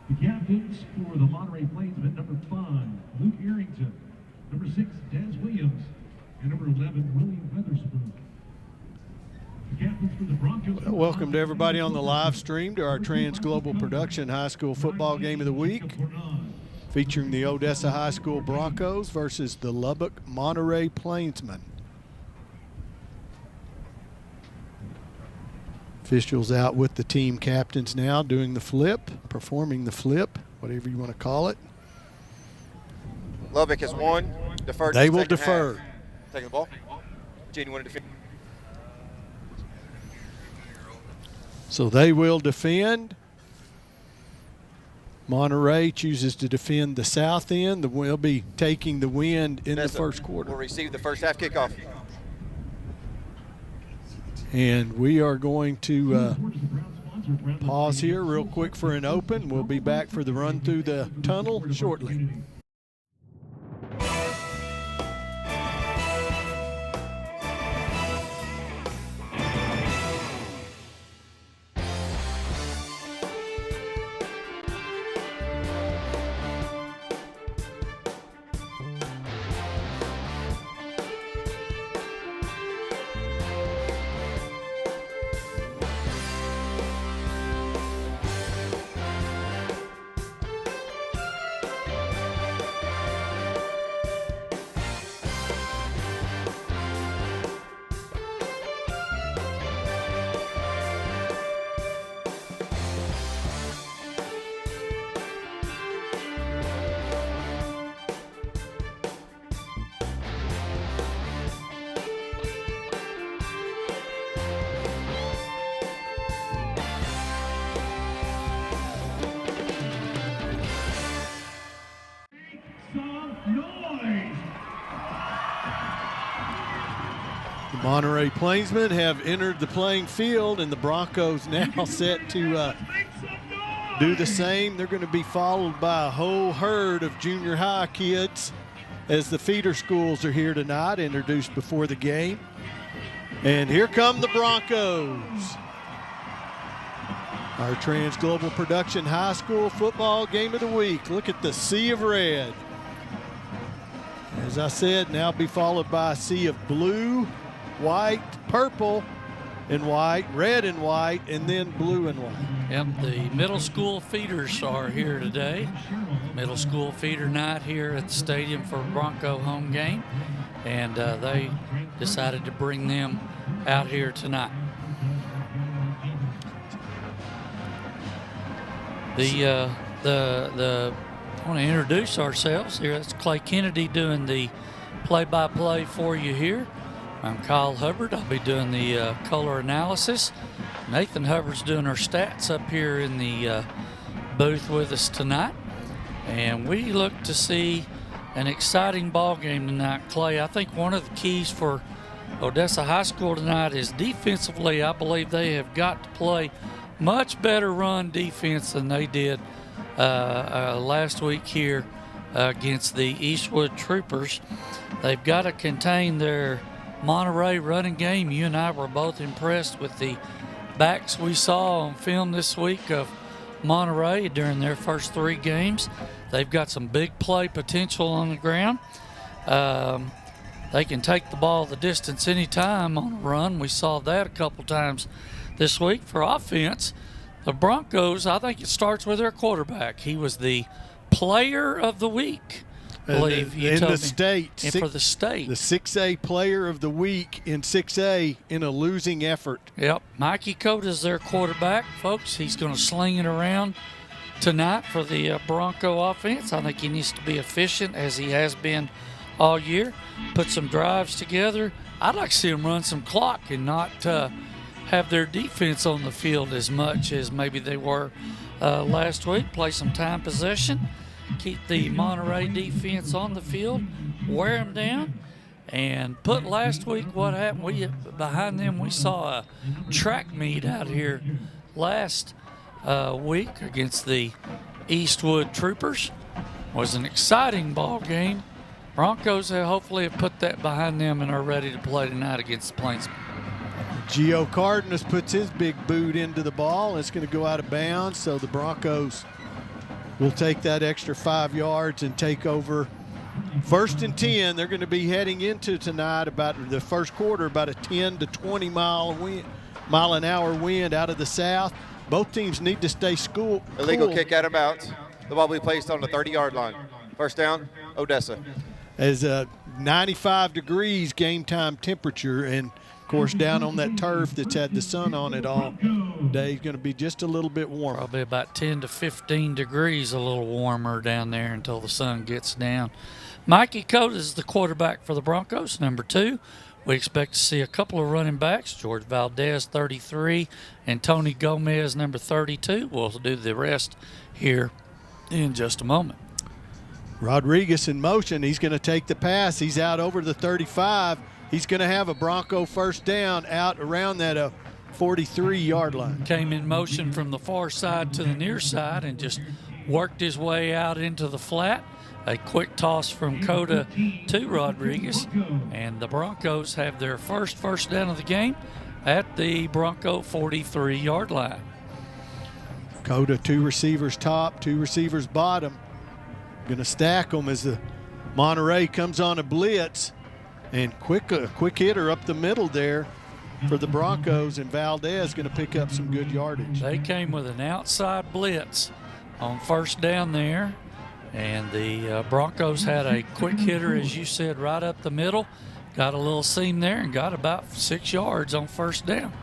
The captains for the Monterey Plainsmen, number 5, Luke Arrington, number 6, Des Williams, and number 11, William Weatherspoon. The captains for the Broncos. Well, welcome to everybody on the live stream to our Trans Global Production High School Football Game of the Week, featuring the Odessa High School Broncos versus the Lubbock Monterey Plainsmen. Officials out with the team captains now, doing the flip, performing the flip, whatever you want to call it. Lubbock has won, deferred. They will defer. Half. Taking the ball. Gene, want to defend. So they will defend. Monterey chooses to defend the south end. They'll be taking the wind in the first quarter. Will receive the first half kickoff. And we are going to pause here real quick for an open. We'll be back for the run through the tunnel shortly. Monterey Plainsmen have entered the playing field, and the Broncos now set to do the same. They're going to be followed by a whole herd of junior high kids as the feeder schools are here tonight, introduced before the game. And here come the Broncos. Our Trans Global Production High School Football Game of the Week. Look at the sea of red. As I said, now be followed by a sea of blue, white, purple and white, red and white, and then blue and white. Yep, the middle school feeders are here today. Middle school feeder night here at the stadium for Bronco home game. And they decided to bring them out here tonight. I want to introduce ourselves here. That's Clay Kennedy doing the play-by-play for you here. I'm Kyle Hubbard. I'll be doing the color analysis. Nathan Hubbard's doing our stats up here in the booth with us tonight. And we look to see an exciting ball game tonight, Clay. I think one of the keys for Odessa High School tonight is defensively. I believe they have got to play much better run defense than they did last week here against the Eastwood Troopers. They've got to contain their Monterey running game. You and I were both impressed with the backs we saw on film this week of Monterey during their first 3 games. They've got some big play potential on the ground. They can take the ball the distance anytime on a run. We saw that a couple times this week. For offense, the Broncos, I think it starts with their quarterback. He was the player of the week, I believe you in told the me. state. And for the state. The 6A player of the week in 6A in a losing effort. Yep. Mikey Cote is their quarterback, folks. He's going to sling it around tonight for the Bronco offense. I think he needs to be efficient as he has been all year. Put some drives together. I'd like to see him run some clock and not have their defense on the field as much as maybe they were last week. Play some time possession. Keep the Monterey defense on the field, wear them down, and put last week what happened. Behind them, we saw a track meet out here last week against the Eastwood Troopers. It was an exciting ball game. Broncos hopefully have put that behind them and are ready to play tonight against the Plainsmen. Gio Cardenas puts his big boot into the ball. It's going to go out of bounds, so the Broncos will take that extra 5 yards and take over. 1st and 10. They're going to be heading into tonight about the first quarter, about a 10 to 20 mile an hour wind out of the south. Both teams need to stay cool. Illegal kick out of bounds. The ball will be placed on the 30-yard line. First down, Odessa. As 95 degrees game time temperature, and of course down on that turf that's had the sun on it all day is going to be just a little bit warmer. Probably about 10 to 15 degrees, a little warmer down there until the sun gets down. Mikey Cote is the quarterback for the Broncos, number 2. We expect to see a couple of running backs, George Valdez, 33, and Tony Gomez, number 32. We'll do the rest here in just a moment. Rodriguez in motion. He's going to take the pass. He's out over the 35. He's going to have a Bronco first down out around that 43-yard line. Came in motion from the far side to the near side and just worked his way out into the flat. A quick toss from Coda to Rodriguez, and the Broncos have their first down of the game at the Bronco 43-yard line. Coda, 2 receivers top, 2 receivers bottom. Going to stack them as the Monterey comes on a blitz, and a quick hitter up the middle there for the Broncos, and Valdez going to pick up some good yardage. They came with an outside blitz on first down there. And the Broncos had a quick hitter, as you said, right up the middle. Got a little seam there and got about 6 yards on first down.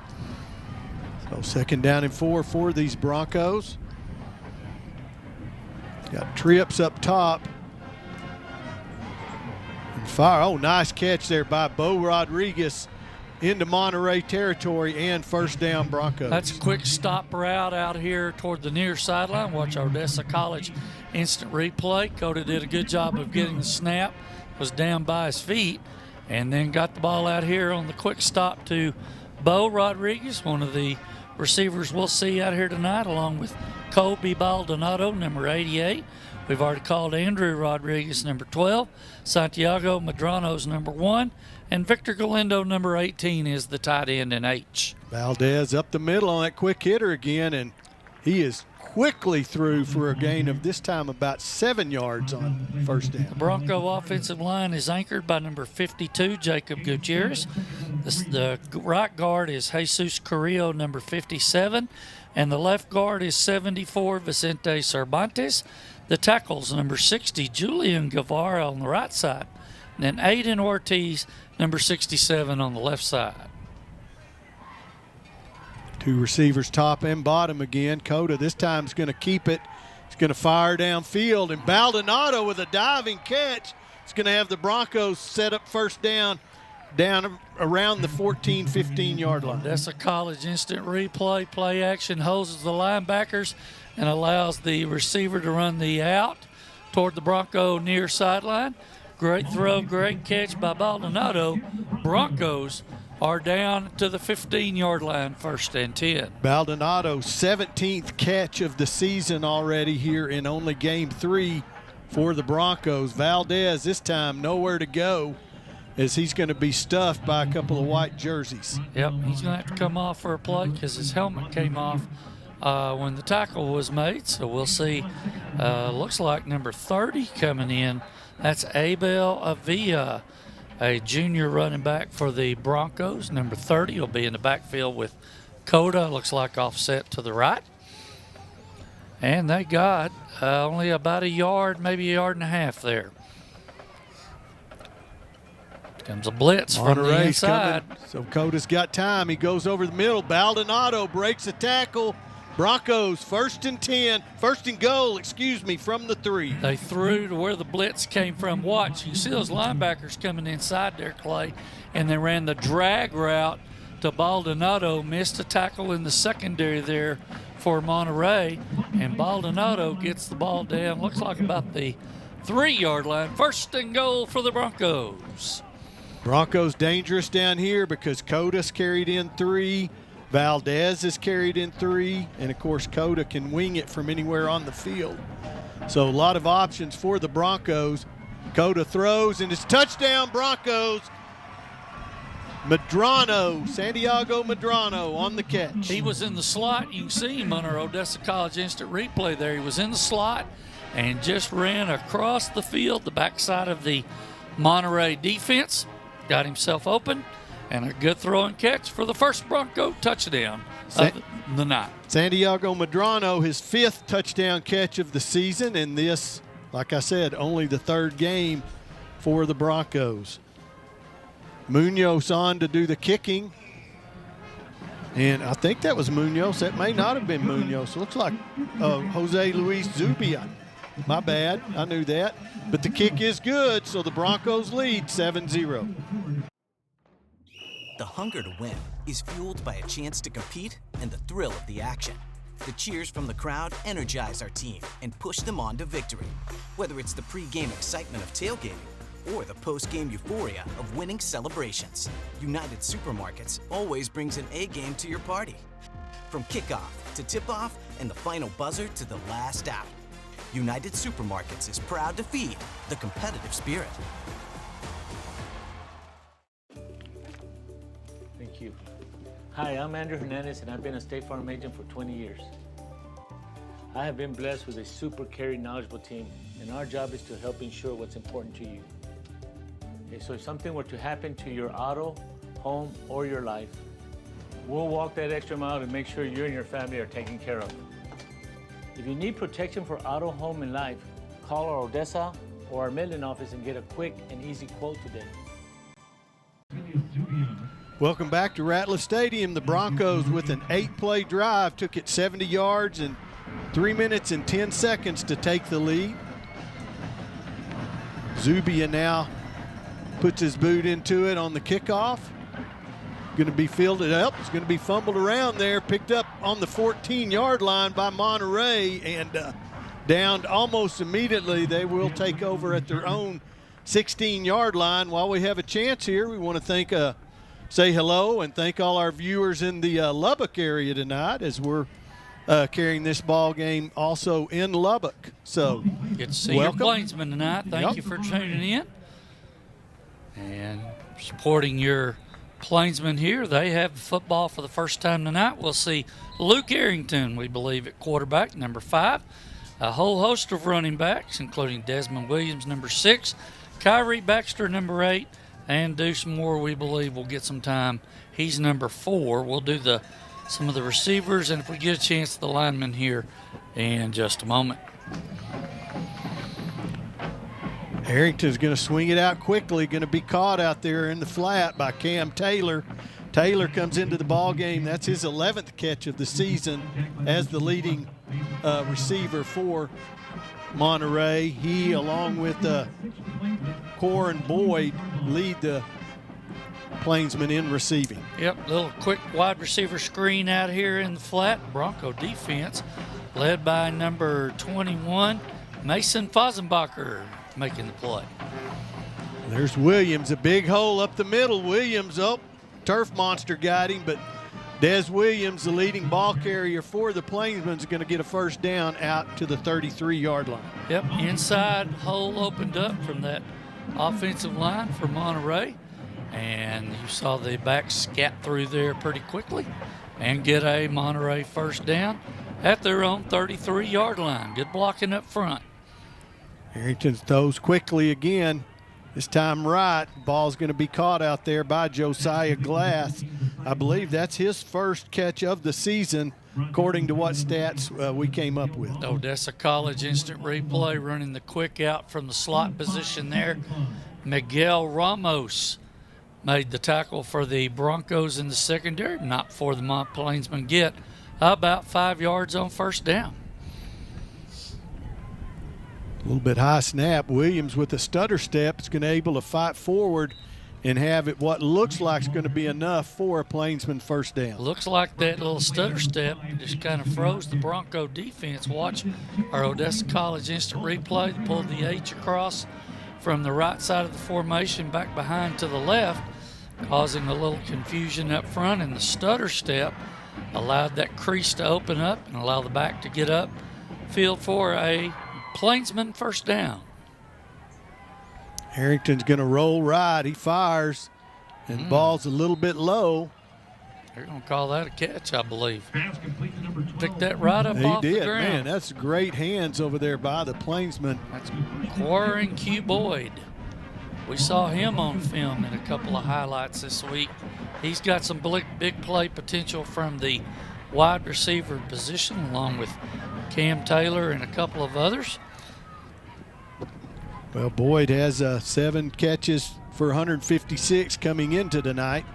So 2nd down and 4 for these Broncos. Got trips up top. And fire. Oh, nice catch there by Bo Rodriguez into Monterey territory, and first down Broncos. That's a quick stop route out here toward the near sideline. Watch Odessa College instant replay. Coda did a good job of getting the snap, was down by his feet, and then got the ball out here on the quick stop to Bo Rodriguez, one of the receivers we'll see out here tonight, along with Colby Baldonado, number 88. We've already called Andrew Rodriguez, number 12. Santiago Madrano's number 1. And Victor Galindo, number 18, is the tight end in H. Valdez up the middle on that quick hitter again, and he is quickly through for a gain of this time about 7 yards on first down. The Bronco offensive line is anchored by number 52, Jacob Gutierrez. The right guard is Jesus Carrillo, number 57. And the left guard is 74, Vicente Cervantes. The tackles, number 60, Julian Guevara on the right side. And then Aiden Ortiz, number 67 on the left side. 2 receivers top and bottom again. Coda this time is going to keep it. He's going to fire downfield, and Baldonado with a diving catch. It's going to have the Broncos set up first down around the 14, 15-yard line. That's a college instant replay. Play action hoses the linebackers and allows the receiver to run the out toward the Bronco near sideline. Great throw, great catch by Baldonado. Broncos are down to the 15-yard line, 1st and 10. Baldonado's 17th catch of the season already here in only game 3 for the Broncos. Valdez this time nowhere to go, as he's going to be stuffed by a couple of white jerseys. Yep, he's going to have to come off for a play because his helmet came off when the tackle was made. So we'll see. Looks like number 30 coming in. That's Abel Avila, a junior running back for the Broncos. Number 30 will be in the backfield with Coda. Looks like offset to the right. And they got only about a yard, maybe a yard and a half there. Comes a blitz from the inside. Coming. So Coda's got time. He goes over the middle. Baldonado breaks a tackle. Broncos first and goal, from the 3. They threw to where the blitz came from. Watch, you see those linebackers coming inside there, Clay, and they ran the drag route to Baldonado, missed a tackle in the secondary there for Monterey, and Baldonado gets the ball down, looks like about the 3-yard line. 1st and goal for the Broncos. Broncos dangerous down here because Coda's carried in 3. Valdez is carried in 3, and of course Coda can wing it from anywhere on the field. So a lot of options for the Broncos. Coda throws, and it's touchdown Broncos. Medrano, Santiago Medrano on the catch. He was in the slot. You can see him on our Odessa College instant replay there. He was in the slot and just ran across the field, the backside of the Monterey defense, got himself open, and a good throw and catch for the first Bronco touchdown of the night. Santiago Medrano, his 5th touchdown catch of the season, and this, like I said, only the 3rd game for the Broncos. Munoz on to do the kicking. And I think that was Munoz. That may not have been Munoz. It looks like Jose Luis Zubia. My bad. I knew that. But the kick is good, so the Broncos lead 7-0. The hunger to win is fueled by a chance to compete and the thrill of the action. The cheers from the crowd energize our team and push them on to victory. Whether it's the pre-game excitement of tailgating or the post-game euphoria of winning celebrations, United Supermarkets always brings an A-game to your party. From kickoff to tip-off and the final buzzer to the last out, United Supermarkets is proud to feed the competitive spirit. Thank you. Hi, I'm Andrew Hernandez, and I've been a State Farm agent for 20 years. I have been blessed with a super caring, knowledgeable team, and our job is to help ensure what's important to you. Okay, so if something were to happen to your auto, home, or your life, we'll walk that extra mile to make sure you and your family are taken care of. If you need protection for auto, home, and life, call our Odessa or our Midland office and get a quick and easy quote today. Welcome back to Ratliff Stadium. The Broncos with an 8-play drive took it 70 yards in 3 minutes and 10 seconds to take the lead. Zubia now puts his boot into it on the kickoff. Going to be fielded up. It's going to be fumbled around there, picked up on the 14-yard line by Monterey, and downed almost immediately. They will take over at their own 16-yard line. While we have a chance here, we want to say hello and thank all our viewers in the Lubbock area tonight as we're carrying this ball game also in Lubbock. So good to see your Plainsmen tonight. Thank you for tuning in and supporting your Plainsmen here. They have football for the first time tonight. We'll see Luke Arrington, we believe, at quarterback, number 5. A whole host of running backs, including Desmond Williams, number 6, Kyrie Baxter, number 8, and Deuce Moore, we believe, will get some time. He's number 4. We'll do some of the receivers, and if we get a chance, the linemen here in just a moment. Harrington's going to swing it out quickly, going to be caught out there in the flat by Cam Taylor. Taylor comes into the ball game. That's his 11th catch of the season as the leading receiver for Monterey. He, along with Core and Boyd, lead the Plainsmen in receiving. Yep, little quick wide receiver screen out here in the flat. Bronco defense led by number 21, Mason Fosenbacher, making the play. There's Williams, a big hole up the middle. Williams, turf monster got him, but Des Williams, the leading ball carrier for the Plainsmen, is going to get a first down out to the 33-yard line. Yep, inside hole opened up from that offensive line for Monterey, and you saw the back scat through there pretty quickly and get a Monterey first down at their own 33-yard line. Good blocking up front. Harrington throws quickly again. This time right. Ball's going to be caught out there by Josiah Glass. I believe that's his first catch of the season, according to what stats we came up with. Odessa College instant replay running the quick out from the slot position there. Miguel Ramos made the tackle for the Broncos in the secondary, not before the Plainsmen get about 5 yards on first down. A little bit high snap. Williams with a stutter step is going to be able to fight forward and have it what looks like is going to be enough for a Plainsman first down. Looks like that little stutter step just kind of froze the Bronco defense. Watch our Odessa College instant replay. They pulled the H across from the right side of the formation back behind to the left, causing a little confusion up front, and the stutter step allowed that crease to open up and allow the back to get up field for a Plainsman first down. Harrington's going to roll right. He fires. And the ball's a little bit low. They're going to call that a catch, I believe. Pass complete to number 12. Picked that right up He off did, the ground. man. That's great hands over there by the Plainsman. That's Quarren Q. Boyd. We saw him on film in a couple of highlights this week. He's got some big play potential from the wide receiver position, along with Cam Taylor and a couple of others. Well, Boyd has 7 catches for 156 coming into tonight.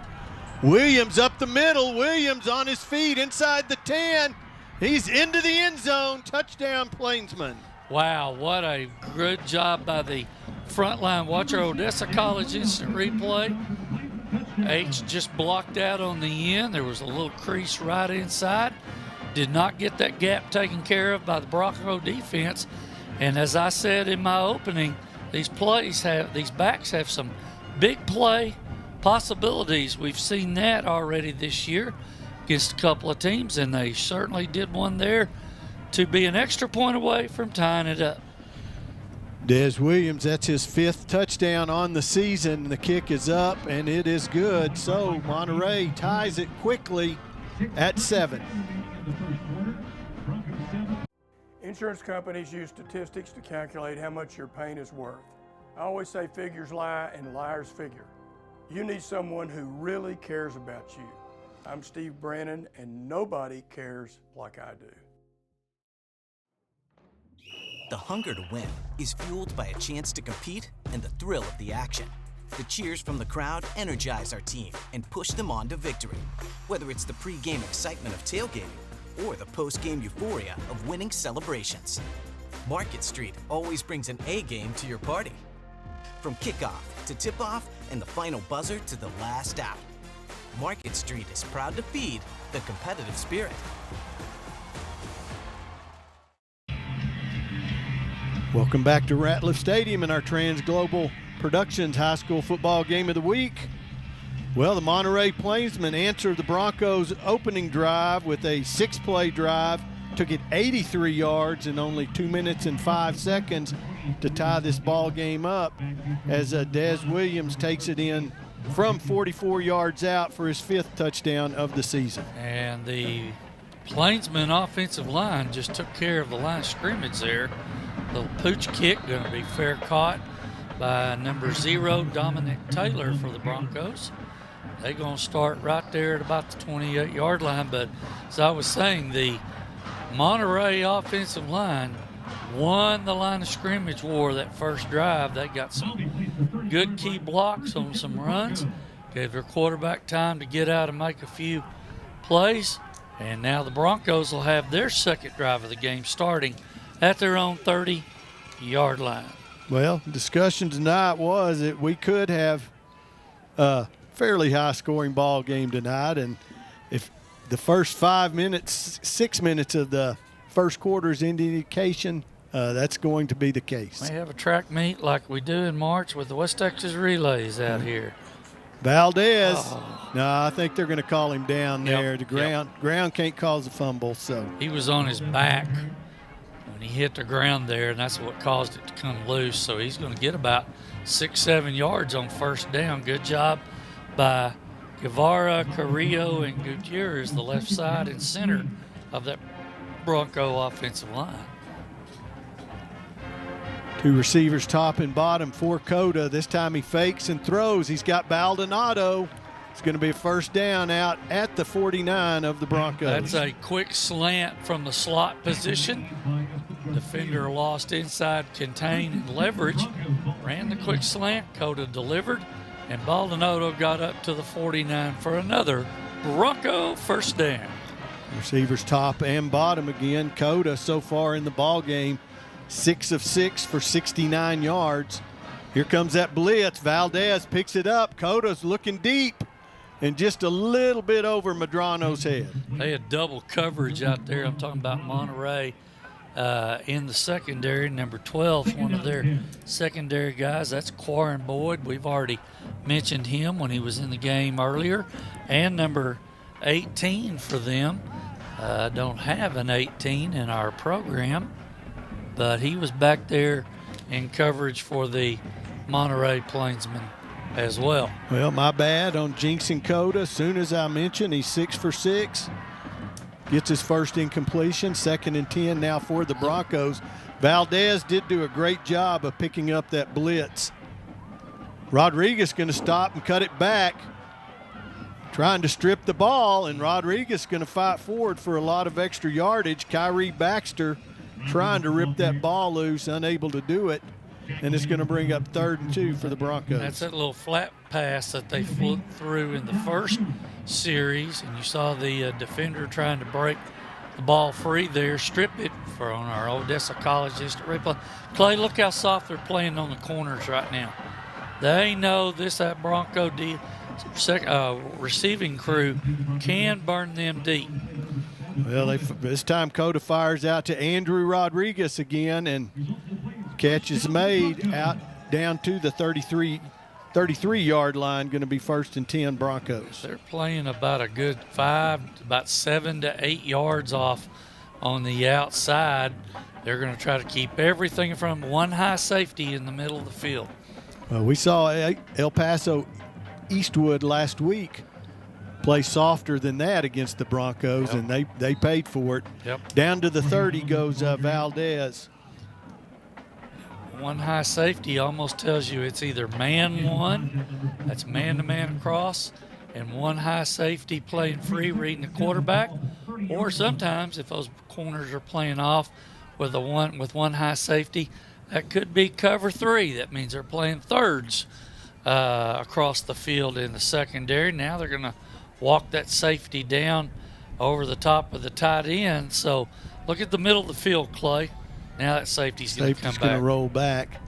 Williams up the middle. Williams on his feet inside the 10. He's into the end zone. Touchdown, Plainsman. Wow, what a good job by the front line. Watch our Odessa College instant replay. H just blocked out on the end. There was a little crease right inside. Did not get that gap taken care of by the Bronco defense. And as I said in my opening, these backs have some big play possibilities. We've seen that already this year against a couple of teams, and they certainly did one there to be an extra point away from tying it up. Des Williams, that's his 5th touchdown on the season. The kick is up, and it is good. So Monterey ties it quickly at 7. Insurance companies use statistics to calculate how much your pain is worth. I always say figures lie and liars figure. You need someone who really cares about you. I'm Steve Brannon, and nobody cares like I do. The hunger to win is fueled by a chance to compete and the thrill of the action. The cheers from the crowd energize our team and push them on to victory. Whether it's the pre-game excitement of tailgating or the post-game euphoria of winning celebrations, Market Street always brings an A game to your party. From kickoff to tip-off and the final buzzer to the last out, Market Street is proud to feed the competitive spirit. Welcome back to Ratliff Stadium in our Trans Global Productions High School Football Game of the Week. Well, the Monterey Plainsmen answered the Broncos' opening drive with a 6-play drive. Took it 83 yards in only 2 minutes and 5 seconds to tie this ball game up as Des Williams takes it in from 44 yards out for his 5th touchdown of the season. And the Plainsman offensive line just took care of the line of scrimmage there. Little pooch kick, going to be fair caught by number 0, Dominic Taylor for the Broncos. They're going to start right there at about the 28-yard line. But as I was saying, the Monterey offensive line won the line of scrimmage war that first drive. They got some good key blocks on some runs, gave their quarterback time to get out and make a few plays. And now the Broncos will have their second drive of the game starting at their own 30-yard line. Well, discussion tonight was that we could have a fairly high-scoring ball game tonight, and if the first 6 minutes of the first quarter is any indication, that's going to be the case. We have a track meet like we do in March with the West Texas Relays out here. Valdez, no, I think they're going to call him down there. The Yep. ground can't cause a fumble, so. He was on his back when he hit the ground there, and that's what caused it to come loose. So he's going to get about 6-7 yards on first down. Good job by Guevara, Carrillo, and Gutierrez, the left side and center of that Bronco offensive line. 2 receivers top and bottom for Cota. This time he fakes and throws. He's got Baldonado. It's going to be a first down out at the 49 of the Broncos. That's a quick slant from the slot position. Defender lost inside, contain, and leverage. Ran the quick slant. Cota delivered, and Baldonado got up to the 49 for another Bronco first down. Receivers top and bottom again. Cota so far in the ball game, 6 of 6 for 69 yards. Here comes that blitz. Valdez picks it up. Cota's looking deep and just a little bit over Medrano's head. They had double coverage out there. I'm talking about Monterey in the secondary. Number 12, one of their secondary guys. That's Quarren Boyd. We've already mentioned him when he was in the game earlier. And number 18 for them. Don't have an 18 in our program, but he was back there in coverage for the Monterey Plainsmen as well. Well, my bad on jinxing Coda. As soon as I mentioned, he's 6 for 6. Gets his first incompletion, 2nd and 10 now for the Broncos. Valdez did do a great job of picking up that blitz. Rodriguez going to stop and cut it back, trying to strip the ball, and Rodriguez going to fight forward for a lot of extra yardage. Kyrie Baxter trying to rip that ball loose, unable to do it, and it's going to bring up 3rd and 2 for the Broncos. That's that little flat pass that they flew through in the first series, and you saw the defender trying to break the ball free there, strip it for on our Odessa College Instant Replay. Clay, look how soft they're playing on the corners right now. They know that Bronco receiving crew can burn them deep. Well, this time Coda fires out to Andrew Rodriguez again, and catch is made out down to the 33-yard line. Going to be 1st and 10 Broncos. They're playing about a good about 7 to 8 yards off on the outside. They're going to try to keep everything from one high safety in the middle of the field. Well, we saw El Paso Eastwood last week play softer than that against the Broncos, and they paid for it. Yep. Down to the 30 goes Valdez. One high safety almost tells you it's either man one, that's man-to-man across, and one high safety playing free, reading the quarterback, or sometimes if those corners are playing off with one high safety, that could be cover 3. That means they're playing thirds across the field in the secondary. Now they're going to walk that safety down over the top of the tight end. So look at the middle of the field, Clay. Now that safety's going to come back. Safety's going to roll back.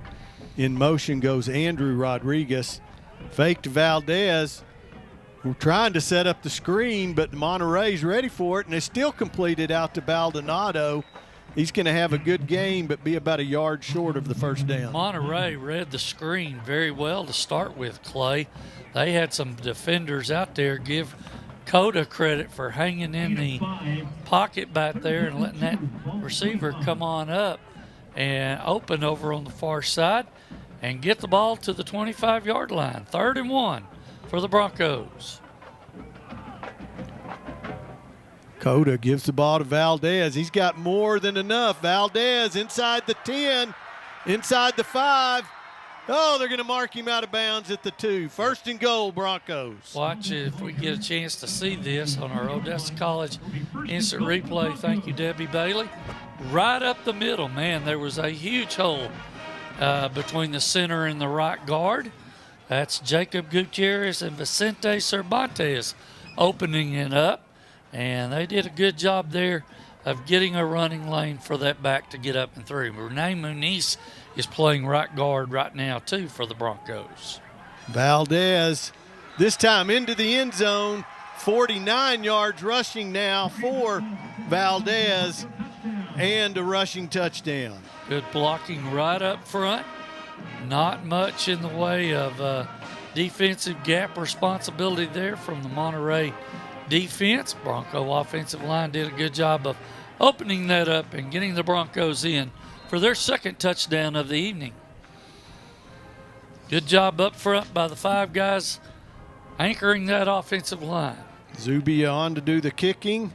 In motion goes Andrew Rodriguez. Fake to Valdez. We're trying to set up the screen, but Monterey's ready for it, and they still completed out to Baldonado. He's going to have a good game, but be about a yard short of the first down. Monterey read the screen very well to start with, Clay. They had some defenders out there. Give Coda credit for hanging in the pocket back there and letting that receiver come on up and open over on the far side and get the ball to the 25-yard line. 3rd and 1 for the Broncos. Coda gives the ball to Valdez. He's got more than enough. Valdez inside the 10, inside the 5. Oh, they're going to mark him out of bounds at the 2. 1st and goal, Broncos. Watch it if we get a chance to see this on our Odessa College Instant Replay. Thank you, Debbie Bailey. Right up the middle, man, there was a huge hole between the center and the right guard. That's Jacob Gutierrez and Vicente Cervantes opening it up. And they did a good job there of getting a running lane for that back to get up and through. Renee Muniz is playing right guard right now, too, for the Broncos. Valdez, this time into the end zone. 49 yards rushing now for Valdez, and a rushing touchdown. Good blocking right up front. Not much in the way of defensive gap responsibility there from the Monterey defense. Bronco offensive line did a good job of opening that up and getting the Broncos in for their 2nd touchdown of the evening. Good job up front by the 5 guys anchoring that offensive line. Zubia on to do the kicking.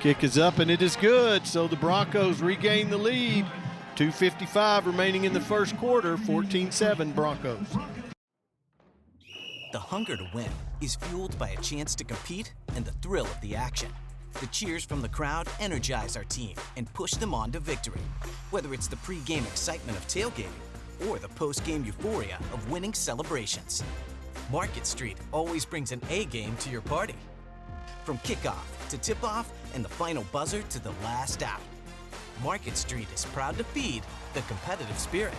Kick is up and it is good. So the Broncos regain the lead. 2:55 remaining in the first quarter. 14-7 Broncos. The hunger to win is fueled by a chance to compete and the thrill of the action. The cheers from the crowd energize our team and push them on to victory. Whether it's the pre-game excitement of tailgating or the post-game euphoria of winning celebrations, Market Street always brings an A-game to your party. From kickoff to tip-off and the final buzzer to the last out, Market Street is proud to feed the competitive spirit.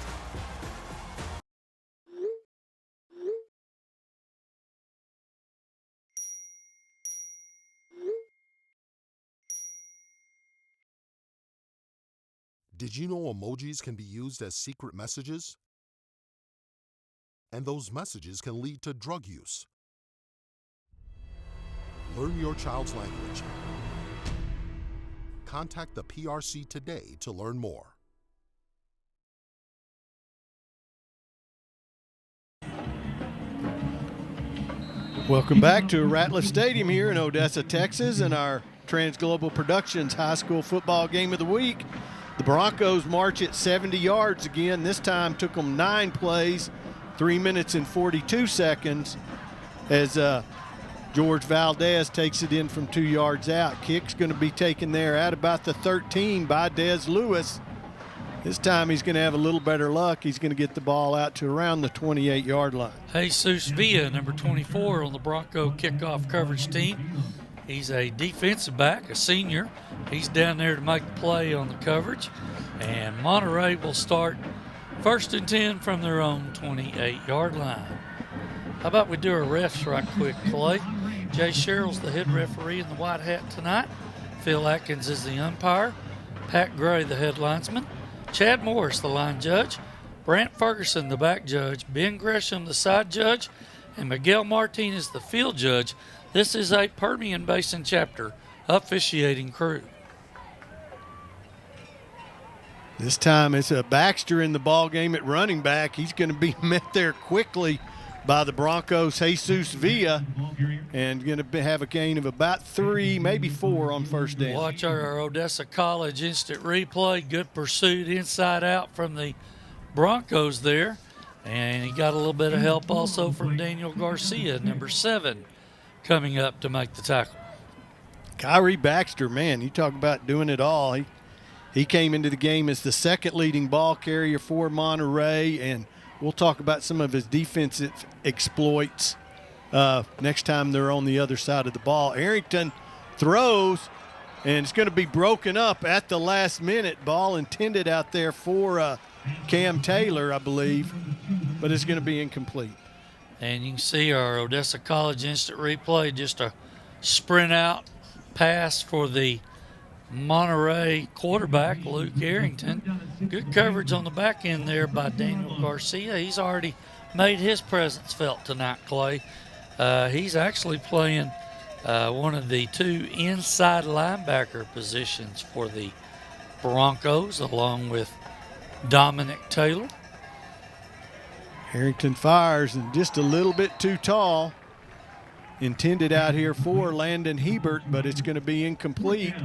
Did you know emojis can be used as secret messages? And those messages can lead to drug use. Learn your child's language. Contact the PRC today to learn more. Welcome back to Ratliff Stadium here in Odessa, Texas, and our Transglobal Productions High School Football Game of the Week. The Broncos march at 70 yards again. This time took them 9 plays, 3 minutes and 42 seconds as George Valdez takes it in from 2 yards out. Kick's going to be taken there at about the 13 by Des Lewis. This time he's going to have a little better luck. He's going to get the ball out to around the 28-yard line. Jesus Villa, number 24 on the Bronco kickoff coverage team. He's a defensive back, a senior. He's down there to make the play on the coverage. And Monterey will start 1st and 10 from their own 28-yard line. How about we do our refs right quick, Clay? Jay Sherrill's the head referee in the white hat tonight. Phil Atkins is the umpire. Pat Gray, the head linesman. Chad Morris, the line judge. Brant Ferguson, the back judge. Ben Gresham, the side judge. And Miguel Martinez, the field judge. This is a Permian Basin chapter officiating crew. This time it's a Baxter in the ball game at running back. He's going to be met there quickly by the Broncos' Jesus Villa, and going to have a gain of about 3, maybe 4 on first down. Watch our Odessa College instant replay. Good pursuit inside out from the Broncos there. And he got a little bit of help also from Daniel Garcia, number 7, coming up to make the tackle. Kyrie Baxter, man, you talk about doing it all. He came into the game as the 2nd leading ball carrier for Monterey, and we'll talk about some of his defensive exploits next time they're on the other side of the ball. Arrington throws, and it's going to be broken up at the last minute. Ball intended out there for Cam Taylor, I believe, but it's going to be incomplete. And you can see our Odessa College instant replay, just a sprint out pass for the Monterey quarterback, Luke Arrington. Good coverage on the back end there by Daniel Garcia. He's already made his presence felt tonight, Clay. He's actually playing one of the 2 inside linebacker positions for the Broncos, along with Dominic Taylor. Arrington fires and just a little bit too tall. Intended out here for Landon Hebert, but it's going to be incomplete.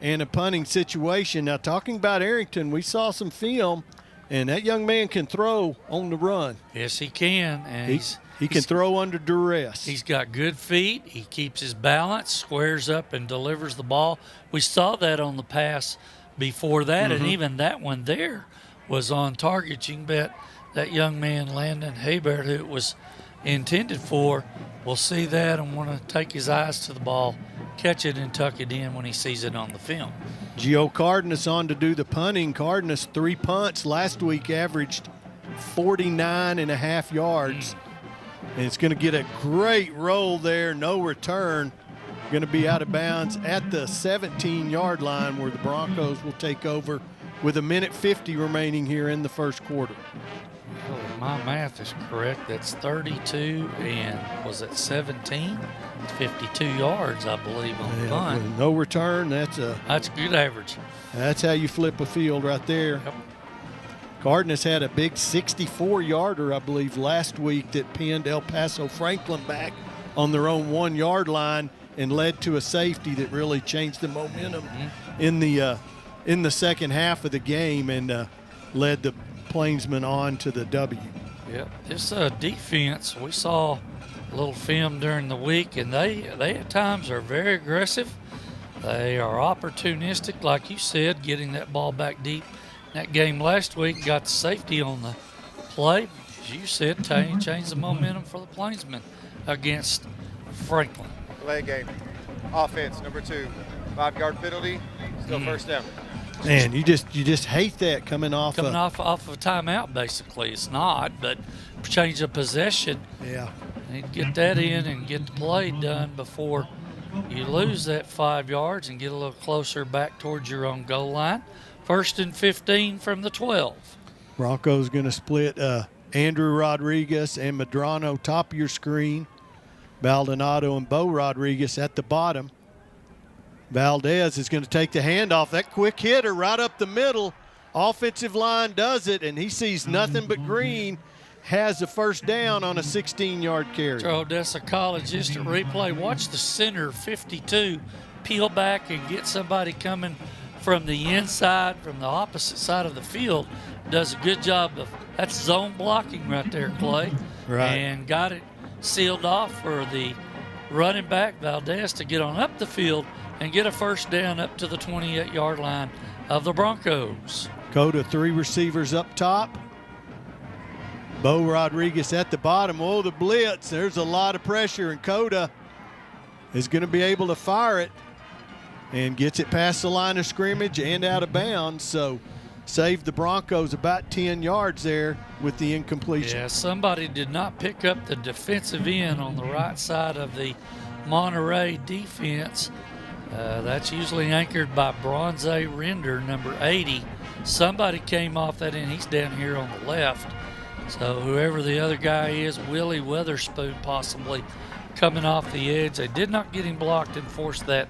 And a punting situation. Now, talking about Arrington, we saw some film, and that young man can throw on the run. Yes, he can. And he can throw under duress. He's got good feet. He keeps his balance, squares up, and delivers the ball. We saw that on the pass before that, and even that one there was on target. You can bet that young man, Landon Hebert, who it was intended for, will see that and want to take his eyes to the ball, catch it and tuck it in when he sees it on the film. Gio Cardenas on to do the punting. Cardenas 3 punts last week, averaged 49.5 yards. And it's going to get a great roll there, no return. Going to be out of bounds at the 17-yard line, where the Broncos will take over with 1:50 remaining here in the first quarter. Well, if my math is correct, that's 32 and was it 17? 52 yards, I believe, on the punt. With no return, that's a good average. That's how you flip a field right there. Yep. Cardenas had a big 64-yarder, I believe, last week that pinned El Paso Franklin back on their own 1-yard line and led to a safety that really changed the momentum in the second half of the game and led the Plainsmen on to the W. Yep. This defense, we saw a little film during the week, and they at times are very aggressive. They are opportunistic, like you said, getting that ball back deep. That game last week got the safety on the play. As you said, changed the momentum for the Plainsmen against Franklin. Play game. Offense, number 2. 5-yard penalty, still first down. Man, you just hate that coming off of a timeout, basically. It's not, but change of possession. Yeah. And get that in and get the play done before you lose that 5 yards and get a little closer back towards your own goal line. 1st and 15 from the 12. Broncos going to split Andrew Rodriguez and Medrano top of your screen. Baldonado and Bo Rodriguez at the bottom. Valdez is going to take the handoff. That quick hitter right up the middle. Offensive line does it, and he sees nothing but green. has a first down on a 16-yard carry. Odessa College instant replay. Watch the center 52 peel back and get somebody coming from the inside, from the opposite side of the field. Does a good job of, that's zone blocking right there, Clay. Right. And got it sealed off for the running back, Valdez, to get on up the field and get a first down up to the 28-yard line of the Broncos. Go to 3 receivers up top. Bo Rodriguez at the bottom. Oh, the blitz. There's a lot of pressure, and Coda is going to be able to fire it and gets it past the line of scrimmage and out of bounds. So saved the Broncos about 10 yards there with the incompletion. Yeah, somebody did not pick up the defensive end on the right side of the Monterey defense. That's usually anchored by Bronze Render, number 80. Somebody came off that end. He's down here on the left. So whoever the other guy is, Willie Weatherspoon possibly coming off the edge. They did not get him blocked and force that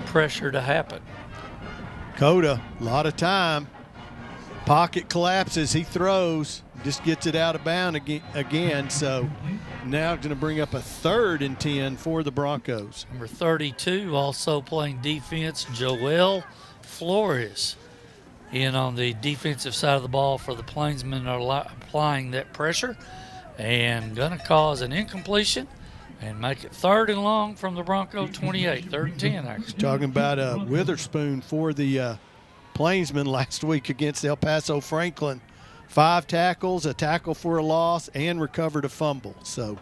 pressure to happen. Coda, a lot of time. Pocket collapses, he throws, just gets it out of bounds again. So now going to bring up a 3rd and 10 for the Broncos. Number 32 also playing defense, Joel Flores, in on the defensive side of the ball for the Plainsmen, are applying that pressure and going to cause an incompletion and make it 3rd and long from the Bronco 28, 3rd and 10 actually. Talking about Witherspoon for the Plainsmen last week against El Paso Franklin. 5 tackles, a tackle for a loss, and recovered a fumble. So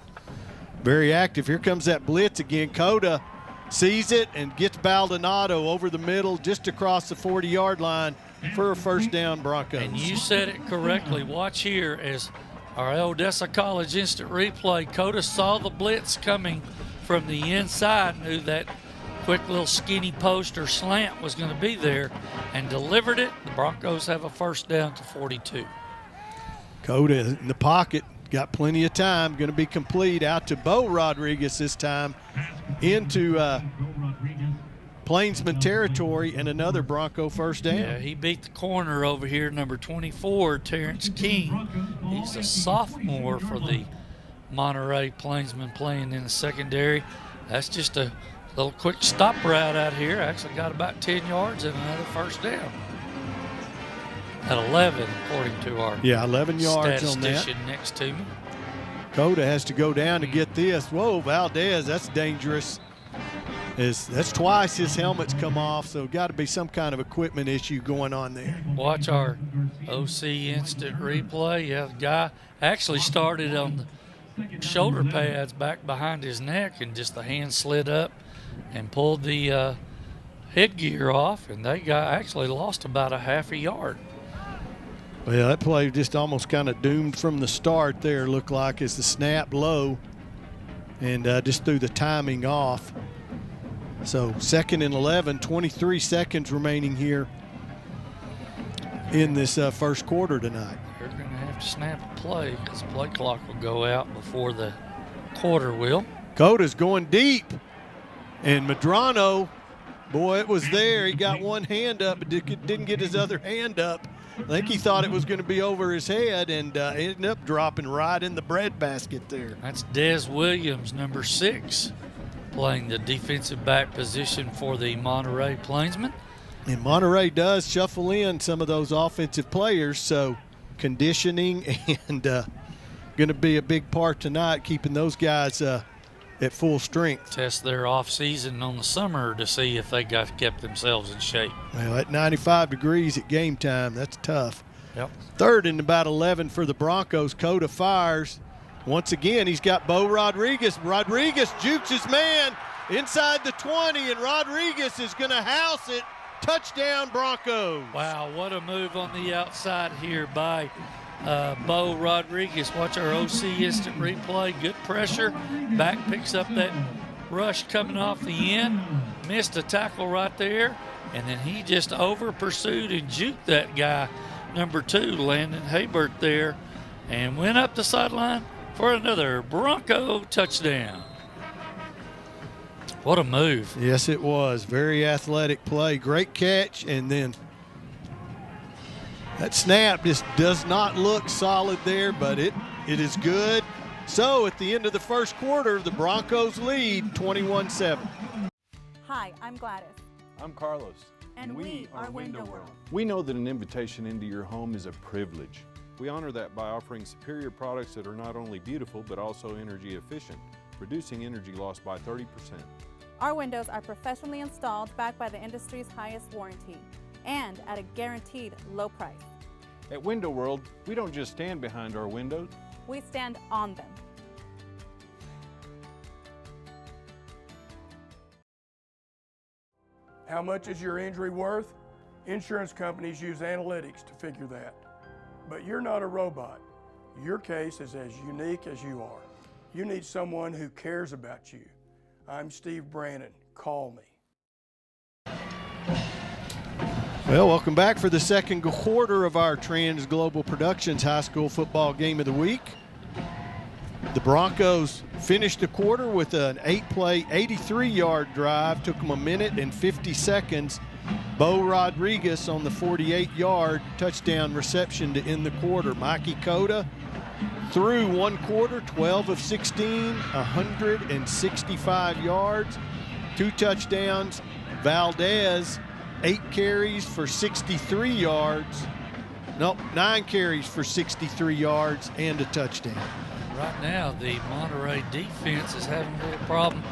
very active. Here comes that blitz again. Coda sees it and gets Baldonado over the middle just across the 40-yard line for a first down, Broncos. And you said it correctly. Watch here as our Odessa College instant replay. Coda saw the blitz coming from the inside, knew that quick little skinny post or slant was going to be there, and delivered it. The Broncos have a first down to 42. Coda in the pocket, got plenty of time, going to be complete out to Bo Rodriguez this time into Plainsman territory, and another Bronco first down. Yeah, he beat the corner over here, number 24, Terrence King. He's a sophomore for the Monterey Plainsmen playing in the secondary. That's just a little quick stop route out here. Actually got about 10 yards and another first down. At 11, according to our 11 yards on that. statistician next to me. Coda has to go down to get this. Whoa, Valdez, that's dangerous. That's twice his helmet's come off, so got to be some kind of equipment issue going on there. Watch our OC instant replay. Yeah, the guy actually started on the shoulder pads back behind his neck, and just the hand slid up and pulled the headgear off, and they actually lost about a half a yard. Well, that play just almost kind of doomed from the start there, looked like, as the snap low and just threw the timing off. So 2nd and 11, 23 seconds remaining here in this first quarter tonight. They're going to have to snap a play because the play clock will go out before the quarter will. Coda's going deep, and Medrano, boy, it was there. He got one hand up, but didn't get his other hand up. I think he thought it was going to be over his head, and ended up dropping right in the breadbasket there. That's Des Williams, number 6, playing the defensive back position for the Monterey Plainsmen. And Monterey does shuffle in some of those offensive players, so conditioning and going to be a big part tonight, keeping those guys at full strength. Test their off season on the summer to see if they kept themselves in shape. Well, at 95 degrees at game time, that's tough. Yep. 3rd and about 11 for the Broncos. Coda fires. Once again, he's got Bo Rodriguez. Rodriguez jukes his man inside the 20, and Rodriguez is going to house it. Touchdown, Broncos. Wow, what a move on the outside here by Bo Rodriguez. Watch our OC instant replay. Good pressure. Back picks up that rush coming off the end. Missed a tackle right there. And then he just over pursued and juked that guy, number 2, Landon Haybert there, and went up the sideline for another Bronco touchdown. What a move. Yes, it was. Very athletic play. Great catch. And then that snap just does not look solid there, but it It is good. So at the end of the first quarter, the Broncos lead 21-7. Hi, I'm Gladys. I'm Carlos. And we are Window World. We know that an invitation into your home is a privilege. We honor that by offering superior products that are not only beautiful but also energy efficient, reducing energy loss by 30%. Our windows are professionally installed, backed by the industry's highest warranty, and at a guaranteed low price. At Window World, we don't just stand behind our windows, We stand on them. How much is your injury worth? Insurance companies use analytics to figure that. But you're not a robot. Your case is as unique as you are. You need someone who cares about you. I'm Steve Brannon. Call me. Well, welcome back for the second quarter of our Trans Global Productions High School Football Game of the Week. The Broncos finished the quarter with an 8-play, 83-yard drive. Took them a minute and 50 seconds. Bo Rodriguez on the 48-yard touchdown reception to end the quarter. Mikey Cota through one quarter, 12 of 16, 165 yards, 2 touchdowns. Valdez, 8 carries for 63 yards. Nope, 9 carries for 63 yards and a touchdown. Right now, the Monterey defense is having a little problem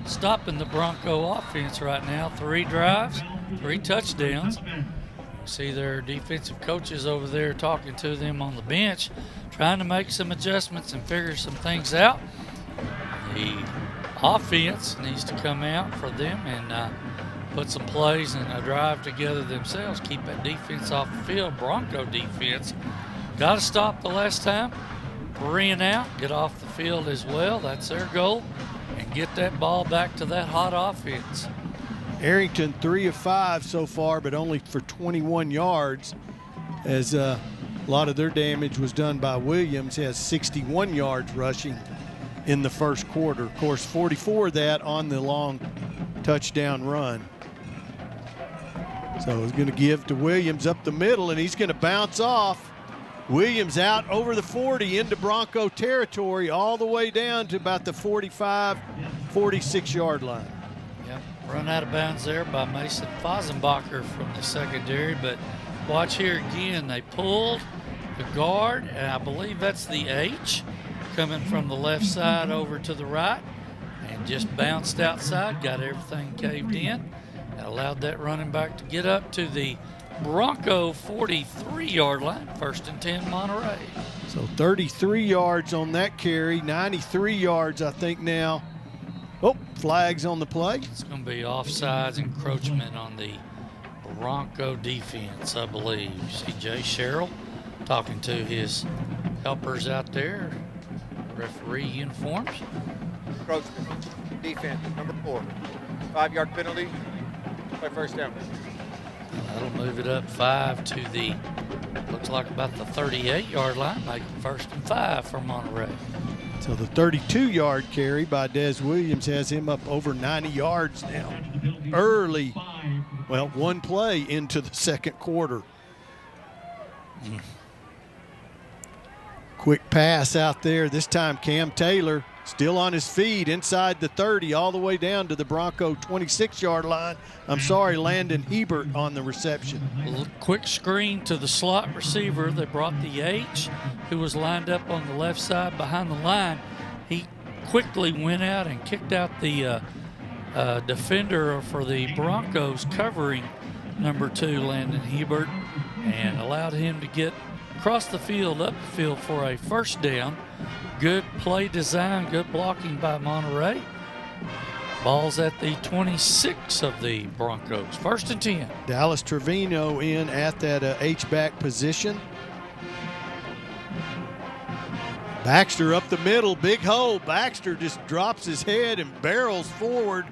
stopping the Bronco offense right now. 3 drives, 3 touchdowns. You see their defensive coaches over there talking to them on the bench, trying to make some adjustments and figure some things out. The offense needs to come out for them and put some plays and a drive together themselves, keep that defense off the field. Bronco defense got to stop the last time. 3 and out, get off the field as well. That's their goal, and get that ball back to that hot offense. Arrington 3 of 5 so far, but only for 21 yards, as a lot of their damage was done by Williams. He has 61 yards rushing in the first quarter. Of course, 44 of that on the long touchdown run. So he's going to give to Williams up the middle, and he's going to bounce off. Williams out over the 40 into Bronco territory, all the way down to about the 45, 46-yard line. Yep, run out of bounds there by Mason Fosenbacher from the secondary, but watch here again. They pulled the guard, and I believe that's the H, coming from the left side over to the right, and just bounced outside, got everything caved in, and allowed that running back to get up to the Bronco 43-yard line, 1st and 10 Monterey. So 33 yards on that carry, 93 yards I think now. Oh, flags on the play. It's going to be offsides, encroachment on the Bronco defense, I believe. You see Jay Sherrill talking to his helpers out there, referee uniforms. Encroachment, defense, number 4. 5-yard penalty, by 1st down. That'll move it up 5 to the, looks like about the 38-yard line, making 1st and 5 for Monterey. So the 32-yard carry by Des Williams has him up over 90 yards now. Early, well, one play into the second quarter. Quick pass out there. This time Cam Taylor still on his feet inside the 30, all the way down to the Bronco 26-yard line. I'm sorry, Landon Hebert on the reception. Quick screen to the slot receiver. They brought the H, who was lined up on the left side behind the line. He quickly went out and kicked out the defender for the Broncos covering number 2, Landon Hebert, and allowed him to get across the field, up the field for a 1st down. Good play design, good blocking by Monterey. Ball's at the 26 of the Broncos, 1st and 10. Dallas Trevino in at that H-back position. Baxter up the middle, big hole. Baxter just drops his head and barrels forward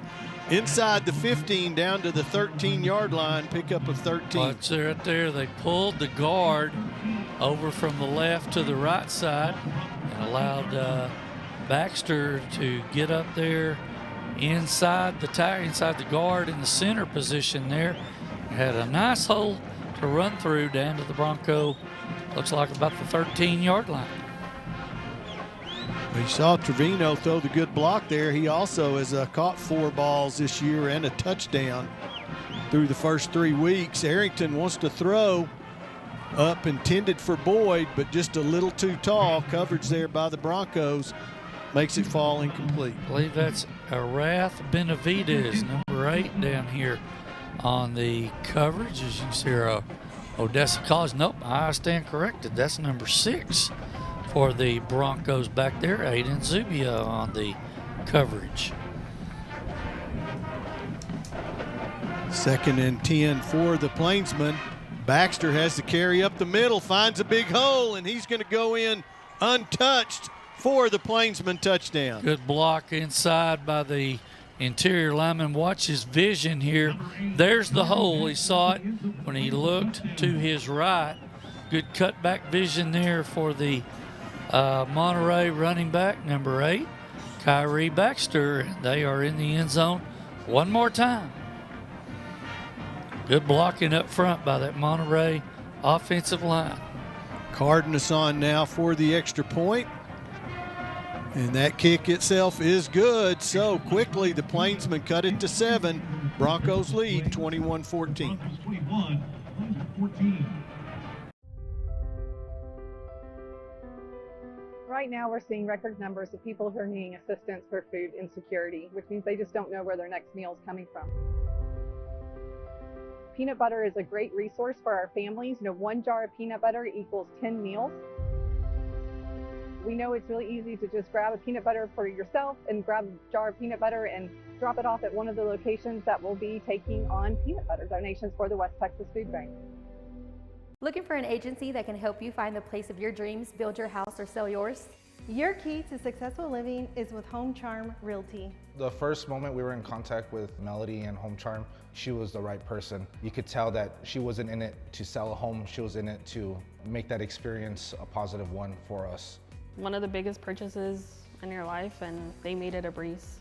inside the 15 down to the 13-yard line, pickup of 13. Watch right there, they pulled the guard over from the left to the right side and allowed Baxter to get up there inside the guard in the center position there. Had a nice hole to run through down to the Bronco, looks like about the 13-yard line. We saw Trevino throw the good block there. He also has caught 4 balls this year and a touchdown through the first 3 weeks. Arrington wants to throw up, intended for Boyd, but just a little too tall. Coverage there by the Broncos makes it fall incomplete. I believe that's Arath Benavides, number 8 down here on the coverage. As you see here, Odessa College. Nope, I stand corrected. That's number 6 for the Broncos back there. Aiden Zubia on the coverage. 2nd and 10 for the Plainsmen. Baxter has to carry up the middle, finds a big hole, and he's going to go in untouched for the Plainsman touchdown. Good block inside by the interior lineman. Watch his vision here. There's the hole. He saw it when he looked to his right. Good cutback vision there for the Monterey running back, number 8, Kyrie Baxter. They are in the end zone one more time. Good blocking up front by that Monterey offensive line. Cardenas on now for the extra point. And that kick itself is good. So quickly the Plainsmen cut it to 7. Broncos lead 21-14. Right now we're seeing record numbers of people who are needing assistance for food insecurity, which means they just don't know where their next meal is coming from. Peanut butter is a great resource for our families. 1 jar of peanut butter equals 10 meals. We know it's really easy to just grab a peanut butter for yourself and grab a jar of peanut butter and drop it off at one of the locations that will be taking on peanut butter donations for the West Texas Food Bank. Looking for an agency that can help you find the place of your dreams, build your house, or sell yours? Your key to successful living is with Home Charm Realty. The first moment we were in contact with Melody and Home Charm, she was the right person. You could tell that she wasn't in it to sell a home, she was in it to make that experience a positive one for us. One of the biggest purchases in your life, and they made it a breeze.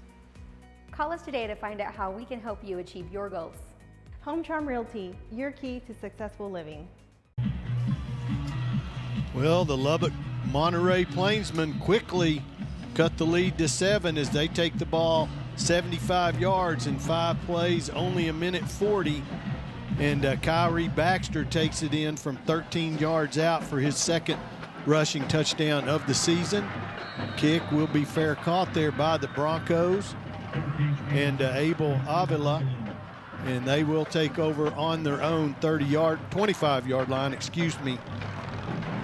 Call us today to find out how we can help you achieve your goals. Home Charm Realty, your key to successful living. Well, the Lubbock Monterey Plainsmen quickly cut the lead to 7 as they take the ball 75 yards in 5 plays, only a minute 40. And Kyrie Baxter takes it in from 13 yards out for his 2nd rushing touchdown of the season. Kick will be fair caught there by the Broncos and Abel Avila. And they will take over on their own 25-yard line,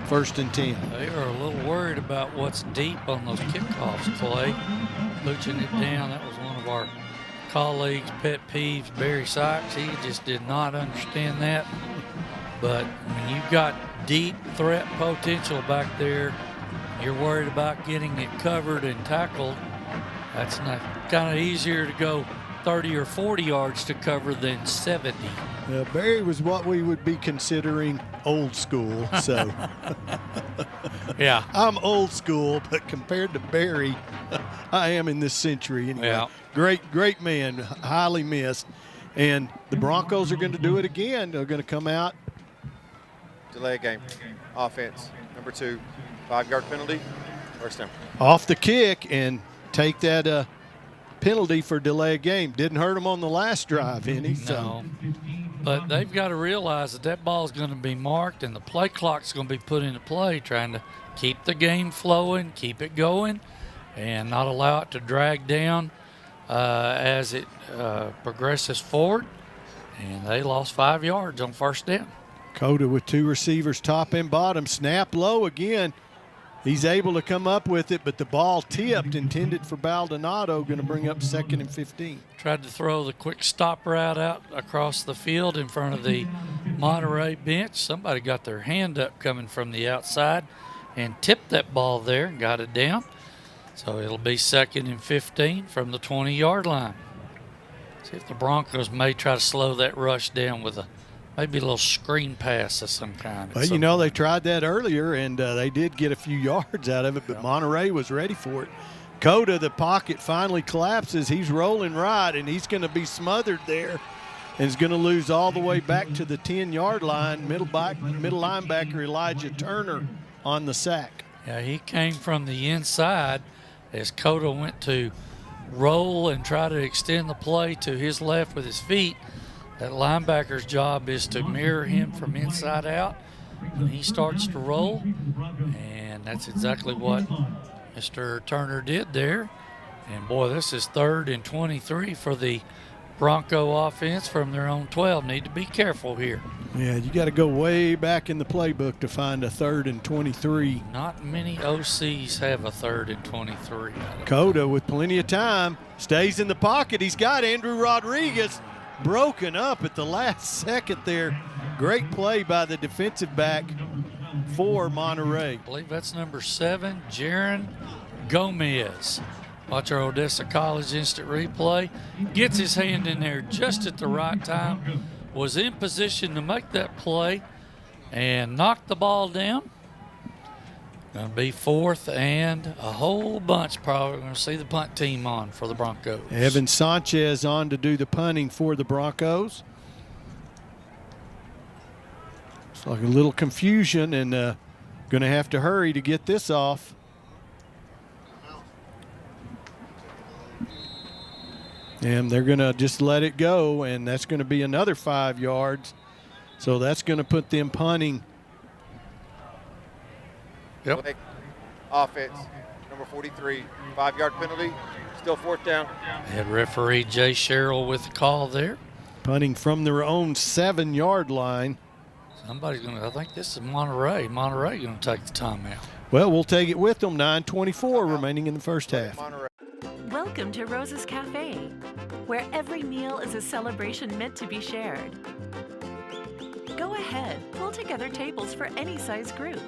1st and 10. They are a little worried about what's deep on those kickoffs, Clay. Mooching it down, that was one of our colleagues' pet peeves, Barry Sykes. He just did not understand that. But when you've got deep threat potential back there, you're worried about getting it covered and tackled. That's not kind of easier to go 30 or 40 yards to cover than 70. Barry was what we would be considering old school, so. Yeah. I'm old school, but compared to Barry, I am in this century anyway. Yeah. Great man, highly missed. And the Broncos are going to do it again. They're going to come out. Delay a game. Offense, number 2, 5-yard penalty, 1st down. Off the kick and take that penalty for delay a game. Didn't hurt them on the last drive any. No. But they've got to realize that ball is going to be marked and the play clock's going to be put into play, trying to keep the game flowing, keep it going, and not allow it to drag down as it progresses forward. And they lost 5 yards on 1st down. Coda with 2 receivers, top and bottom. Snap low again. He's able to come up with it, but the ball tipped, intended for Baldonado, going to bring up 2nd and 15. Tried to throw the quick stop route out across the field in front of the Monterey bench. Somebody got their hand up coming from the outside and tipped that ball there and got it down. So it'll be 2nd and 15 from the 20-yard line. See if the Broncos may try to slow that rush down with maybe a little screen pass of some kind. Well, you know, they tried that earlier, and they did get a few yards out of it, but Monterey was ready for it. Coda, the pocket finally collapses. He's rolling right, and he's going to be smothered there and is going to lose all the way back to the 10-yard line. Middle linebacker Elijah Turner on the sack. Yeah, he came from the inside as Cotto went to roll and try to extend the play to his left with his feet. That linebacker's job is to mirror him from inside out when he starts to roll, and that's exactly what Mr. Turner did there. And boy, this is 3rd and 23 for the Bronco offense from their own 12. Need to be careful here. Yeah, you got to go way back in the playbook to find a 3rd and 23. Not many OCs have a 3rd and 23. Cotto with plenty of time, stays in the pocket. He's got Andrew Rodriguez broken up at the last second there. Great play by the defensive back for Monterey. I believe that's number 7, Jaron Gomez. Watch our Odessa College instant replay. Gets his hand in there just at the right time. Was in position to make that play and knocked the ball down. Going to be 4th and a whole bunch. Probably going to see the punt team on for the Broncos. Evan Sanchez on to do the punting for the Broncos. It's like a little confusion, and going to have to hurry to get this off. And they're going to just let it go, and that's going to be another 5 yards. So that's going to put them punting. Yep. Offense, number 43, 5-yard penalty, still 4th down. Head referee Jay Sherrill with the call there. Punting from their own 7-yard line. Somebody's going to, I think this is Monterey. Monterey going to take the timeout. Well, we'll take it with them. 9:24 remaining in the first half. Welcome to Rosa's Cafe, where every meal is a celebration meant to be shared. Go ahead, pull together tables for any size group.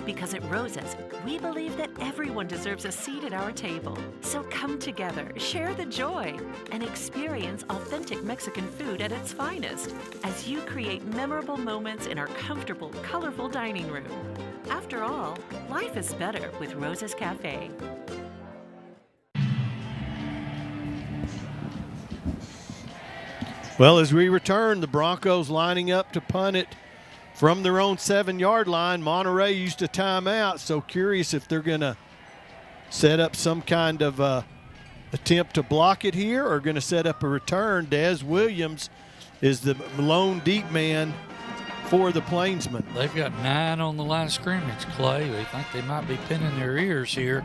Because at Rosa's, we believe that everyone deserves a seat at our table. So come together, share the joy, and experience authentic Mexican food at its finest as you create memorable moments in our comfortable, colorful dining room. After all, life is better with Rosa's Cafe. Well, as we return, the Broncos lining up to punt it from their own 7-yard line. Monterey used a timeout, so curious if they're going to set up some kind of attempt to block it here or going to set up a return. Des Williams is the lone deep man for the Plainsmen. They've got 9 on the line of scrimmage, Clay. They think they might be pinning their ears here.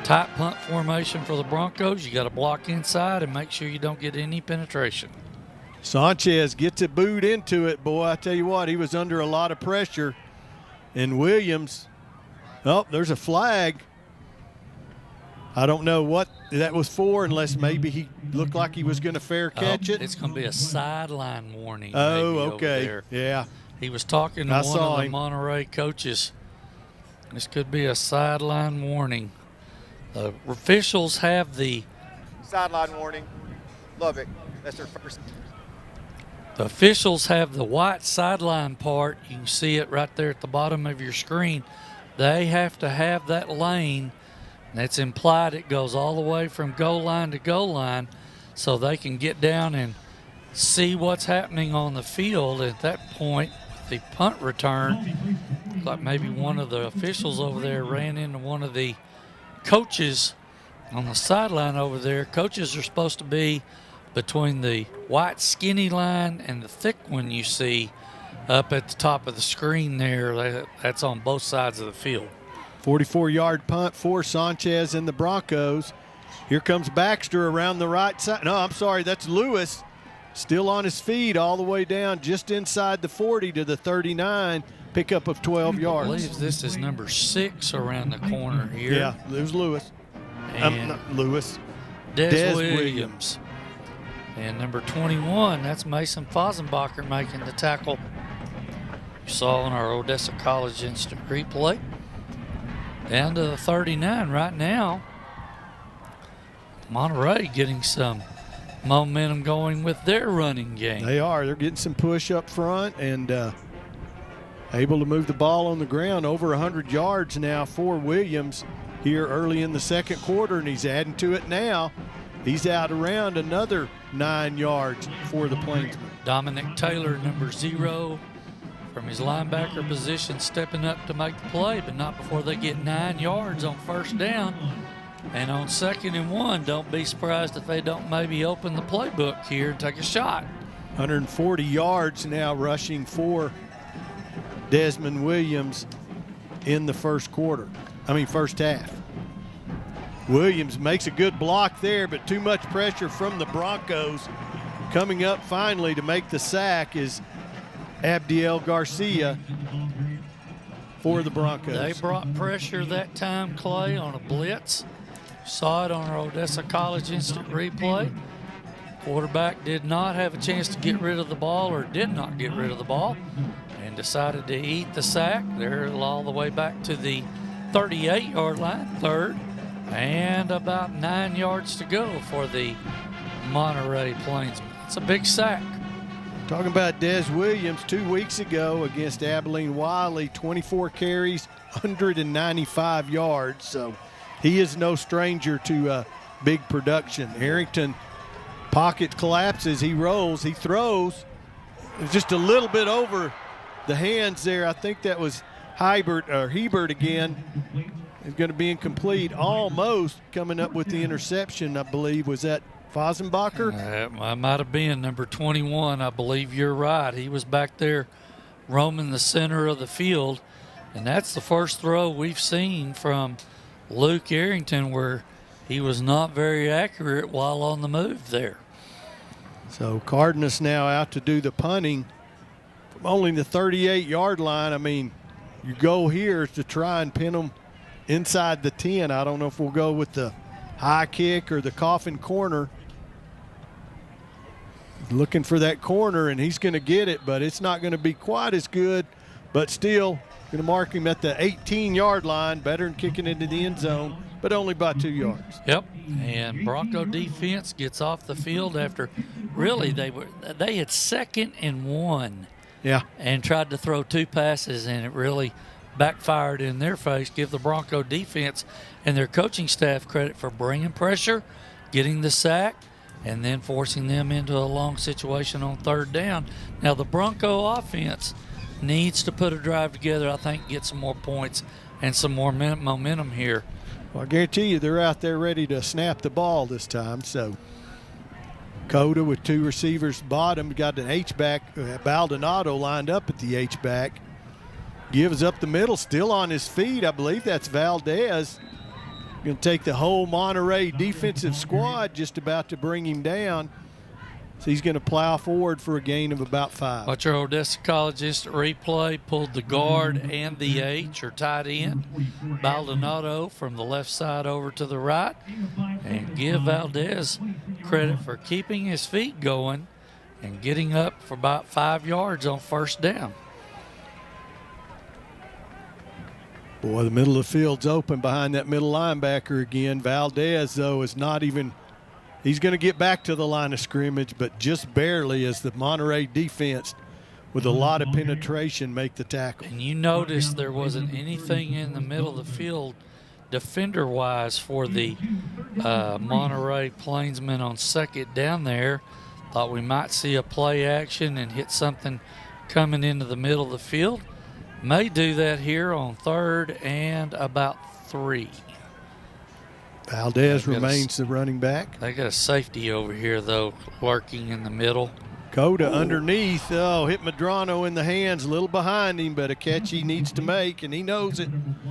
Tight punt formation for the Broncos. You got to block inside and make sure you don't get any penetration. Sanchez gets it booed into it. Boy, I tell you what, he was under a lot of pressure. And Williams, oh, there's a flag. I don't know what that was for, unless maybe he looked like he was going to fair catch it. It's going to be a sideline warning. Oh, okay. Yeah. He was talking to one of the Monterey coaches. This could be a sideline warning. The officials have the sideline warning. Lubbock. That's their first. The officials have the white sideline part. You can see it right there at the bottom of your screen. They have to have that lane. And that's implied it goes all the way from goal line to goal line so they can get down and see what's happening on the field. At that point, the punt return, like maybe one of the officials over there ran into one of the coaches on the sideline over there. Coaches are supposed to be between the white skinny line and the thick one you see up at the top of the screen there. That's on both sides of the field. 44-yard punt for Sanchez and the Broncos. Here comes Baxter around the right side. No, I'm sorry, that's Lewis. Still on his feet all the way down just inside the 40 to the 39. Pickup of 12 yards. I believe this is number 6 around the corner here. Yeah, there's Lewis. Not Lewis. Des Williams. And number 21, that's Mason Fosenbacher making the tackle. You saw in our Odessa College instant replay. Down to the 39 right now. Monterey getting some momentum going with their running game. They are. They're getting some push up front and able to move the ball on the ground. Over 100 yards now for Williams here early in the second quarter, and he's adding to it now. He's out around another 9 yards for the Plainsmen. Dominic Taylor, number 0, from his linebacker position, stepping up to make the play, but not before they get 9 yards on first down. And on 2nd and 1, don't be surprised if they don't maybe open the playbook here and take a shot. 140 yards now rushing for Desmond Williams in the first half. Williams makes a good block there, but too much pressure from the Broncos. Coming up finally to make the sack is Abdiel Garcia for the Broncos. They brought pressure that time, Clay, on a blitz. Saw it on our Odessa College instant replay. Quarterback did not have a chance to get rid of the ball, or did not get rid of the ball, and decided to eat the sack. They're all the way back to the 38-yard line, 3rd, and about 9 yards to go for the Monterey Plainsmen. It's a big sack. Talking about Des Williams 2 weeks ago against Abilene Wiley, 24 carries, 195 yards. So he is no stranger to big production. Harrington, pocket collapses, he rolls, he throws. It's just a little bit over the hands there. I think that was Hebert again. It's going to be incomplete. Almost coming up with the interception, I believe. Was that Fosenbacher? I might have been number 21. I believe you're right. He was back there roaming the center of the field, and that's the first throw we've seen from Luke Arrington where he was not very accurate while on the move there. So Cardenas now out to do the punting from only the 38-yard line. I mean, you go here to try and pin them inside the 10. I don't know if we'll go with the high kick or the coffin corner. Looking for that corner, and he's going to get it, but it's not going to be quite as good. But still, going to mark him at the 18-yard line. Better than kicking into the end zone, but only by 2 yards. Yep, and Bronco defense gets off the field after really they had 2nd and 1. Yeah. And tried to throw 2 passes, and it really backfired in their face. Give the Bronco defense and their coaching staff credit for bringing pressure, getting the sack, and then forcing them into a long situation on 3rd down. Now the Bronco offense needs to put a drive together, I think, get some more points and some more momentum here. Well, I guarantee you they're out there ready to snap the ball this time. So Coda with 2 receivers bottom, got an H-back, Baldonado lined up at the H-back. Gives up the middle, still on his feet. I believe that's Valdez. Going to take the whole Monterey defensive squad, just about to bring him down. So he's going to plow forward for a gain of about 5. Watch our Odessa College instant replay. Pulled the guard and the H, or tight end, Baldonado, from the left side over to the right. And give Valdez credit for keeping his feet going and getting up for about 5 yards on 1st down. Boy, the middle of the field's open behind that middle linebacker again. Valdez, though, is not even – he's going to get back to the line of scrimmage, but just barely, as the Monterey defense, with a lot of penetration, make the tackle. And you notice there wasn't anything in the middle of the field defender-wise for the Monterey Plainsmen on 2nd down there. Thought we might see a play action and hit something coming into the middle of the field. May do that here on 3rd and about 3. Valdez remains the running back. They got a safety over here, though, lurking in the middle. Coda underneath. Oh, hit Medrano in the hands, a little behind him, but a catch he needs to make, and he knows it.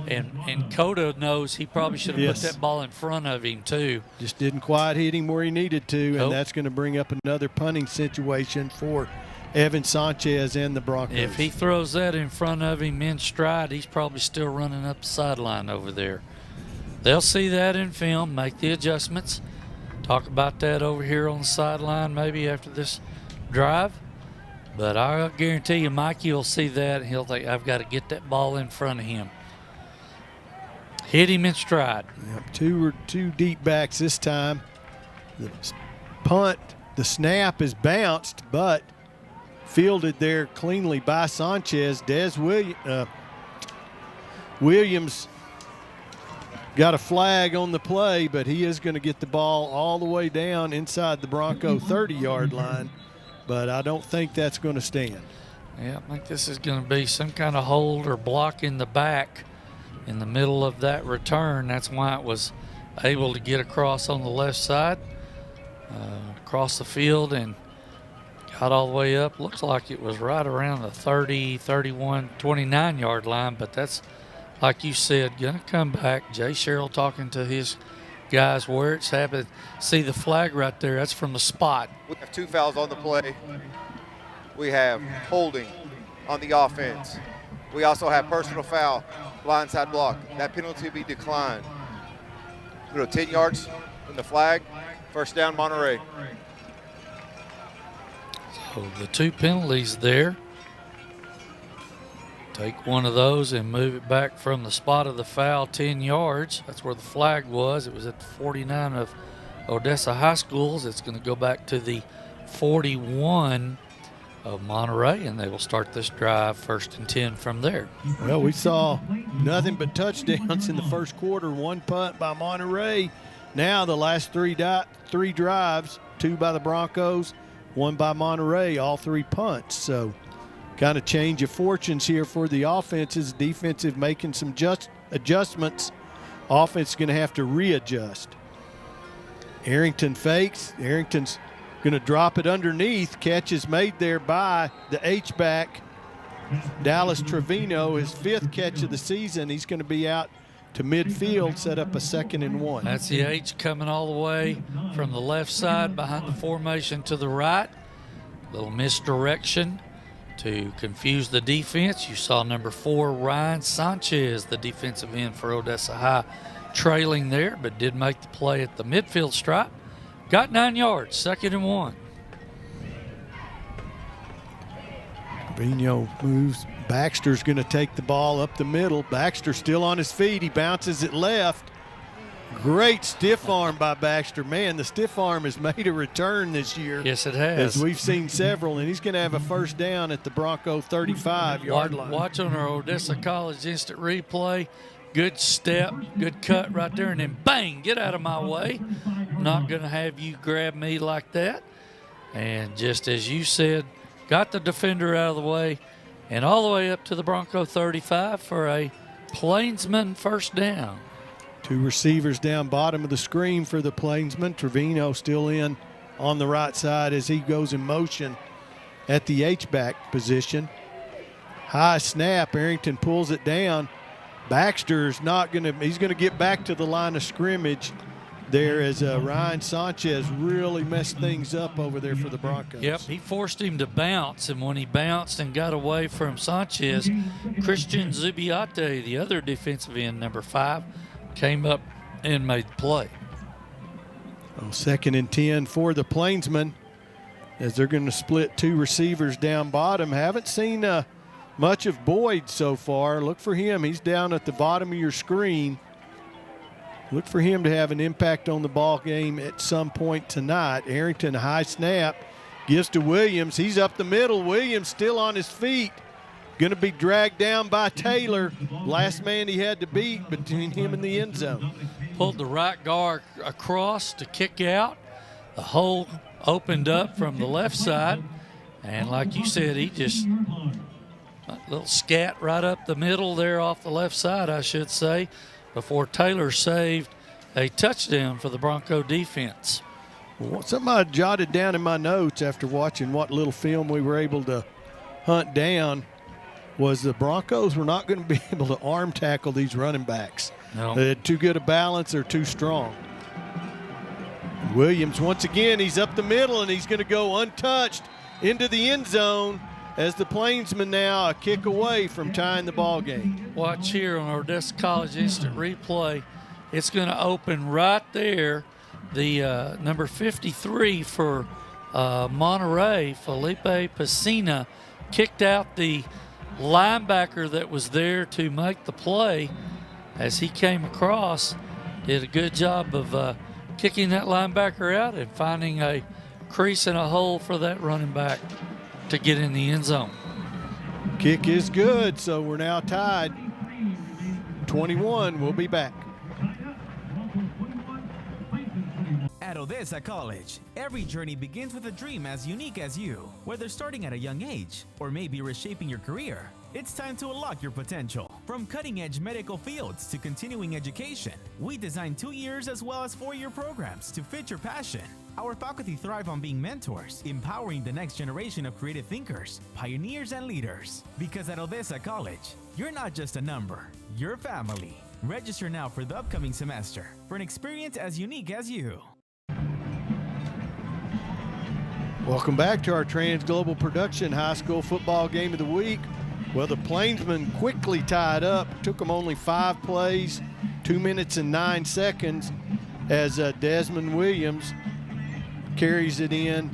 And Coda knows he probably should have put that ball in front of him, too. Just didn't quite hit him where he needed to, and that's going to bring up another punting situation for Evan Sanchez and the Broncos. If he throws that in front of him in stride, he's probably still running up the sideline over there. They'll see that in film, make the adjustments. Talk about that over here on the sideline maybe after this drive. But I'll guarantee you Mikey will see that and he'll think, I've got to get that ball in front of him. Hit him in stride. Yep, two deep backs this time. The punt, the snap is bounced, but fielded there cleanly by Sanchez. Williams got a flag on the play, but he is going to get the ball all the way down inside the Bronco 30-yard line, but I don't think that's going to stand. Yeah, I think this is going to be some kind of hold or block in the back in the middle of that return. That's why it was able to get across on the left side, across the field, and got all the way up. Looks like it was right around the 30, 31, 29-yard line, but that's, like you said, going to come back. Jay Sherrill talking to his guys where it's happened. See the flag right there? That's from the spot. We have 2 fouls on the play. We have holding on the offense. We also have personal foul, blindside block. That penalty will be declined. 10 yards from the flag. First down, Monterey. So the 2 penalties there. Take one of those and move it back from the spot of the foul 10 yards. That's where the flag was. It was at the 49 of Odessa High Schools. It's going to go back to the 41 of Monterey, and they will start this drive 1st and 10 from there. Well, we saw nothing but touchdowns in the first quarter. 1 punt by Monterey. Now the last three drives, 2 by the Broncos, 1 by Monterey, all 3 punts. So kind of change of fortunes here for the offenses. Defensive making some adjustments. Offense is going to have to readjust. Arrington fakes. Arrington's going to drop it underneath. Catch is made there by the H-back, Dallas Trevino, his 5th catch of the season. He's going to be out to midfield, set up a 2nd and 1. That's the H coming all the way from the left side behind the formation to the right. Little misdirection to confuse the defense. You saw number 4, Ryan Sanchez, the defensive end for Odessa High, trailing there, but did make the play at the midfield stripe. Got 9 yards, 2nd and 1. Trevino moves. Baxter's going to take the ball up the middle. Baxter still on his feet. He bounces it left. Great stiff arm by Baxter. Man, the stiff arm has made a return this year. Yes, it has. As we've seen several, and he's going to have a first down at the Bronco 35-yard line. Watch on our Odessa College instant replay. Good step, good cut right there, and then bang, get out of my way. I'm not going to have you grab me like that. And just as you said, got the defender out of the way and all the way up to the Bronco 35 for a Plainsman first down. 2 receivers down bottom of the screen for the Plainsman. Trevino still in on the right side as he goes in motion at the H-back position. High snap, Arrington pulls it down. Baxter's not going to, he's going to get back to the line of scrimmage there as Ryan Sanchez really messed things up over there for the Broncos. Yep, he forced him to bounce, and when he bounced and got away from Sanchez, Christian Zubiate, the other defensive end, number 5, came up and made the play. 2nd and 10 for the Plainsmen as they're going to split 2 receivers down bottom. Haven't seen much of Boyd so far. Look for him. He's down at the bottom of your screen. Look for him to have an impact on the ball game at some point tonight. Arrington, high snap, gives to Williams. He's up the middle. Williams still on his feet. Going to be dragged down by Taylor. Last man he had to beat between him and the end zone. Pulled the right guard across to kick out. The hole opened up from the left side. And like you said, he just a little scat right up the middle there off the left side, I should say, before Taylor saved a touchdown for the Bronco defense. Well, something I jotted down in my notes after watching what little film we were able to hunt down was the Broncos were not going to be able to arm tackle these running backs. No. They had too good a balance. They're too strong. Williams, once again, he's up the middle, and he's going to go untouched into the end zone as the Plainsmen now a kick away from tying the ball game. Watch here on Odessa College instant replay. It's going to open right there. The number 53 for Monterey, Felipe Pacina, kicked out the linebacker that was there to make the play as he came across. Did a good job of kicking that linebacker out and finding a crease and a hole for that running back to get in the end zone. Kick is good, so we're now tied. 21, we'll be back. At Odessa College, every journey begins with a dream as unique as you. Whether starting at a young age or maybe reshaping your career, it's time to unlock your potential. From cutting-edge medical fields to continuing education, we design 2 years as well as 4-year programs to fit your passion. Our faculty thrive on being mentors, empowering the next generation of creative thinkers, pioneers, and leaders. Because at Odessa College, you're not just a number, you're family. Register now for the upcoming semester for an experience as unique as you. Welcome back to our Trans Global Production High School Football Game of the Week. Well, the Plainsmen quickly tied up. Took them only 5 plays, 2 minutes and 9 seconds, as Desmond Williams carries it in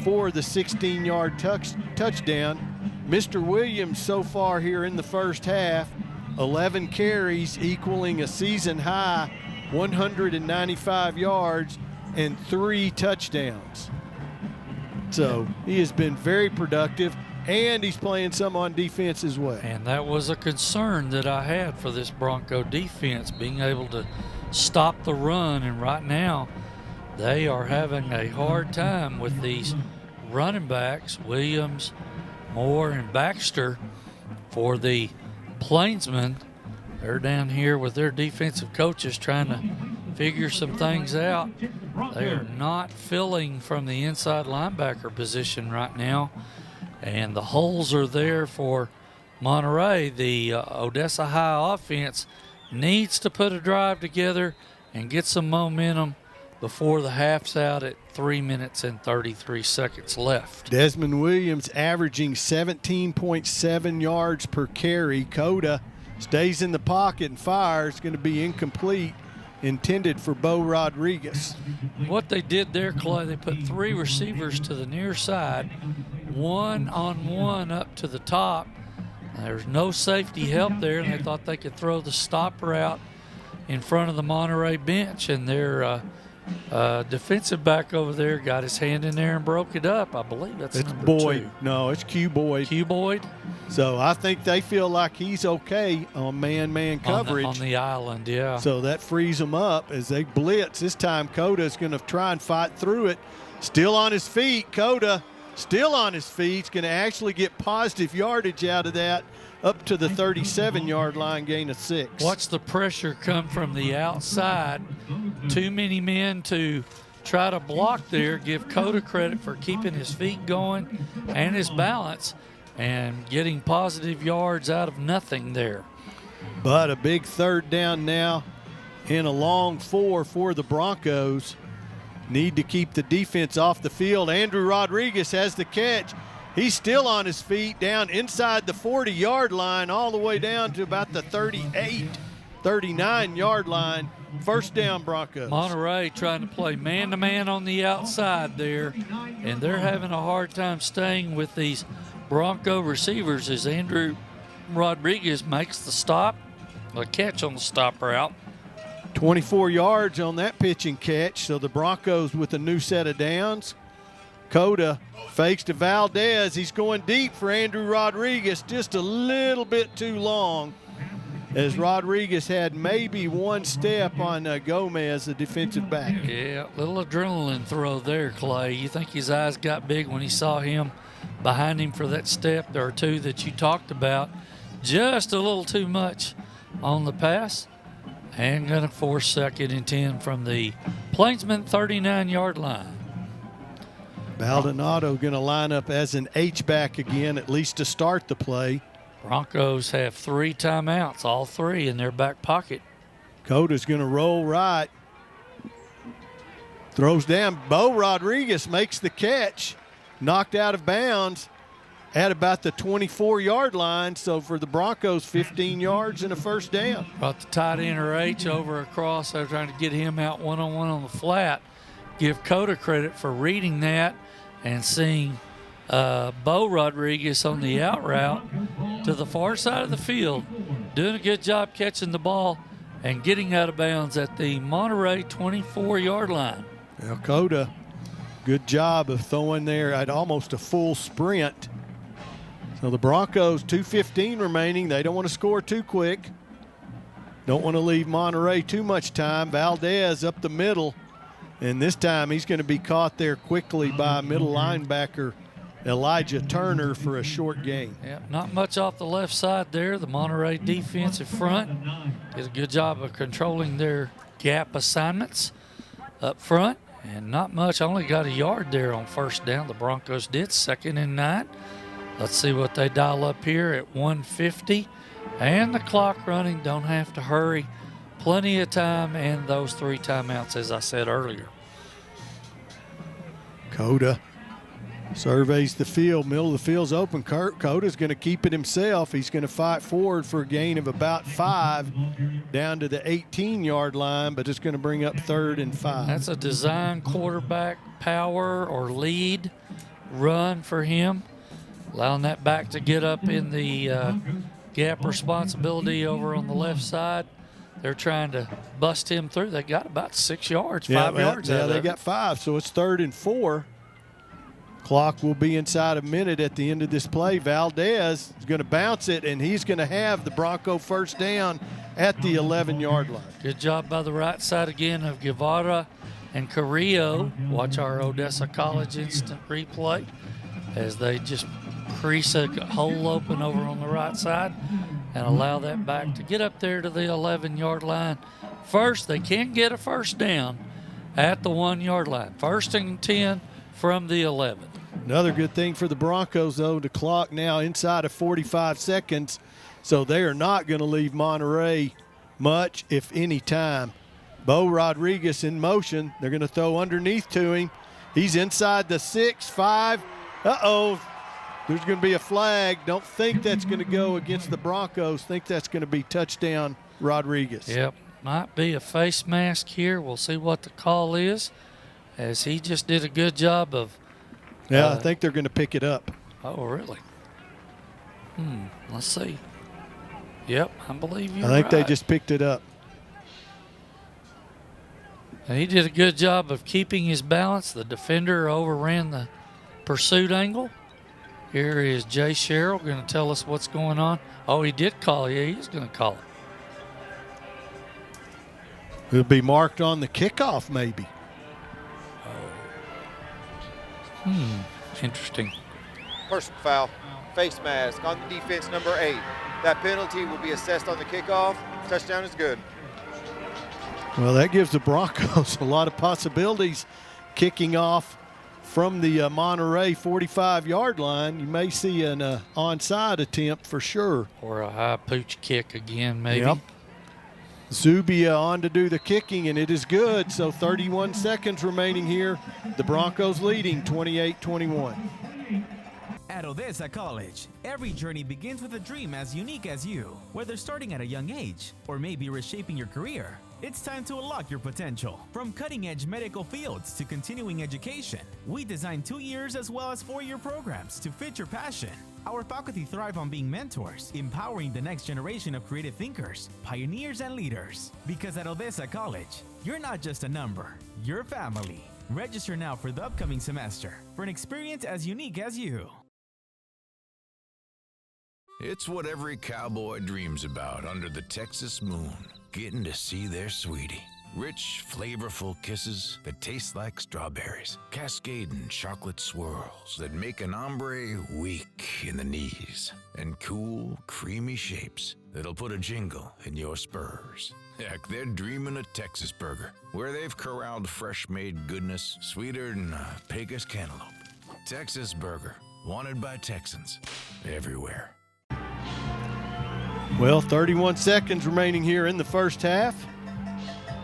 for the 16-yard touchdown. Mr. Williams so far here in the first half, 11 carries equaling a season high, 195 yards and 3 touchdowns. So he has been very productive, and he's playing some on defense as well. And that was a concern that I had for this Bronco defense, being able to stop the run. And right now, they are having a hard time with these running backs, Williams, Moore, and Baxter. For the Plainsmen, they're down here with their defensive coaches trying to figure some things out. They are not filling from the inside linebacker position right now, and the holes are there for Monterey. The Odessa High offense needs to put a drive together and get some momentum before the half's out at 3 minutes and 33 seconds left. Desmond Williams averaging 17.7 yards per carry. Coda stays in the pocket and fires. Going to be incomplete, intended for Bo Rodriguez. What they did there, Clay, they put 3 receivers to the near side, 1-on-1 up to the top. There's no safety help there, and they thought they could throw the stop route in front of the Monterey bench, and their defensive back over there got his hand in there and broke it up. I believe that's it's number Boyd. 2. No, it's Q Boyd. Q Boyd. So I think they feel like he's okay on man-man coverage. On the island, yeah. So that frees them up as they blitz. This time Coda's going to try and fight through it. Still on his feet. Coda still on his feet. He's going to actually get positive yardage out of that, up to the 37-yard line, gain of 6. Watch the pressure come from the outside. Too many men to try to block there. Give Coda credit for keeping his feet going and his balance and getting positive yards out of nothing there. But a big third down now and a long 4 for the Broncos. Need to keep the defense off the field. Andrew Rodriguez has the catch. He's still on his feet down inside the 40-yard line all the way down to about the 38, 39-yard line. First down, Broncos. Monterey trying to play man-to-man on the outside there, and they're having a hard time staying with these Bronco receivers as Andrew Rodriguez makes the stop, a catch on the stop route. 24 yards on that pitch and catch, so the Broncos with a new set of downs. Coda fakes to Valdez. He's going deep for Andrew Rodriguez, just a little bit too long, as Rodriguez had maybe one step on Gomez, the defensive back. Yeah, little adrenaline throw there, Clay. You think his eyes got big when he saw him behind him for that step or two that you talked about. Just a little too much on the pass. And going to force 2nd and 10 from the Plainsman 39-yard line. Baldonado going to line up as an H-back again, at least to start the play. Broncos have 3 timeouts, all 3 in their back pocket. Coda's going to roll right. Throws down. Bo Rodriguez makes the catch. Knocked out of bounds at about the 24-yard line. So for the Broncos, 15 yards and a first down. Brought the tight end or H over across. They're trying to get him out one-on-one on the flat. Give Coda credit for reading that and seeing Bo Rodriguez on the out route to the far side of the field, doing a good job catching the ball and getting out of bounds at the Monterey 24-yard line. Now Coda, good job of throwing there at almost a full sprint. So the Broncos, 2:15 remaining. They don't want to score too quick. Don't want to leave Monterey too much time. Valdez up the middle, and this time he's going to be caught there quickly by a middle linebacker Elijah Turner for a short gain. Yeah, not much off the left side there. The Monterey defensive front did a good job of controlling their gap assignments up front, and not much. Only got a yard there on first down. The Broncos did. 2nd and 9. Let's see what they dial up here at 1:50. And the clock running. Don't have to hurry. Plenty of time, and those 3 timeouts, as I said earlier. Coda surveys the field. Middle of the field's open. Coda's going to keep it himself. He's going to fight forward for a gain of about 5 down to the 18-yard line, but it's going to bring up 3rd and 5. That's a design quarterback power or lead run for him, allowing that back to get up in the gap responsibility over on the left side. They're trying to bust him through. They got about 6 yards, 5 yards out of they it. got 5, so it's 3rd and 4. Clock will be inside a minute at the end of this play. Valdez is going to bounce it, and he's going to have the Bronco first down at the 11-yard line. Good job by the right side again of Guevara and Carrillo. Watch our Odessa College instant replay as they just crease a hole open over on the right side and allow that back to get up there to the 11-yard line. First, they can get a first down at the 1-yard line. 1st and 10 from the 11. Another good thing for the Broncos, though, the clock now inside of 45 seconds, so they are not going to leave Monterey much, if any, time. Bo Rodriguez in motion. They're going to throw underneath to him. He's inside the 6, 5. Uh-oh. There's going to be a flag. Don't think that's going to go against the Broncos. Think that's going to be touchdown Rodriguez. Yep. Might be a face mask here. We'll see what the call is, as he just did a good job of. Yeah, I think they're going to pick it up. Oh, really? Let's see. Yep, I believe you're I think right. they just picked it up. And he did a good job of keeping his balance. The defender overran the pursuit angle. Here is Jay Sherrill going to tell us what's going on. Oh, he did call. Yeah, he's going to call it. It'll be marked on the kickoff, maybe. Interesting. Personal foul, face mask on the defense, number 8. That penalty will be assessed on the kickoff. Touchdown is good. Well, that gives the Broncos a lot of possibilities kicking off from the Monterey 45-yard line. You may see an onside attempt for sure. Or a high pooch kick again, maybe. Yep. Zubia on to do the kicking, and it is good. So 31 seconds remaining here. The Broncos leading 28-21. At Odessa College, every journey begins with a dream as unique as you. Whether starting at a young age or maybe reshaping your career, it's time to unlock your potential. From cutting-edge medical fields to continuing education, we design 2 years as well as 4-year programs to fit your passion. Our faculty thrive on being mentors, empowering the next generation of creative thinkers, pioneers, and leaders. Because at Odessa College, you're not just a number, you're family. Register now for the upcoming semester for an experience as unique as you. It's what every cowboy dreams about under the Texas moon, getting to see their sweetie. Rich, flavorful kisses that taste like strawberries, cascading chocolate swirls that make an hombre weak in the knees, and cool, creamy shapes that'll put a jingle in your spurs. Heck, they're dreaming a Texas burger, where they've corralled fresh-made goodness sweeter than a Pecos cantaloupe. Texas Burger, wanted by Texans everywhere. Well, 31 seconds remaining here in the first half.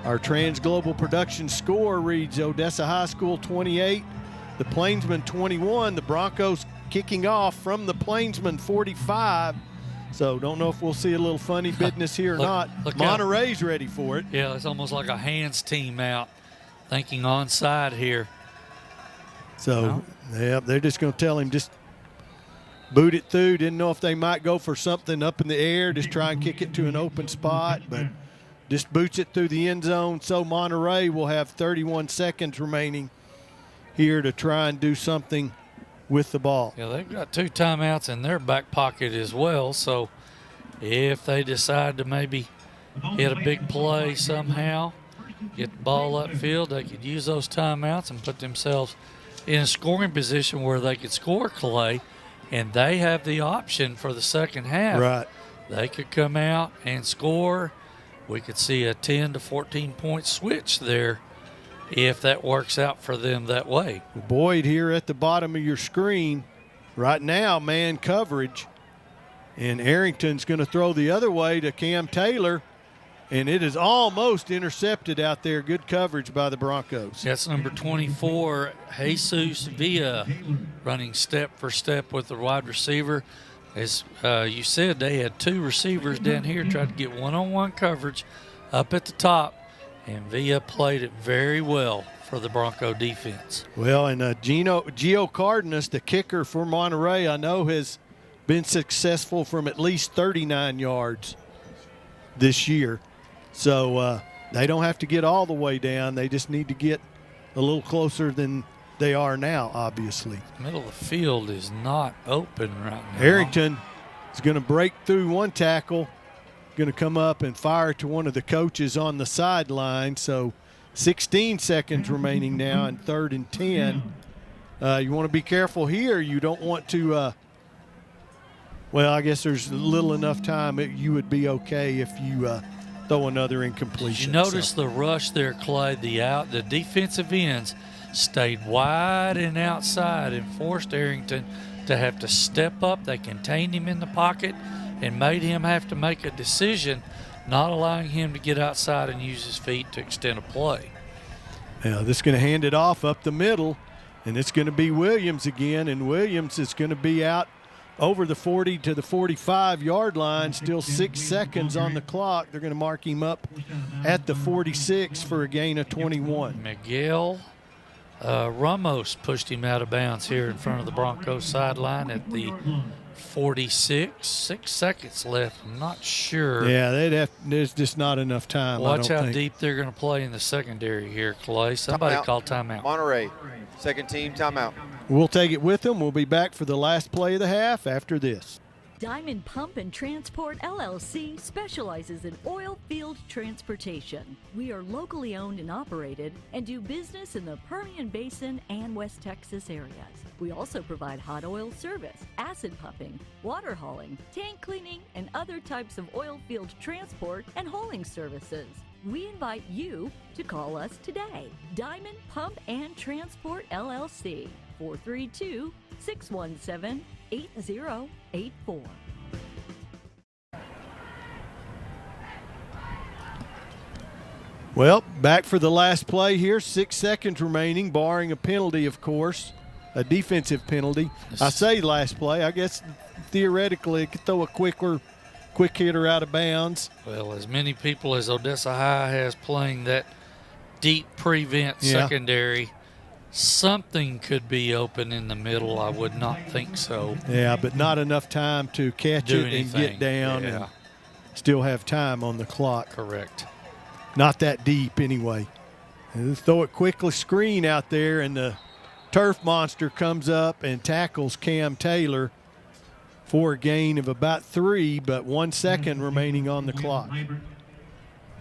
Our Trans Global Production score reads Odessa High School 28, the Plainsmen 21. The Broncos kicking off from the Plainsmen 45. So don't know if we'll see a little funny business here or not. Monterey's ready for it. Yeah, it's almost like a hands team out, thinking onside here. So, yeah, they're just going to tell him just boot it through. Didn't know if they might go for something up in the air, just try and kick it to an open spot, but just boots it through the end zone. So Monterey will have 31 seconds remaining here to try and do something with the ball. Yeah, they've got 2 timeouts in their back pocket as well. So if they decide to maybe hit a big play somehow, get the ball upfield, they could use those timeouts and put themselves in a scoring position where they could score, Clay, and they have the option for the second half. Right. They could come out and score. We could see a 10 to 14-point switch there if that works out for them that way. Boyd here at the bottom of your screen. Right now, man coverage. And Arrington's going to throw the other way to Cam Taylor. And it is almost intercepted out there. Good coverage by the Broncos. That's number 24, Jesus Villa, running step for step with the wide receiver. As you said, they had two receivers down here, tried to get one-on-one coverage up at the top, and Villa played it very well for the Bronco defense. Well, and Gio Cardenas, the kicker for Monterey, I know has been successful from at least 39 yards this year. So they don't have to get all the way down. They just need to get a little closer than they are now, obviously. Middle of the field is not open right now. Arrington is going to break through one tackle, going to come up and fire to one of the coaches on the sideline. So 16 seconds remaining now and 3rd and 10. You want to be careful here. You don't want to well, I guess there's little enough time you would be okay if you throw another incompletion. You notice the rush there, Clay. The defensive ends stayed wide and outside and forced Arrington to have to step up. They contained him in the pocket and made him have to make a decision, not allowing him to get outside and use his feet to extend a play. Now this is going to hand it off up the middle, and it's going to be Williams again, and Williams is going to be out over the 40 to the 45-yard line, still 6 seconds on the clock. They're going to mark him up at the 46 for a gain of 21. Miguel Ramos pushed him out of bounds here in front of the Broncos sideline at the 46. 6 seconds left. I'm not sure. Yeah, there's just not enough time. Watch how deep they're going to play in the secondary here, Clay. Somebody call timeout. Monterey, second team timeout. We'll take it with them. We'll be back for the last play of the half after this. Diamond Pump and Transport LLC specializes in oil field transportation. We are locally owned and operated and do business in the Permian Basin and West Texas areas. We also provide hot oil service, acid pumping, water hauling, tank cleaning, and other types of oil field transport and hauling services. We invite you to call us today. Diamond Pump and Transport LLC, 432-617-8084. Well, back for the last play here. 6 seconds remaining, barring a penalty, of course, a defensive penalty. I say last play. I guess theoretically it could throw a quick hitter out of bounds. Well, as many people as Odessa High has playing that deep prevent secondary, something could be open in the middle. I would not think so. Yeah, but not enough time to catch it and get down and still have time on the clock. Correct. Not that deep anyway. And throw it quickly, screen out there, and the turf monster comes up and tackles Cam Taylor for a gain of about 3, but 1 second remaining on the clock.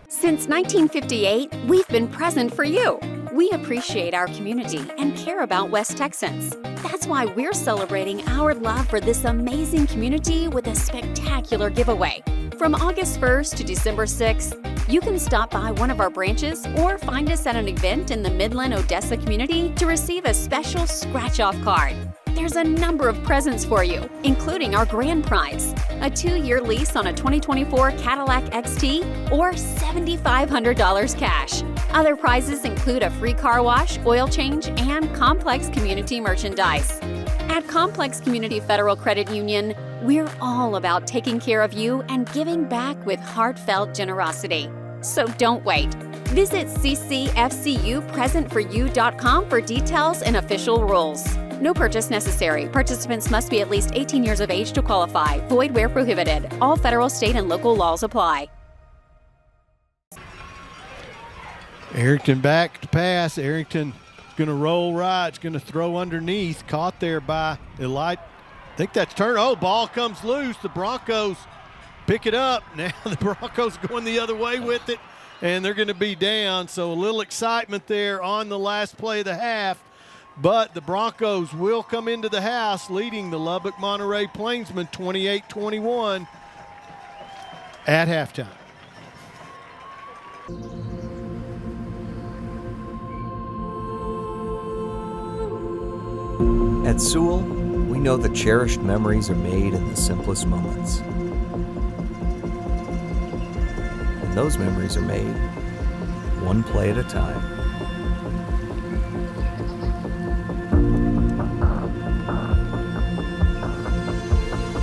Since 1958, we've been present for you. We appreciate our community and care about West Texans. That's why we're celebrating our love for this amazing community with a spectacular giveaway. From August 1st to December 6th, you can stop by one of our branches or find us at an event in the Midland, Odessa community to receive a special scratch-off card. There's a number of presents for you, including our grand prize, a 2-year lease on a 2024 Cadillac XT or $7,500 cash. Other prizes include a free car wash, oil change, and Complex community merchandise. At Complex Community Federal Credit Union, we're all about taking care of you and giving back with heartfelt generosity. So don't wait. Visit ccfcupresentforyou.com for details and official rules. No purchase necessary. Participants must be at least 18 years of age to qualify. Void where prohibited. All federal, state, and local laws apply. Arrington back to pass. Arrington going to roll right. It's going to throw underneath. Caught there by Eli. I think that's turn. Oh, ball comes loose. The Broncos pick it up. Now the Broncos going the other way with it, and they're going to be down. So a little excitement there on the last play of the half. but the Broncos will come into the house leading the Lubbock Monterey Plainsmen 28-21 at halftime. At Sewell, we know that cherished memories are made in the simplest moments. And those memories are made one play at a time.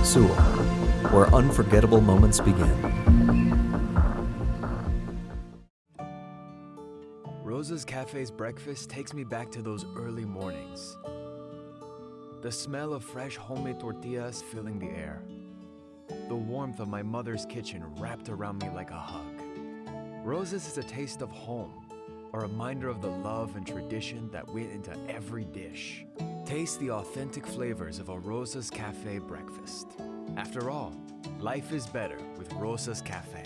Sewell, where unforgettable moments begin. Rosa's Cafe's breakfast takes me back to those early mornings. The smell of fresh homemade tortillas filling the air. The warmth of my mother's kitchen wrapped around me like a hug. Rosa's is a taste of home, a reminder of the love and tradition that went into every dish. Taste the authentic flavors of a Rosa's Cafe breakfast. After all, life is better with Rosa's Cafe.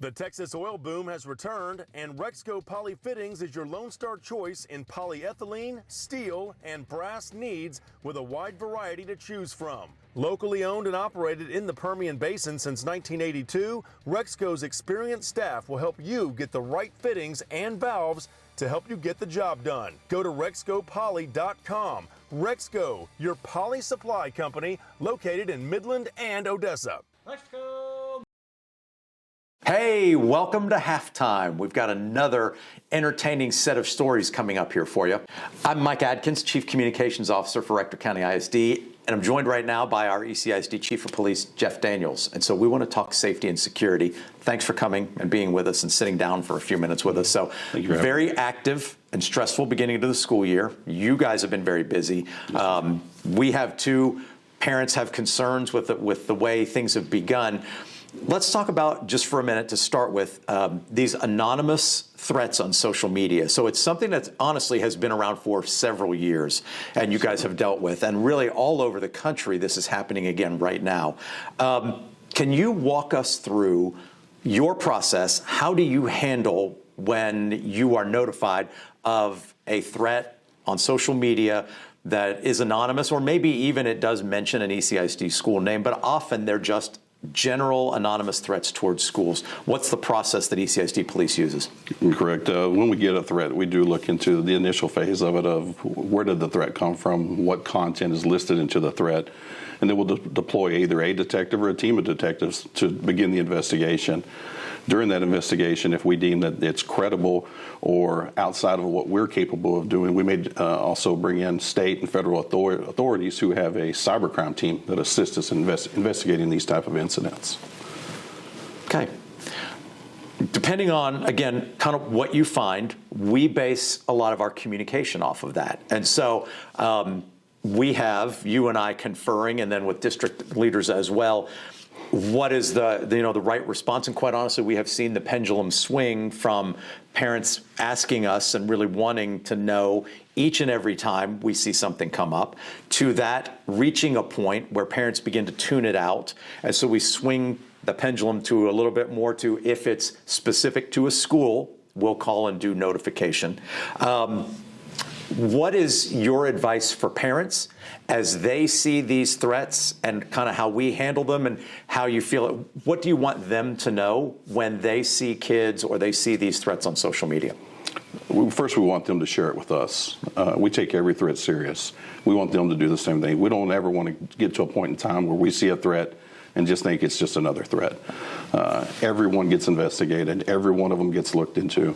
The Texas oil boom has returned, and Rexco Poly Fittings is your Lone Star choice in polyethylene, steel, and brass needs with a wide variety to choose from. Locally owned and operated in the Permian Basin since 1982, Rexco's experienced staff will help you get the right fittings and valves to help you get the job done. Go to RexcoPoly.com. Rexco, your poly supply company located in Midland and Odessa. Hey, welcome to Halftime. We've got another entertaining set of stories coming up here for you. I'm Mike Adkins, Chief Communications Officer for Rector County ISD, and I'm joined right now by our ECISD Chief of Police, Jeff Daniels. And so we want to talk safety and security. Thanks for coming and being with us and sitting down for a few minutes with us. So very active and stressful beginning to the school year. You guys have been very busy. We have too. Parents have concerns with the way things have begun. Let's talk about, just for a minute to start with, these anonymous threats on social media. So it's something that honestly has been around for several years and you guys have dealt with, and really all over the country this is happening again right now. Can you walk us through your process? How do you handle when you are notified of a threat on social media that is anonymous, or maybe even it does mention an ECISD school name, but often they're just general anonymous threats towards schools? What's the process that ECISD police uses? Correct. When we get a threat, we do look into the initial phase of it, of where did the threat come from, what content is listed into the threat, and then we'll deploy either a detective or a team of detectives to begin the investigation. During that investigation, if we deem that it's credible or outside of what we're capable of doing, we may also bring in state and federal authorities who have a cybercrime team that assists us in investigating these type of incidents. Okay. Depending on, again, kind of what you find, we base a lot of our communication off of that. And so we have, you and I conferring, and then with district leaders as well, what is the right response? And quite honestly, we have seen the pendulum swing from parents asking us and really wanting to know each and every time we see something come up, to that reaching a point where parents begin to tune it out. And so we swing the pendulum to a little bit more to, if it's specific to a school, we'll call and do notification. What is your advice for parents as they see these threats and kind of how we handle them and how you feel it? What do you want them to know when they see kids or they see these threats on social media? First, we want them to share it with us. We take every threat serious. We want them to do the same thing. We don't ever want to get to a point in time where we see a threat and just think it's just another threat. Everyone gets investigated. Every one of them gets looked into.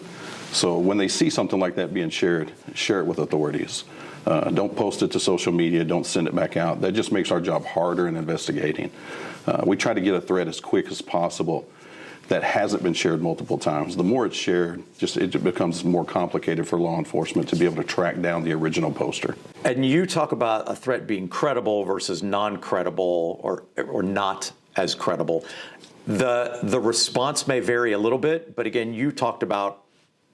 So when they see something like that being shared, share it with authorities. Don't post it to social media. Don't send it back out. That just makes our job harder in investigating. We try to get a threat as quick as possible that hasn't been shared multiple times. The more it's shared, it becomes more complicated for law enforcement to be able to track down the original poster. And you talk about a threat being credible versus non-credible or not as credible. The response may vary a little bit, but again, you talked about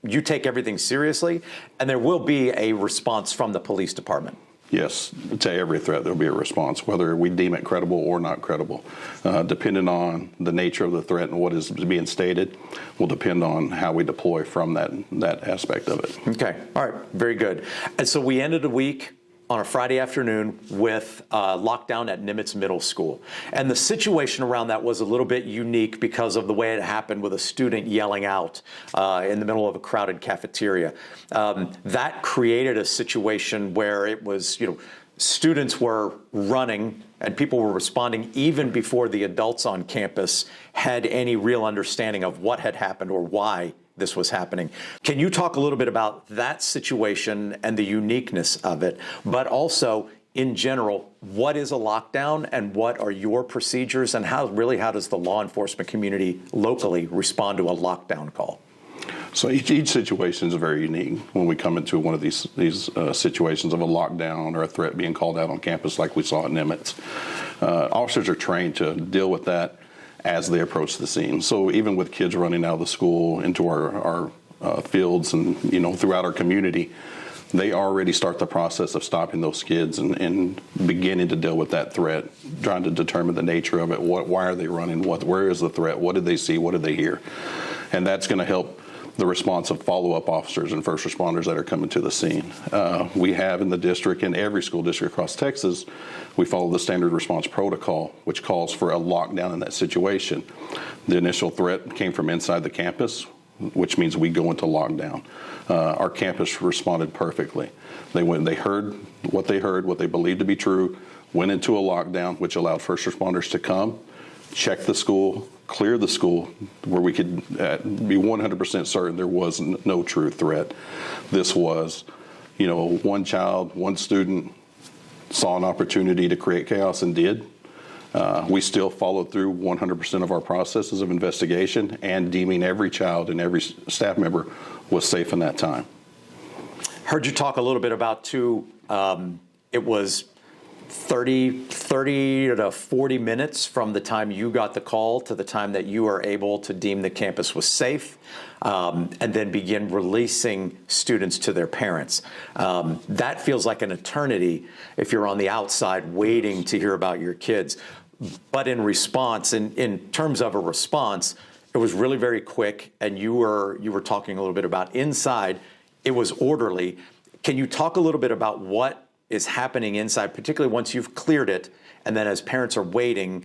you take everything seriously, and there will be a response from the police department. Yes, to every threat there'll be a response, whether we deem it credible or not credible. Depending on the nature of the threat and what is being stated will depend on how we deploy from that aspect of it. Okay, all right, very good. And so we ended the week on a Friday afternoon with lockdown at Nimitz Middle School. And the situation around that was a little bit unique because of the way it happened with a student yelling out in the middle of a crowded cafeteria. That created a situation where it was, students were running and people were responding even before the adults on campus had any real understanding of what had happened or why this was happening. Can you talk a little bit about that situation and the uniqueness of it, but also in general, what is a lockdown and what are your procedures, and how does the law enforcement community locally respond to a lockdown call? So each situation is very unique. When we come into one of these situations of a lockdown or a threat being called out on campus like we saw at Nimitz, officers are trained to deal with that as they approach the scene. So even with kids running out of the school into our fields and throughout our community, they already start the process of stopping those kids and beginning to deal with that threat, trying to determine the nature of it. Why are they running? Where is the threat? What did they see? What did they hear? And that's going to help the response of follow-up officers and first responders that are coming to the scene. We have in the district, in every school district across Texas, we follow the standard response protocol, which calls for a lockdown in that situation. The initial threat came from inside the campus, which means we go into lockdown. Our campus responded perfectly. They heard, what they believed to be true, went into a lockdown, which allowed first responders to come, check the school, clear the school, where we could be 100% certain there was no true threat. This was, one child, one student saw an opportunity to create chaos and did. We still followed through 100% of our processes of investigation and deeming every child and every staff member was safe in that time. Heard you talk a little bit about, too, it was 30 to 40 minutes from the time you got the call to the time that you were able to deem the campus was safe, and then begin releasing students to their parents. That feels like an eternity if you're on the outside waiting to hear about your kids. But in response, in terms of a response, it was really very quick, and you were talking a little bit about inside. It was orderly. Can you talk a little bit about what is happening inside, particularly once you've cleared it, and then as parents are waiting,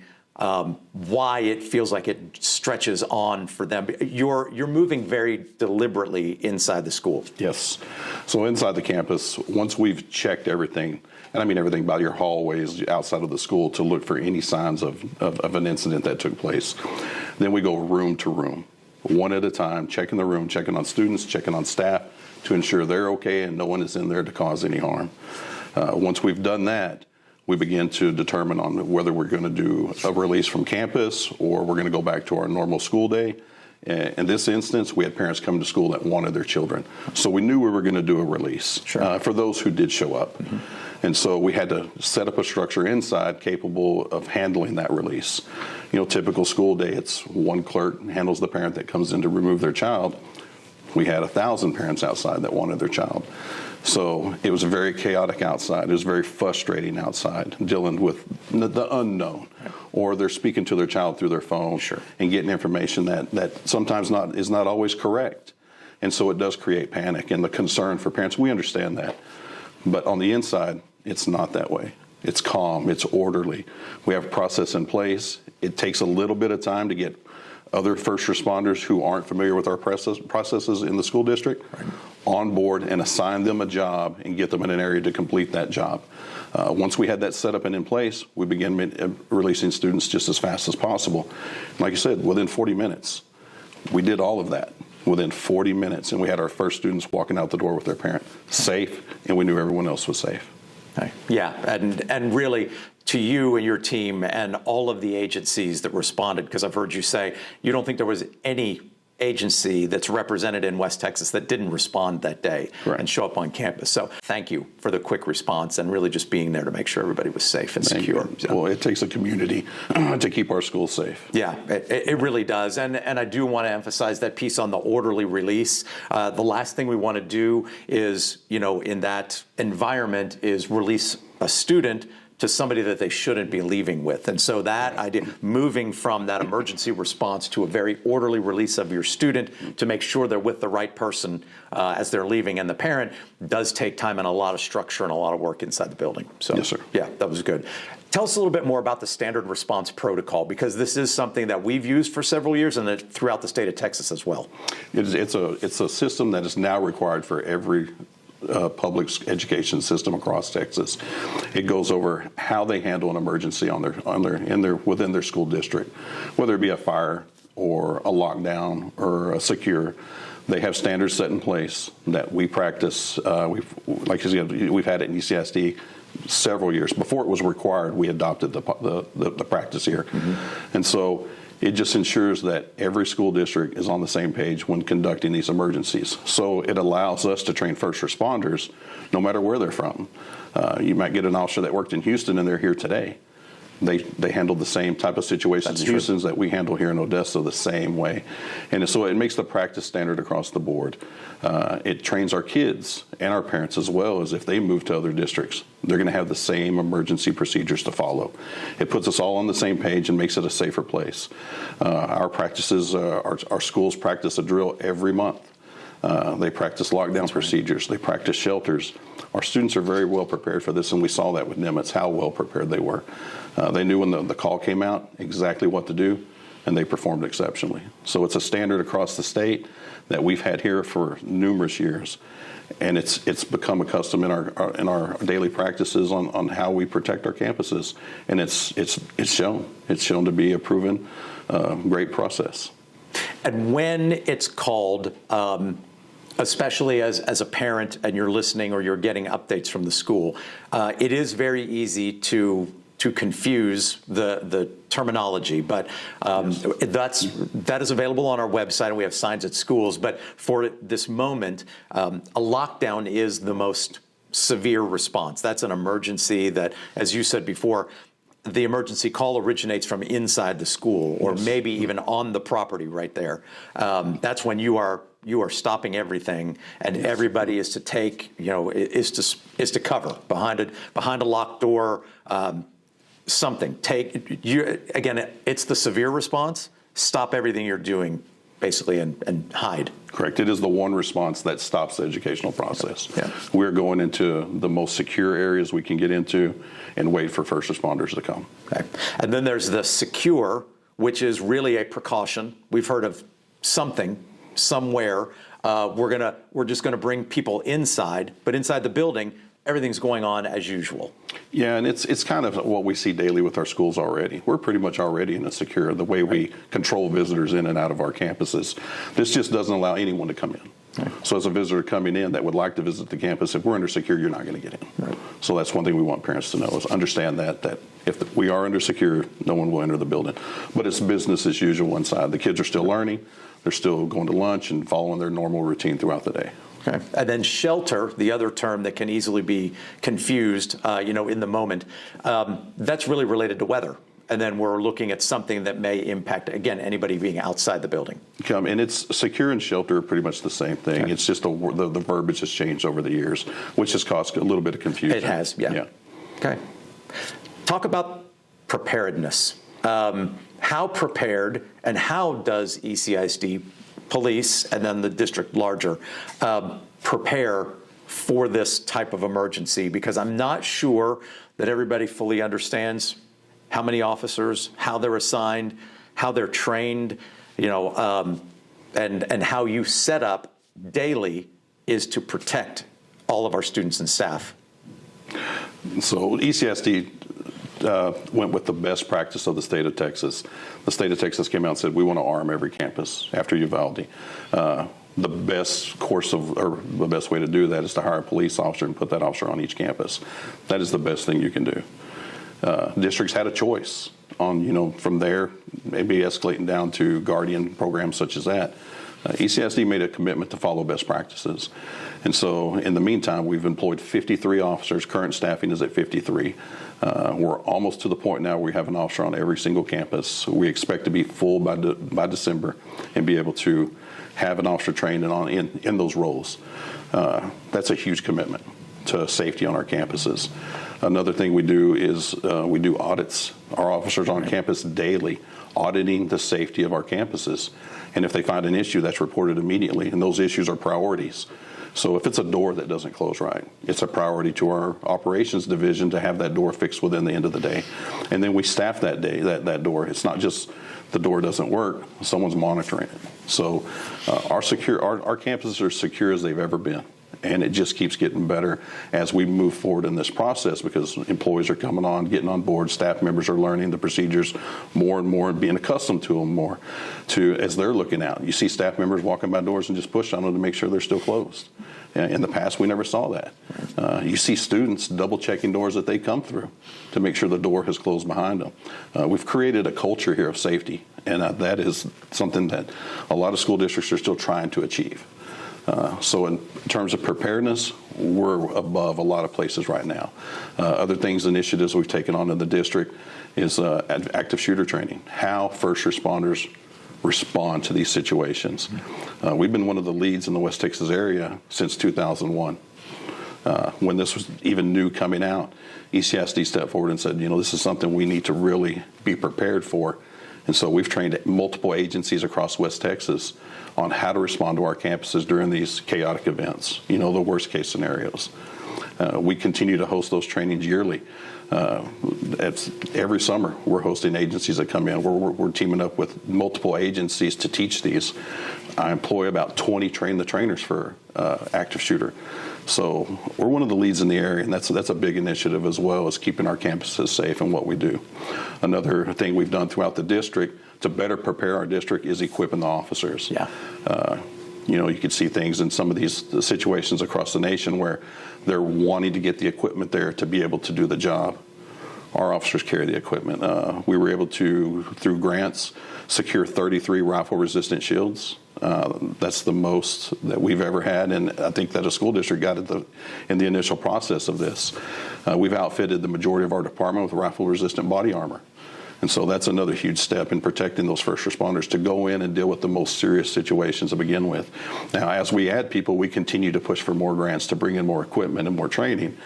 why it feels like it stretches on for them? You're moving very deliberately inside the school. Yes. So inside the campus, once we've checked everything, and I mean everything by your hallways outside of the school to look for any signs of an incident that took place, then we go room to room, one at a time, checking the room, checking on students, checking on staff to ensure they're okay and no one is in there to cause any harm. Once we've done that, we begin to determine on whether we're going to do a release from campus or we're going to go back to our normal school day. In this instance, we had parents come to school that wanted their children. So we knew we were going to do a release for those who did show up. Mm-hmm. And so we had to set up a structure inside capable of handling that release. Typical school day, it's one clerk handles the parent that comes in to remove their child. We had 1,000 parents outside that wanted their child. So it was very chaotic outside. It was very frustrating outside, dealing with the unknown. Or they're speaking to their child through their phone and getting information that sometimes is not always correct. And so it does create panic and the concern for parents. We understand that. But on the inside, it's not that way. It's calm. It's orderly. We have a process in place. It takes a little bit of time to get other first responders who aren't familiar with our processes in the school district on board and assign them a job and get them in an area to complete that job. Once we had that set up and in place, we began releasing students just as fast as possible. Like I said, within 40 minutes, we did all of that within 40 minutes, and we had our first students walking out the door with their parent, safe, and we knew everyone else was safe. Okay. Yeah, and really, to you and your team and all of the agencies that responded, because I've heard you say you don't think there was any agency that's represented in West Texas that didn't respond that day and show up on campus. So thank you for the quick response and really just being there to make sure everybody was safe and secure. So. Well, it takes a community to keep our schools safe. Yeah, it really does. And I do want to emphasize that piece on the orderly release. The last thing we want to do is, in that environment is release a student to somebody that they shouldn't be leaving with. And so that idea, moving from that emergency response to a very orderly release of your student to make sure they're with the right person as they're leaving, and the parent, does take time and a lot of structure and a lot of work inside the building. So, yes, sir. Yeah, that was good. Tell us a little bit more about the standard response protocol, because this is something that we've used for several years and throughout the state of Texas as well. It's a system that is now required for every public education system across Texas. It goes over how they handle an emergency within their school district, whether it be a fire or a lockdown or a secure. They have standards set in place that we practice. Like you said, we've had it in ECISD several years. Before it was required, we adopted the practice here. And so it just ensures that every school district is on the same page when conducting these emergencies. So it allows us to train first responders no matter where they're from. You might get an officer that worked in Houston and they're here today. They handle the same type of situations in Houston that we handle here in Odessa the same way. And so it makes the practice standard across the board. It trains our kids and our parents as well, as if they move to other districts, they're going to have the same emergency procedures to follow. It puts us all on the same page and makes it a safer place. Our practices, our schools practice a drill every month. They practice lockdown procedures. They practice shelters. Our students are very well prepared for this, and we saw that with Nimitz, how well prepared they were. They knew when the call came out exactly what to do, and they performed exceptionally. So it's a standard across the state that we've had here for numerous years, and it's become a custom in our daily practices on how we protect our campuses, and it's shown to be a proven great process. And when it's called, especially as a parent and you're listening or you're getting updates from the school, it is very easy to confuse the terminology, but that is available on our website, and we have signs at schools. But for this moment, a lockdown is the most severe response. That's an emergency that, as you said before, the emergency call originates from inside the school, or maybe even on the property right there. That's when you are stopping everything, and everybody is to take, is to cover behind a locked door. Something. Again, it's the severe response. Stop everything you're doing, basically, and hide. Correct. It is the one response that stops the educational process. Yeah. We're going into the most secure areas we can get into and wait for first responders to come. Okay. And then there's the secure, which is really a precaution. We've heard of something, somewhere. We're just gonna bring people inside, but inside the building, everything's going on as usual. Yeah, and it's kind of what we see daily with our schools already. We're pretty much already in a secure, the way we control visitors in and out of our campuses. This just doesn't allow anyone to come in. Right. So as a visitor coming in that would like to visit the campus, if we're under secure, you're not going to get in. Right. So that's one thing we want parents to know, is understand that if we are under secure, no one will enter the building. But it's business as usual inside. The kids are still learning. They're still going to lunch and following their normal routine throughout the day. Okay. And then shelter, the other term that can easily be confused, in the moment, that's really related to weather. And then we're looking at something that may impact, again, anybody being outside the building. And it's secure and shelter are pretty much the same thing. Okay. It's just the verbiage has changed over the years, which has caused a little bit of confusion. It has, yeah. Okay. Talk about preparedness. How prepared and how does ECISD police and then the district larger prepare for this type of emergency? Because I'm not sure that everybody fully understands how many officers, how they're assigned, how they're trained, and how you set up daily is to protect all of our students and staff. So ECISD went with the best practice of the state of Texas. The state of Texas came out and said, we want to arm every campus after Uvalde. The best the best way to do that is to hire a police officer and put that officer on each campus. That is the best thing you can do. Districts had a choice on, from there, maybe escalating down to guardian programs such as that. ECISD made a commitment to follow best practices. And so in the meantime, we've employed 53 officers. Current staffing is at 53. We're almost to the point now where we have an officer on every single campus. We expect to be full by December and be able to have an officer trained in those roles. That's a huge commitment to safety on our campuses. Another thing we do is we do audits. Our officers on campus daily auditing the safety of our campuses. And if they find an issue, that's reported immediately, and those issues are priorities. So if it's a door that doesn't close right, it's a priority to our operations division to have that door fixed within the end of the day. And then we staff that day, that door. It's not just the door doesn't work, someone's monitoring it. So our campuses are secure as they've ever been. And it just keeps getting better as we move forward in this process because employees are coming on, getting on board, staff members are learning the procedures more and more and being accustomed to them more as they're looking out. You see staff members walking by doors and just push on them to make sure they're still closed. In the past, we never saw that. You see students double checking doors that they come through to make sure the door has closed behind them. We've created a culture here of safety, and that is something that a lot of school districts are still trying to achieve. So in terms of preparedness, we're above a lot of places right now. Other initiatives we've taken on in the district is active shooter training, how first responders respond to these situations. We've been one of the leads in the West Texas area since 2001. When this was even new coming out, ECISD stepped forward and said, this is something we need to really be prepared for. And so we've trained multiple agencies across West Texas on how to respond to our campuses during these chaotic events, the worst case scenarios. We continue to host those trainings yearly. Every summer, we're hosting agencies that come in. We're teaming up with multiple agencies to teach these. I employ about 20 train-the-trainers for active shooter. So we're one of the leads in the area, and that's a big initiative as well as keeping our campuses safe in what we do. Another thing we've done throughout the district to better prepare our district is equipping the officers. Yeah. You could see things in some of these situations across the nation where they're wanting to get the equipment there to be able to do the job. Our officers carry the equipment. We were able to, through grants, secure 33 rifle-resistant shields. That's the most that we've ever had, and I think that a school district got it in the initial process of this. We've outfitted the majority of our department with rifle-resistant body armor. And so that's another huge step in protecting those first responders to go in and deal with the most serious situations to begin with. Now, as we add people, we continue to push for more grants to bring in more equipment and more training.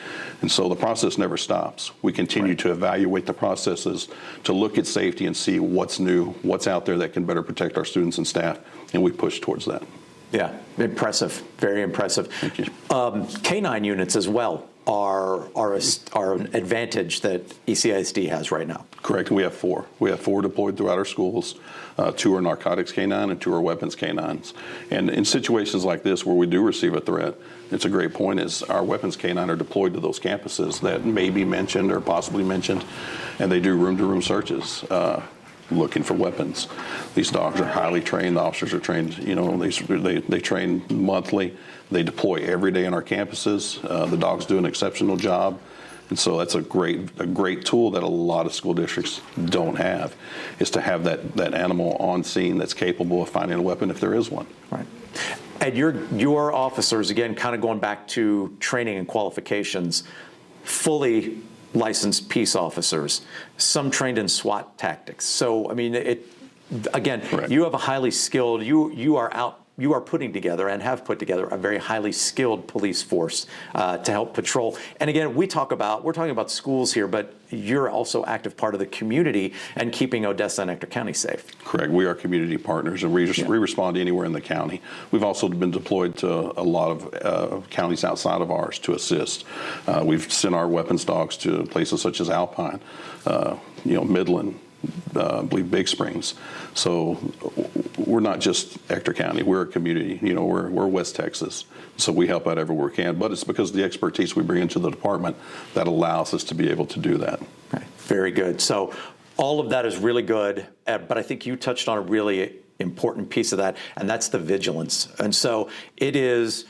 And so the process never stops. We continue to evaluate the processes to look at safety and see what's new, what's out there that can better protect our students and staff, and we push towards that. Yeah, impressive, very impressive. Thank you. K-9 units as well are an advantage that ECISD has right now. Correct. We have 4. We have 4 deployed throughout our schools. 2 are narcotics K-9 and 2 are weapons K-9s. And in situations like this where we do receive a threat, it's a great point is our weapons K-9 are deployed to those campuses that may be mentioned or possibly mentioned, and they do room-to-room searches. Looking for weapons. These dogs are highly trained. The officers are trained, they train monthly. They deploy every day on our campuses. The dogs do an exceptional job. And so that's a great tool that a lot of school districts don't have, is to have that animal on scene that's capable of finding a weapon if there is one. Right. And your officers, again, kind of going back to training and qualifications, fully licensed peace officers, some trained in SWAT tactics. So, I mean, again, correct. You have a highly skilled, you are putting together and have put together a very highly skilled police force to help patrol. And again, we're talking about schools here, but you're also active part of the community and keeping Odessa and Ector County safe. Correct. We are community partners, and we respond anywhere in the county. We've also been deployed to a lot of counties outside of ours to assist. We've sent our weapons dogs to places such as Alpine, Midland, I believe Big Springs. So we're not just Ector County. We're a community. We're West Texas. So we help out everywhere we can. But it's because of the expertise we bring into the department that allows us to be able to do that. Okay. Very good. So all of that is really good. But I think you touched on a really important piece of that, and that's the vigilance. And so it is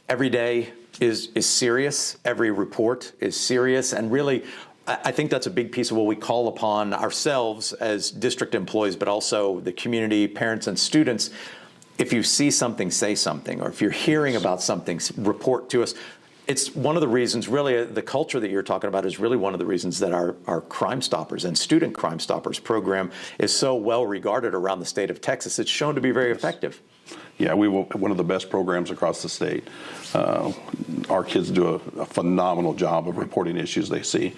every day is serious. Every report is serious. And really, I think that's a big piece of what we call upon ourselves as district employees, but also the community, parents, and students. if you see something, say something, or if you're hearing about something, report to us. It's one of the reasons, really, the culture that you're talking about is really one of the reasons that our Crime Stoppers and Student Crime Stoppers program is so well regarded around the state of Texas. It's shown to be very effective. Yeah, we were one of the best programs across the state. Our kids do a phenomenal job of reporting issues they see.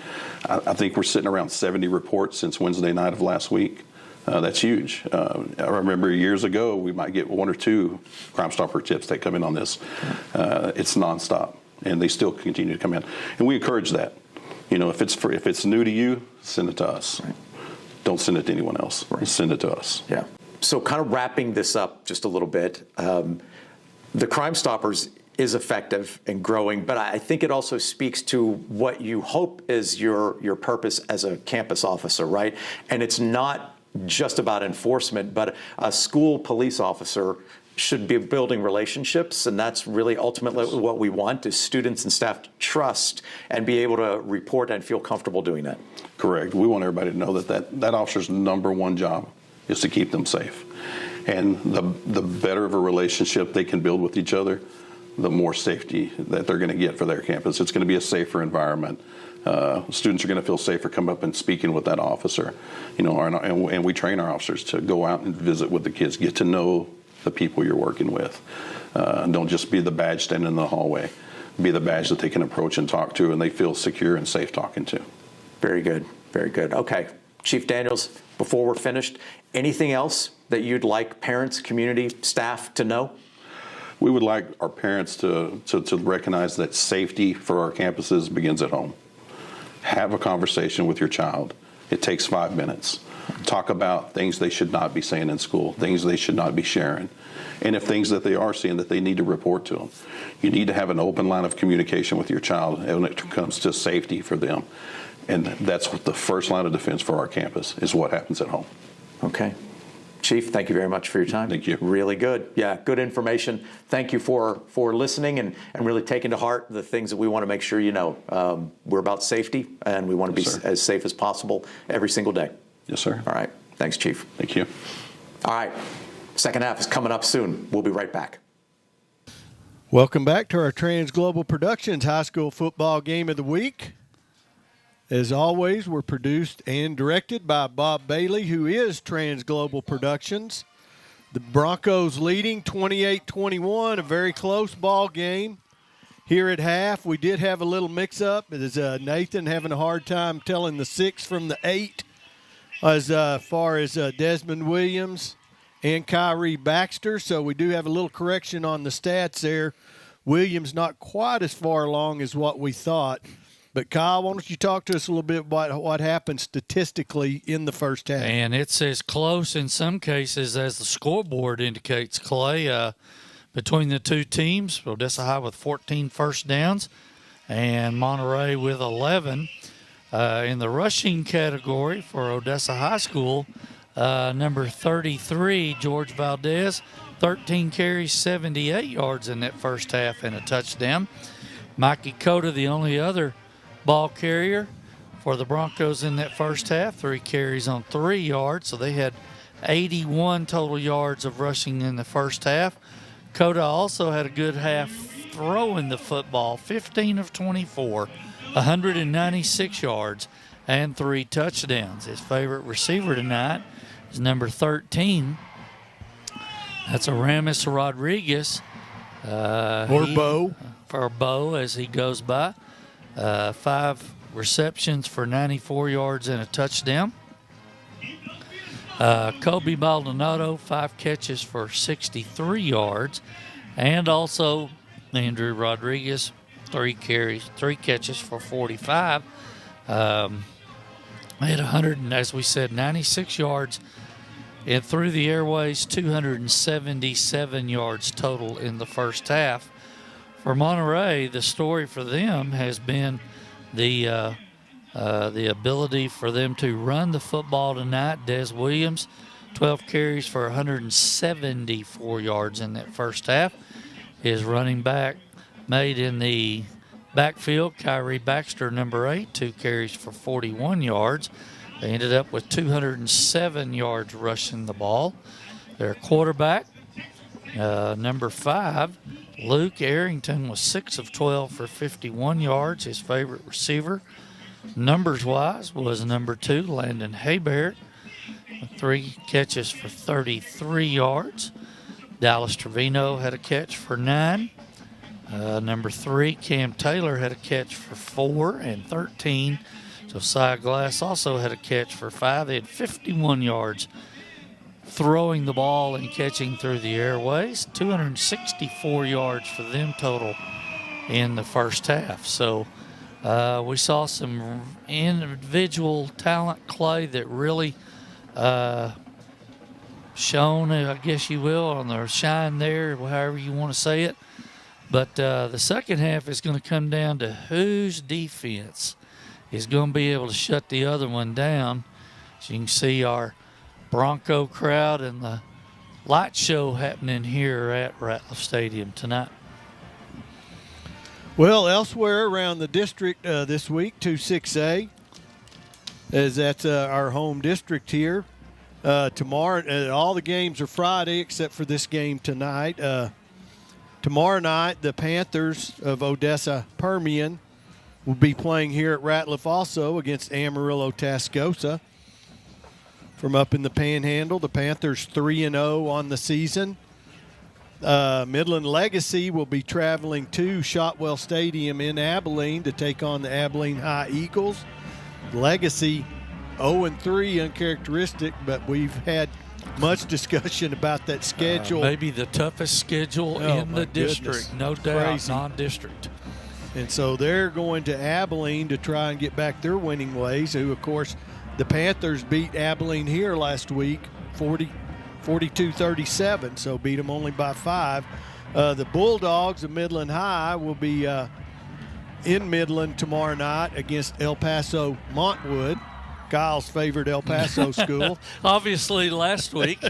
I think we're sitting around 70 reports since Wednesday night of last week. That's huge. I remember years ago, we might get 1 or 2 Crime Stopper tips that come in on this. It's nonstop, and they still continue to come in. And we encourage that. You know, if it's new to you, send it to us. Right. Don't send it to anyone else. Right. Send it to us. Yeah. So kind of wrapping this up just a little bit, the Crime Stoppers is effective and growing, but I think it also speaks to what you hope is your purpose as a campus officer, right? And it's not just about enforcement, but a school police officer should be building relationships, and that's really ultimately what we want, is students and staff to trust and be able to report and feel comfortable doing that. Correct. We want everybody to know that officer's number one job is to keep them safe. And the better of a relationship they can build with each other, the more safety that they're going to get for their campus. It's going to be a safer environment. Students are going to feel safer coming up and speaking with that officer. You know, and we train our officers to go out and visit with the kids, get to know the people you're working with. Don't just be the badge standing in the hallway. Be the badge that they can approach and talk to, and they feel secure and safe talking to. Very good. Very good. Okay. Chief Daniels, before we're finished, anything else that you'd like parents, community, staff to know? We would like our parents to recognize that safety for our campuses begins at home. Have a conversation with your child. It takes 5 minutes. Talk about things they should not be saying in school, things they should not be sharing, and if things that they are seeing that they need to report to them. You need to have an open line of communication with your child when it comes to safety for them. And that's what the first line of defense for our campus is, what happens at home. Okay. Chief, thank you very much for your time. Thank you. Really good. Yeah, good information. Thank you for listening and really taking to heart the things that we want to make sure you know. We're about safety, and we want to be as safe as possible every single day. Yes, sir. All right. Thanks, Chief. Thank you. All right. Second half is coming up soon. We'll be right back. Welcome back to our Trans Global Productions High School Football Game of the Week. As always, we're produced and directed by Bob Bailey, who is Trans Global Productions. The Broncos leading 28-21, a very close ball game. Here at half, we did have a little mix-up. It is Nathan having a hard time telling the 6 from the 8 as far as Desmond Williams and Kyrie Baxter. So we do have a little correction on the stats there. Williams not quite as far along as what we thought. But, Kyle, why don't you talk to us a little bit about what happened statistically in the first half? And it's as close in some cases as the scoreboard indicates, Clay, between the two teams. Odessa High with 14 first downs and Monterey with 11. In the rushing category for Odessa High School, number 33, George Valdez, 13 carries, 78 yards in that first half and a touchdown. Mikey Cota, the only other ball carrier for the Broncos in that first half, 3 carries on 3 yards. So they had 81 total yards of rushing in the first half. Cota also had a good half throwing the football, 15 of 24, 196 yards and 3 touchdowns. His favorite receiver tonight is number 13. That's Aramis Rodriguez. Bo. For Bo, as he goes by. 5 receptions for 94 yards and a touchdown. Kobe Maldonado, 5 catches for 63 yards. And also Andrew Rodriguez, 3 catches for 45. They had 96 yards and through the airways, 277 yards total in the first half. For Monterey, the story for them has been the ability for them to run the football tonight. Des Williams, 12 carries for 174 yards in that first half. His running back made in the backfield, Kyrie Baxter, number 8, 2 carries for 41 yards. They ended up with 207 yards rushing the ball. Their quarterback, Number 5, Luke Arrington was 6 of 12 for 51 yards, his favorite receiver. Numbers-wise was number 2, Landon Hebert, with 3 catches for 33 yards. Dallas Trevino had a catch for 9. Number 3, Cam Taylor had a catch for 4 and 13. Josiah Glass also had a catch for 5. They had 51 yards throwing the ball and catching through the airways. 264 yards for them total in the first half. So we saw some individual talent, Clay, that really shone, I guess you will, on the shine there, however you want to say it. But the second half is going to come down to whose defense is going to be able to shut the other one down. As you can see, our Bronco crowd and the light show happening here at Ratliff Stadium tonight. Well, elsewhere around the district this week, 2-6A, as that's our home district here. Tomorrow, all the games are Friday except for this game tonight. Tomorrow night, the Panthers of Odessa Permian will be playing here at Ratliff also against Amarillo Tascosa. From up in the Panhandle, the Panthers 3-0 on the season. Midland Legacy will be traveling to Shotwell Stadium in Abilene to take on the Abilene High Eagles. Legacy 0-3 uncharacteristic, but we've had much discussion about that schedule. Maybe the toughest schedule in the district, no doubt, Crazy. Non-district. And so they're going to Abilene to try and get back their winning ways, who, of course, the Panthers beat Abilene here last week, 42-37, so beat them only by 5. The Bulldogs of Midland High will be in Midland tomorrow night against El Paso Montwood, Kyle's favorite El Paso school. Obviously last week,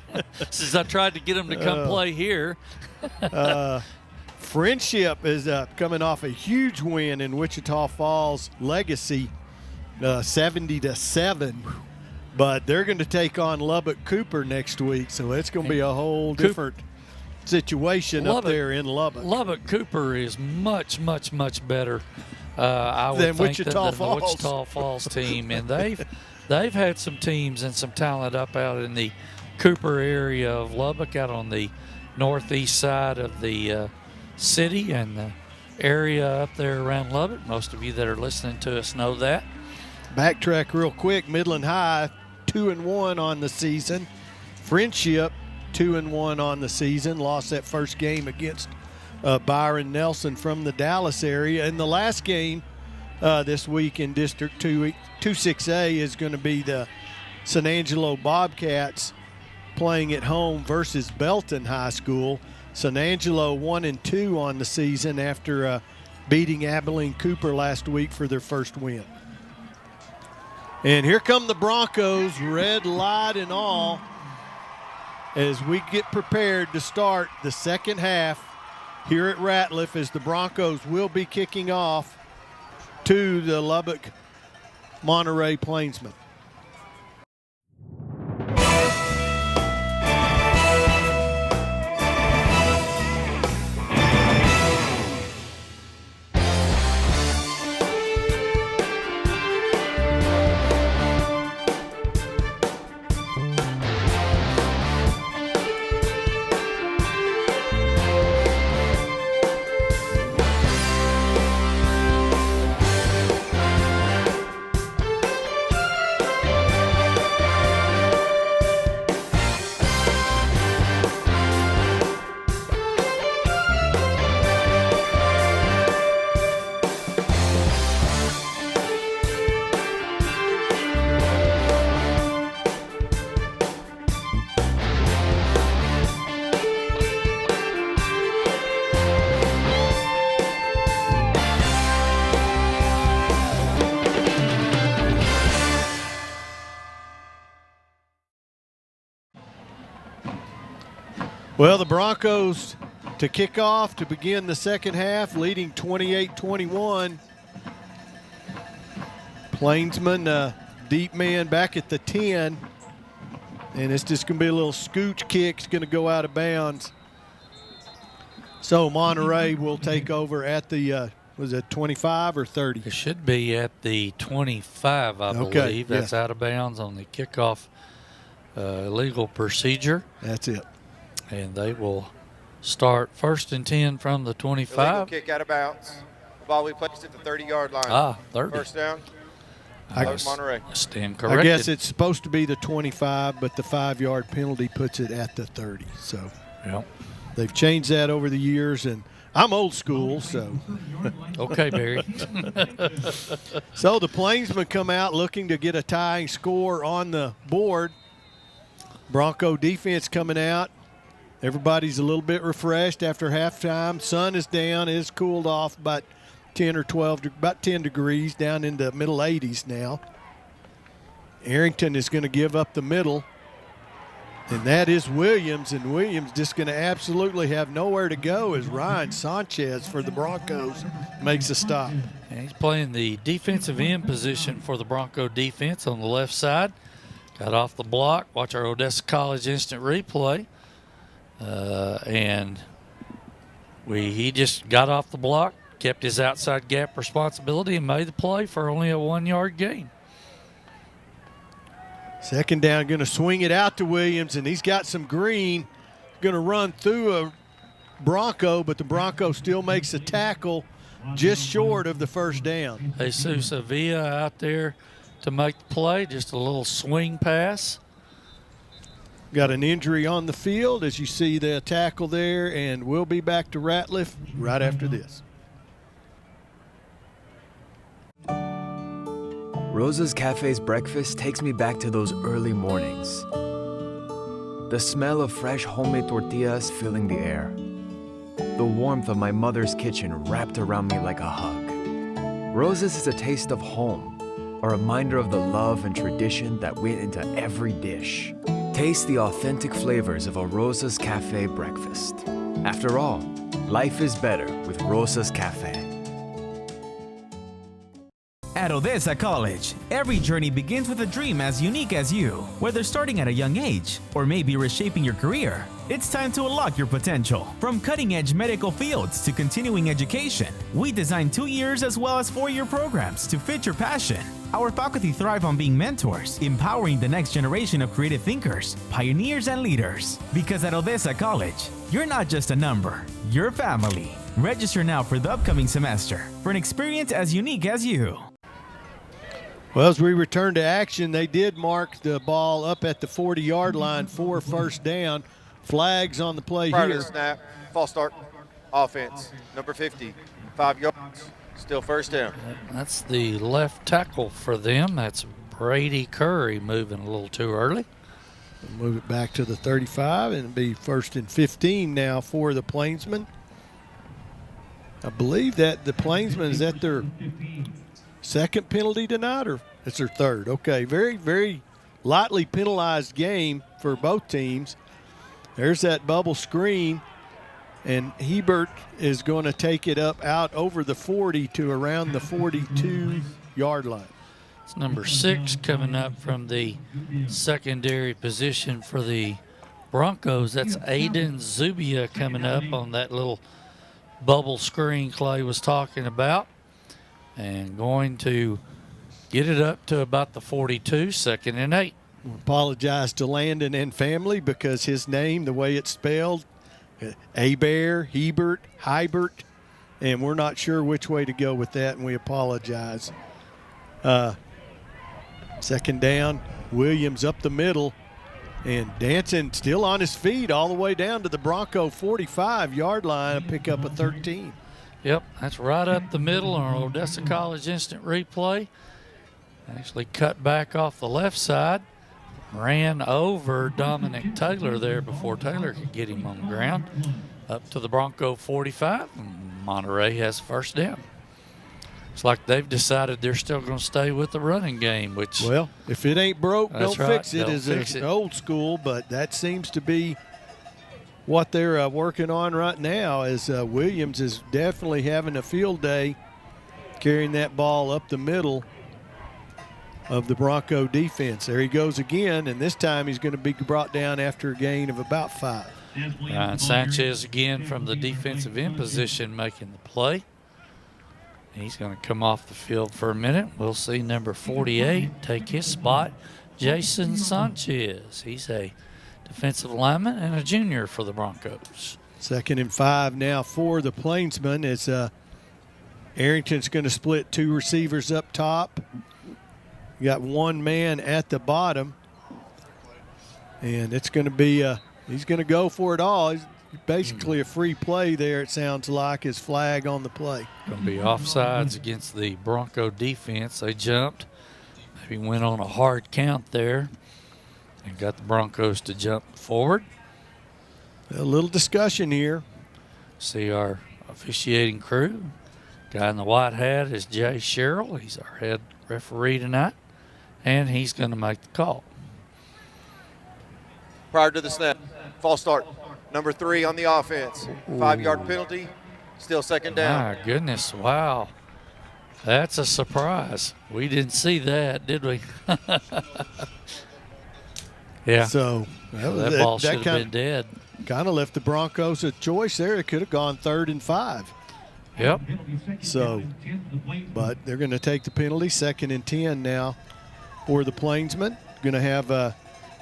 since I tried to get them to come play here. Friendship is coming off a huge win in Wichita Falls Legacy, 70-7. But they're going to take on Lubbock Cooper next week, so it's going to be a whole different situation up there in Lubbock. Lubbock Cooper is much, much, much better, I would think, Wichita than the Wichita Falls team. And they've had some teams and some talent up out in the Cooper area of Lubbock, out on the northeast side of the city and the area up there around Lubbock. Most of you that are listening to us know that. Backtrack real quick. Midland High 2-1 on the season. Friendship 2-1 on the season. Lost that first game against Byron Nelson from the Dallas area. And the last game this week in District 2-6A is going to be the San Angelo Bobcats playing at home versus Belton High School. San Angelo 1-2 on the season after beating Abilene Cooper last week for their first win. And here come the Broncos, red light and all, as we get prepared to start the second half here at Ratliff, as the Broncos will be kicking off to the Lubbock Monterey Plainsmen. Well, the Broncos to kick off to begin the second half, leading 28-21. Plainsman, deep man back at the 10. And it's just going to be a little scooch kick. It's going to go out of bounds So Monterey will take over at the, was it 25 or 30? It should be at the 25, I believe. That's out of bounds on the kickoff legal procedure. That's it. And they will start 1st and 10 from the 25. Illegal kick out of bounds. The ball we placed at the 30-yard line. 30. First down. Monterey. Stand corrected. I guess it's supposed to be the 25, but the 5-yard penalty puts it at the 30. So they've changed that over the years, and I'm old school, so. Okay, Barry. So the Plainsmen come out looking to get a tying score on the board. Bronco defense coming out. Everybody's a little bit refreshed after halftime. Sun is down. It is cooled off about 10 or 12, about 10 degrees, down into middle 80s now. Arrington is going to give up the middle, and that is Williams, and Williams just going to absolutely have nowhere to go as Ryan Sanchez for the Broncos makes a stop. And he's playing the defensive end position for the Bronco defense on the left side. Got off the block. Watch our Odessa College instant replay. And he just got off the block, kept his outside gap responsibility, and made the play for only a 1-yard gain. Second down, going to swing it out to Williams, and he's got some green. Going to run through a Bronco, but the Bronco still makes a tackle just short of the first down. Jesus Avila out there to make the play, just a little swing pass. Got an injury on the field, as you see the tackle there, and we'll be back to Ratliff right after this. Rosa's Cafe's breakfast takes me back to those early mornings. The smell of fresh homemade tortillas filling the air. The warmth of my mother's kitchen wrapped around me like a hug. Rosa's is a taste of home, a reminder of the love and tradition that went into every dish. Taste the authentic flavors of a Rosa's Cafe breakfast. After all, life is better with Rosa's Cafe. At Odessa College, every journey begins with a dream as unique as you. Whether starting at a young age or maybe reshaping your career, it's time to unlock your potential. From cutting-edge medical fields to continuing education, we design 2 years as well as 4-year programs to fit your passion. Our faculty thrive on being mentors, empowering the next generation of creative thinkers, pioneers, and leaders. Because at Odessa College, you're not just a number, you're family. Register now for the upcoming semester for an experience as unique as you. Well, as we return to action, they did mark the ball up at the 40-yard line for first down. Flags on the play Prior here. to the snap, false start, offense, number 50, 5 yards, still first down. That's the left tackle for them. That's Brady Curry moving a little too early. We'll move it back to the 35, and it'll be 1st and 15 now for the Plainsmen. I believe that the Plainsmen, is that their second penalty tonight, or it's their third? Okay, very, very lightly penalized game for both teams. There's that bubble screen, and Hebert is going to take it up out over the 40 to around the 42-yard line. It's number 6 coming up from the secondary position for the Broncos. That's Aiden Zubia coming up on that little bubble screen Clay was talking about, and going to get it up to about the 42, 2nd and 8. Apologize to Landon and family because his name, the way it's spelled, Hebert, Hybert, and we're not sure which way to go with that, and we apologize. Second down, Williams up the middle, and dancing still on his feet all the way down to the Bronco 45-yard line, pick up a 13. Yep, that's right up the middle on Odessa College instant replay. Actually cut back off the left side. Ran over Dominic Taylor there before Taylor could get him on the ground. Up to the Bronco 45. Monterey has first down. It's like they've decided they're still going to stay with the running game, which... Well, if it ain't broke, don't fix it, is old school, but that seems to be what they're working on right now, as Williams is definitely having a field day carrying that ball up the middle of the Bronco defense. There he goes again, and this time he's going to be brought down after a gain of about 5. Ryan Sanchez again from the defensive end position making the play. He's going to come off the field for a minute. We'll see number 48 take his spot, Jason Sanchez. He's a defensive lineman and a junior for the Broncos. 2nd and 5 now for the Plainsmen as Arrington's going to split 2 receivers up top. You got 1 man at the bottom. And it's going to be, he's going to go for it all. He's basically a free play there, it sounds like, his flag on the play. Going to be offsides against the Bronco defense. They jumped, maybe went on a hard count there and got the Broncos to jump forward. A little discussion here. See our officiating crew. Guy in the white hat is Jay Sherrill. He's our head referee tonight, and he's going to make the call. Prior to the snap, false start. Number 3 on the offense. 5-yard penalty, still 2nd down. My goodness, wow. That's a surprise. We didn't see that, did we? Yeah. So that ball should have been dead. Kind of left the Broncos a choice there. It could have gone 3rd and 5. Yep. So, but they're going to take the penalty. 2nd and 10 now for the Plainsmen. Going to have a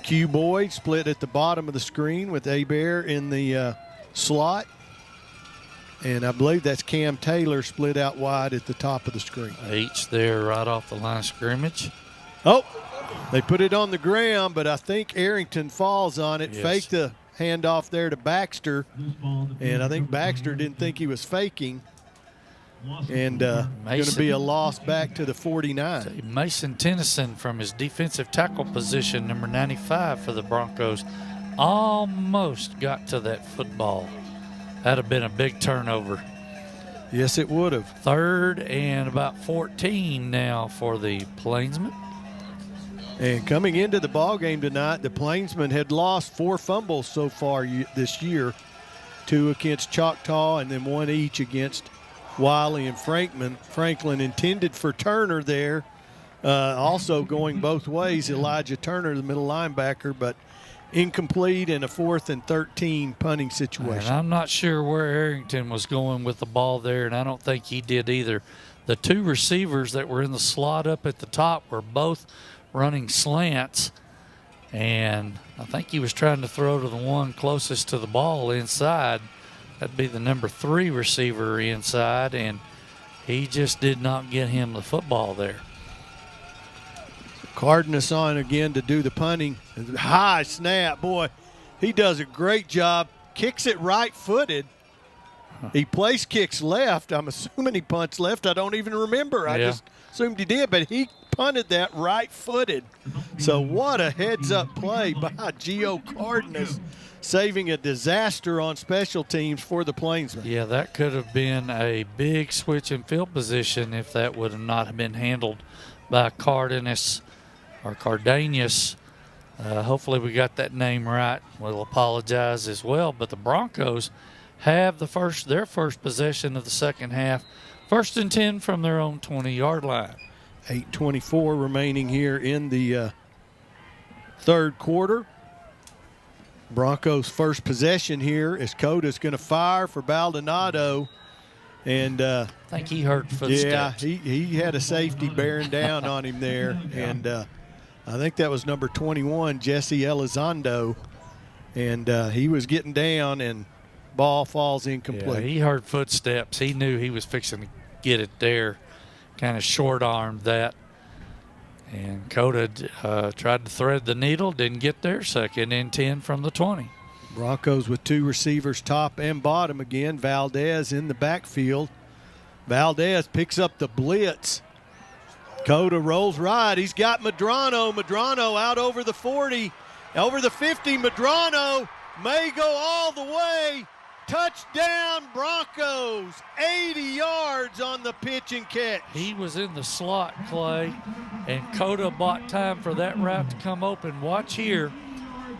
Q Boyd split at the bottom of the screen with Abear in the slot. And I believe that's Cam Taylor split out wide at the top of the screen. H there right off the line of scrimmage. Oh, they put it on the ground, but I think Arrington falls on it. Yes. Faked the handoff there to Baxter. And I think Baxter didn't think he was faking. And going to be a loss back to the 49. Mason Tennyson from his defensive tackle position, number 95 for the Broncos, almost got to that football. That'd have been a big turnover. Yes, it would have. 3rd and about 14 now for the Plainsmen. And coming into the ball game tonight, the Plainsmen had lost 4 fumbles so far this year, 2 against Choctaw and then 1 each against Wiley and Franklin intended for Turner there. Also going both ways, Elijah Turner, the middle linebacker, but incomplete in a 4th and 13 punting situation. And I'm not sure where Arrington was going with the ball there, and I don't think he did either. The 2 receivers that were in the slot up at the top were both running slants, and I think he was trying to throw to the one closest to the ball inside. That'd be the number 3 receiver inside, and he just did not get him the football there. Cardenas on again to do the punting. High snap, boy. He does a great job. Kicks it right-footed. He place kicks left. I'm assuming he punts left. I don't even remember. I just assumed he did, but he punted that right-footed. So what a heads-up play by Gio Cardenas, saving a disaster on special teams for the Plainsmen. Yeah, that could have been a big switch in field position if that would have not been handled by Cardenas or Cardenas. Hopefully we got that name right. We'll apologize as well. But the Broncos have their first possession of the second half. 1st and 10 from their own 20-yard line. 8:24 remaining here in the 3rd quarter. Broncos' first possession here is Coda's going to fire for Baldonado. And I think he heard footsteps. Yeah, he had a safety bearing down on him there. And I think that was number 21, Jesse Elizondo. And he was getting down, and ball falls incomplete. Yeah, he heard footsteps. He knew he was fixing to get it there. Kind of short-armed that. And Coda tried to thread the needle, didn't get there. 2nd and 10 from the 20. Broncos with 2 receivers, top and bottom again. Valdez in the backfield. Valdez picks up the blitz. Coda rolls right. He's got Medrano. Medrano out over the 40, over the 50. Medrano may go all the way. Touchdown Broncos, 80 yards on the pitch and catch. He was in the slot, Clay, and Coda bought time for that route to come open. Watch here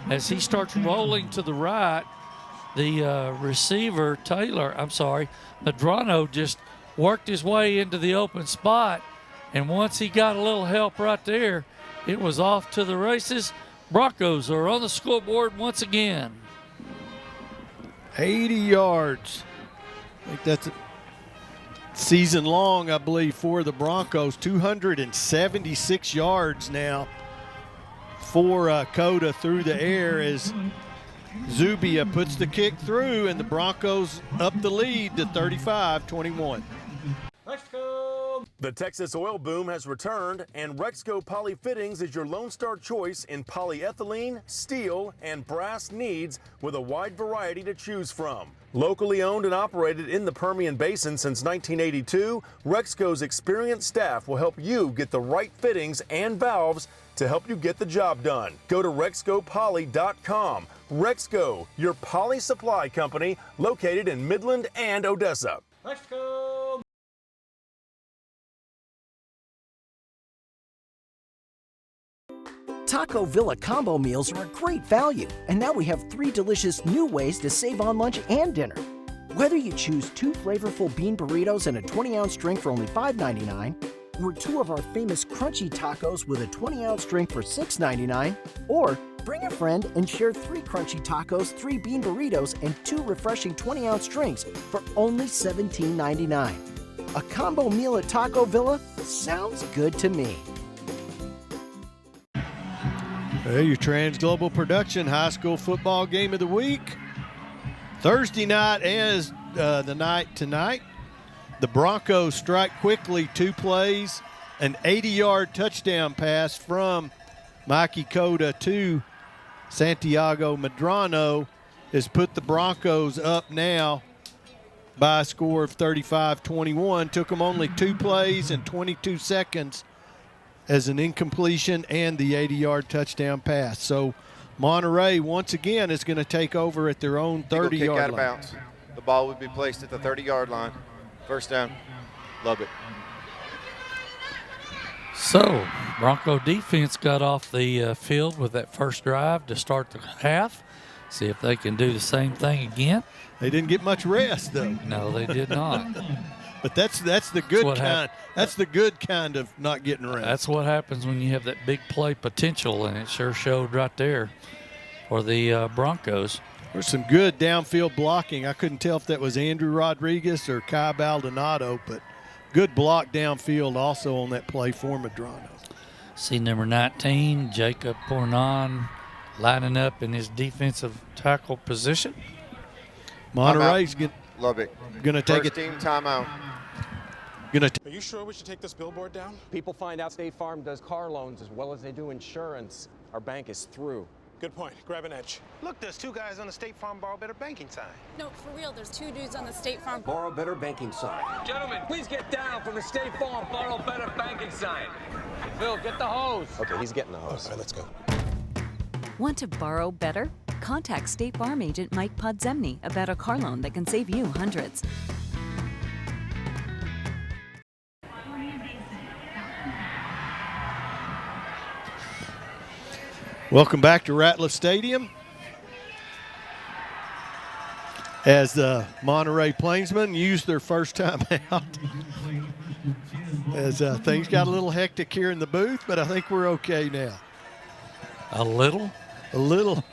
as he starts rolling to the right. The receiver, Medrano just worked his way into the open spot, and once he got a little help right there, it was off to the races. Broncos are on the scoreboard once again. 80 yards. I think that's a season long, I believe, for the Broncos. 276 yards now for Coda through the air as Zubia puts the kick through, and the Broncos up the lead to 35-21. The Texas oil boom has returned, and Rexco Poly Fittings is your Lone Star choice in polyethylene, steel, and brass needs with a wide variety to choose from. Locally owned and operated in the Permian Basin since 1982, Rexco's experienced staff will help you get the right fittings and valves to help you get the job done. Go to RexcoPoly.com. Rexco, your poly supply company located in Midland and Odessa. Rexco! Taco Villa combo meals are a great value, and now we have 3 delicious new ways to save on lunch and dinner. Whether you choose 2 flavorful bean burritos and a 20-ounce drink for only $5.99, or 2 of our famous crunchy tacos with a 20-ounce drink for $6.99, or bring a friend and share 3 crunchy tacos, 3 bean burritos, and 2 refreshing 20-ounce drinks for only $17.99. A combo meal at Taco Villa sounds good to me. Your Trans Global Production high school football game of the week. Thursday night as the night tonight. The Broncos strike quickly, 2 plays, an 80-yard touchdown pass from Mikey Coda to Santiago Medrano has put the Broncos up now by a score of 35-21. Took them only 2 plays and 22 seconds as an incompletion and the 80-yard touchdown pass. So Monterey once again is going to take over at their own 30-yard out of line. bounds. The ball would be placed at the 30-yard line. First down. Lubbock. So Bronco defense got off the field with that first drive to start the half. See if they can do the same thing again. They didn't get much rest, though. No, they did not. But that's the good kind. That's the good kind of not getting rest. That's what happens when you have that big play potential, and it sure showed right there for the Broncos. There's some good downfield blocking. I couldn't tell if that was Andrew Rodriguez or Kai Baldonado, but good block downfield also on that play for Medrano. See number 19, Jacob Pornon, lining up in his defensive tackle position. Monterey's Lubbock. Going to take First team timeout. Are you sure we should take this billboard down? People find out State Farm does car loans as well as they do insurance. Our bank is through. Good point. Grab an edge. Look, there's 2 guys on the State Farm Borrow Better banking sign. No, for real, there's 2 dudes on the State Farm Borrow Better banking sign. Gentlemen, please get down from the State Farm Borrow Better banking sign. Phil, get the hose. Okay, he's getting the hose. All right, let's go. Want to borrow better? Contact State Farm agent Mike Podzemny about a car loan that can save you hundreds. Welcome back to Ratliff Stadium as the Monterey Plainsmen use their first time out. As things got a little hectic here in the booth, but I think we're okay now. A little? A little.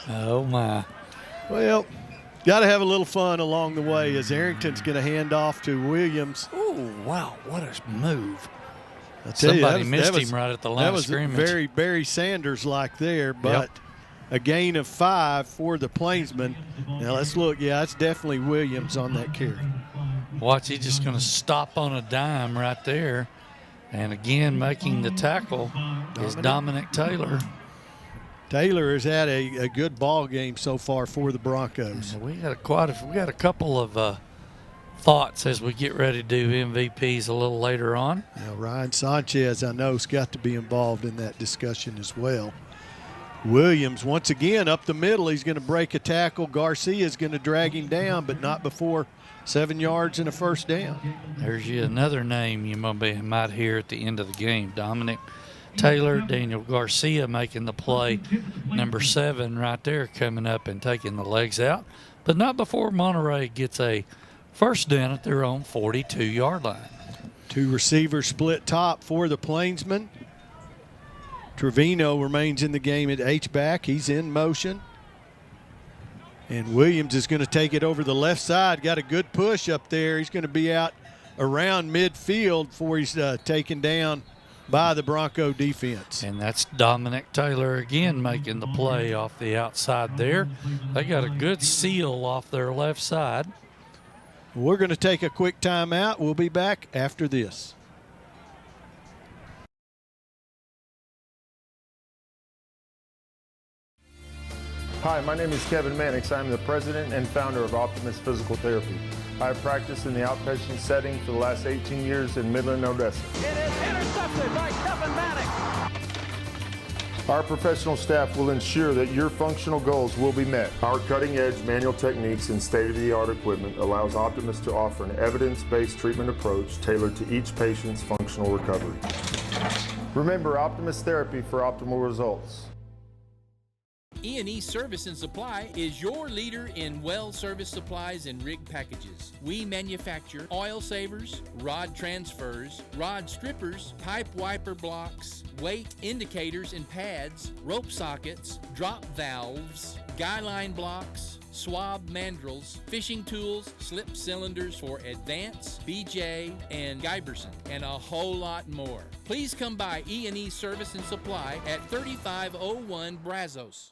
Oh, my. Well, got to have a little fun along the way as Arrington's going to hand off to Williams. Ooh, wow, what a move. I tell Somebody you, missed him right at the line of scrimmage. That was very Barry Sanders-like there, but a gain of 5 for the Plainsmen. Now, let's look. Yeah, it's definitely Williams on that carry. Watch, he's just going to stop on a dime right there. And again, making the tackle is Dominic Taylor. Taylor has had a good ball game so far for the Broncos. We got a couple of thoughts as we get ready to do MVPs a little later on. Now, Ryan Sanchez, I know, has got to be involved in that discussion as well. Williams, once again, up the middle. He's going to break a tackle. Garcia's going to drag him down, but not before 7 yards and a first down. There's another name you might hear at the end of the game. Dominic Taylor, Daniel Garcia making the play. Number 7 right there coming up and taking the legs out. But not before Monterey gets a first down at their own 42-yard line. 2 receivers split top for the Plainsmen. Trevino remains in the game at H-back. He's in motion. And Williams is going to take it over the left side. Got a good push up there. He's going to be out around midfield before he's taken down by the Bronco defense. And that's Dominic Taylor again making the play off the outside there. They got a good seal off their left side. We're going to take a quick timeout. We'll be back after this. Hi, my name is Kevin Mannix. I'm the president and founder of Optimus Physical Therapy. I have practiced in the outpatient setting for the last 18 years in Midland, Odessa. It is intercepted by Kevin Mannix. Our professional staff will ensure that your functional goals will be met. Our cutting-edge manual techniques and state-of-the-art equipment allows Optimus to offer an evidence-based treatment approach tailored to each patient's functional recovery. Remember, Optimus Therapy for optimal results. E&E Service and Supply is your leader in well service supplies and rig packages. We manufacture oil savers, rod transfers, rod strippers, pipe wiper blocks, weight indicators and pads, rope sockets, drop valves, guy line blocks, swab mandrels, fishing tools, slip cylinders for Advance, BJ, and Giberson, and a whole lot more. Please come by E&E Service and Supply at 3501 Brazos.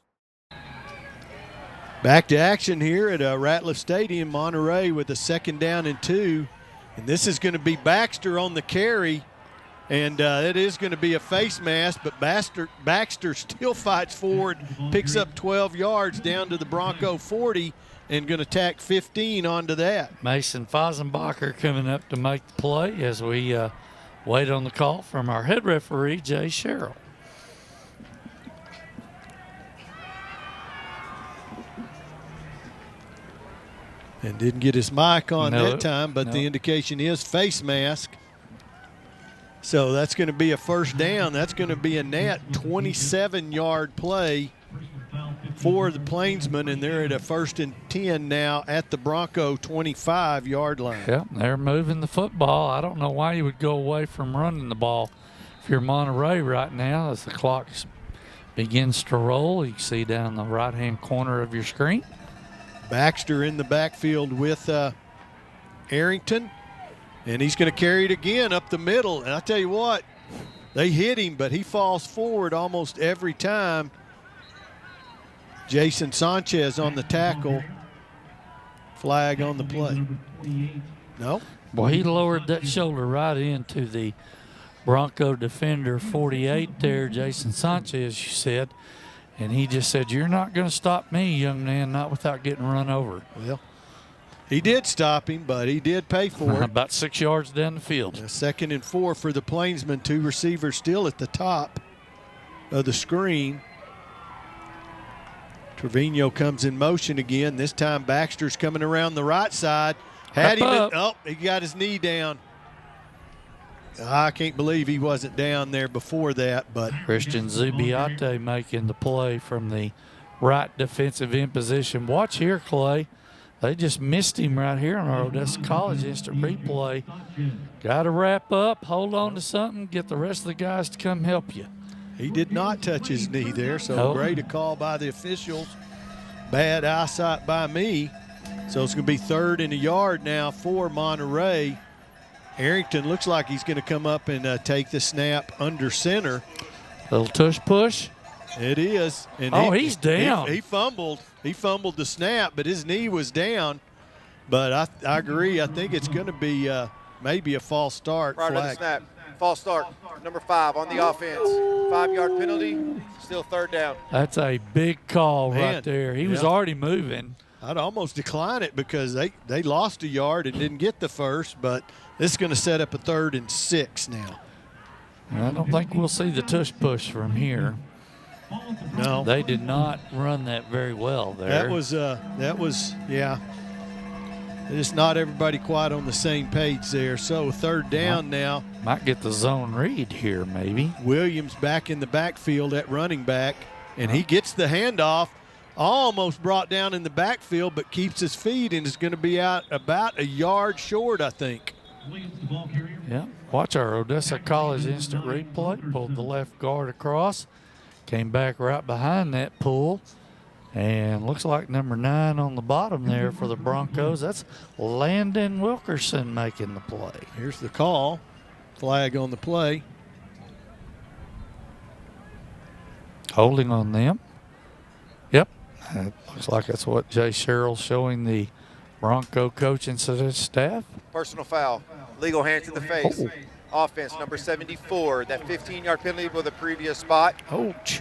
Back to action here at Ratliff Stadium, Monterey, with a 2nd down and 2. And this is going to be Baxter on the carry. And it is going to be a face mask, but Baxter still fights forward, picks up 12 yards down to the Bronco 40, and going to tack 15 onto that. Mason Fosenbacher coming up to make the play as we wait on the call from our head referee, Jay Sherrill. And didn't get his mic on that time, but the indication is face mask. So that's going to be a 1st down. That's going to be a net 27-yard play for the Plainsmen, and they're at a 1st and 10 now at the Bronco 25-yard line. Yep, they're moving the football. I don't know why you would go away from running the ball if you're Monterey right now as the clock begins to roll. You can see down the right-hand corner of your screen. Baxter in the backfield with Arrington, and he's going to carry it again up the middle. And I tell you what, they hit him, but he falls forward almost every time. Jason Sanchez on the tackle. Flag on the play. No? Well, he lowered that shoulder right into the Bronco defender 48 there, Jason Sanchez, you said. And he just said, "You're not going to stop me, young man, not without getting run over." Well, he did stop him, but he did pay for it. About 6 yards down the field. 2nd and 4 for the Plainsmen. 2 receivers still at the top of the screen. Trevino comes in motion again. This time Baxter's coming around the right side. Had him. Oh, he got his knee down. I can't believe he wasn't down there before that, but Christian Zubiate making the play from the right defensive end position. Watch here, Clay. They just missed him right here on our Odessa College instant replay. Got to wrap up, hold on to something, get the rest of the guys to come help you. He did not touch his knee there, so great a call by the officials. Bad eyesight by me. So it's going to be 3rd and a yard now for Monterey. Arrington looks like he's going to come up and take the snap under center. Little tush push. It is. And he's down. He fumbled. He fumbled the snap, but his knee was down. But I agree. I think it's going to be maybe a false start. Prior to the snap, false start. Number 5 on the offense. 5-yard penalty. Still 3rd down. That's a big call right there. He was already moving. I'd almost decline it because they lost a yard and didn't get the first, but this is going to set up a 3rd and 6 now. I don't think we'll see the tush push from here. No. They did not run that very well there. That was yeah. It's not everybody quite on the same page there. So 3rd down now. Might get the zone read here maybe. Williams back in the backfield at running back, and he gets the handoff. Almost brought down in the backfield, but keeps his feet and is going to be out about a yard short, I think. Yeah, watch our Odessa College instant replay. Pulled the left guard across, came back right behind that pull, And looks like number 9 on the bottom there for the Broncos. That's Landon Wilkerson making the play. Here's the call. Flag on the play. Holding on them. Yep. It looks like that's what Jay Sherrill's showing the Bronco coaching staff. Personal foul. Legal hand to the face. Offense, number 74. That 15-yard penalty with the previous spot. Ouch.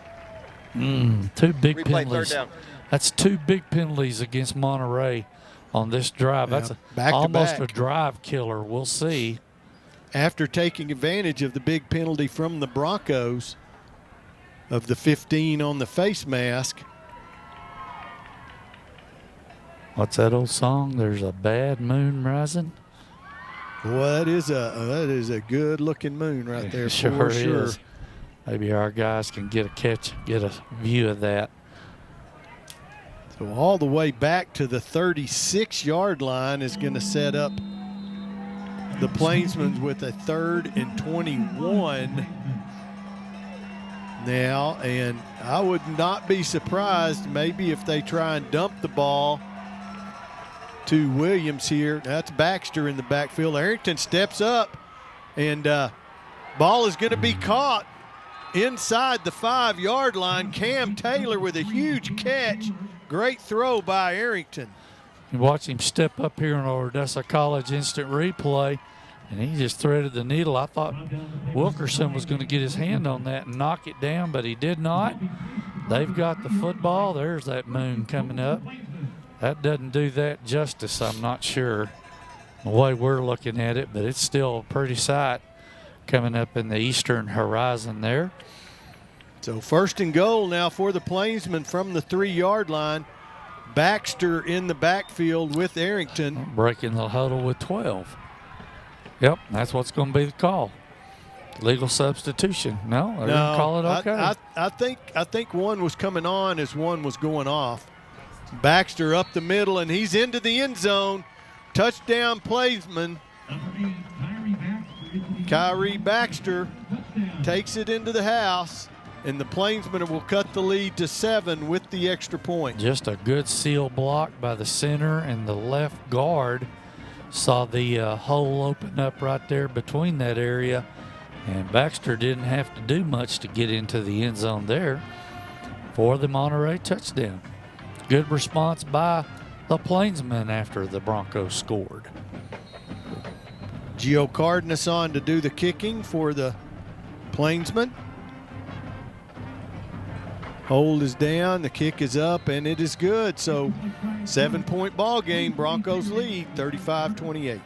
2 big Replay, penalties. third down. That's 2 big penalties against Monterey on this drive. Yeah, That's almost back. a drive killer. We'll see. After taking advantage of the big penalty from the Broncos of the 15 on the face mask. What's that old song? There's a bad moon rising. Well, that is a good-looking moon right there. Sure for sure. is. Maybe our guys can get a view of that. So all the way back to the 36-yard line is going to set up the Plainsmen with a 3rd and 21 now. And I would not be surprised maybe if they try and dump the ball to Williams here. That's Baxter in the backfield. Arrington steps up, and ball is going to be caught inside the 5-yard line. Cam Taylor with a huge catch. Great throw by Arrington. You watch him step up here on Odessa College instant replay, and he just threaded the needle. I thought Wilkerson was going to get his hand on that and knock it down, but he did not. They've got the football. There's that moon coming up. That doesn't do that justice, I'm not sure, the way we're looking at it, but it's still a pretty sight coming up in the eastern horizon there. So 1st and goal now for the Plainsmen from the 3-yard line. Baxter in the backfield with Arrington. Breaking the huddle with 12. Yep, that's what's going to be the call. Legal substitution. No, I didn't call it okay. I think one was coming on as one was going off. Baxter up the middle, and he's into the end zone. Touchdown, Plainsmen. Kyrie Baxter takes it into the house, and the Plainsmen will cut the lead to 7 with the extra point. Just a good seal block by the center, and the left guard saw the hole open up right there between that area, and Baxter didn't have to do much to get into the end zone there for the Monterey touchdown. Good response by the Plainsmen after the Broncos scored. Gio Cardenas on to do the kicking for the Plainsmen. Hold is down, the kick is up, and it is good. So 7-point ball game, Broncos lead 35-28.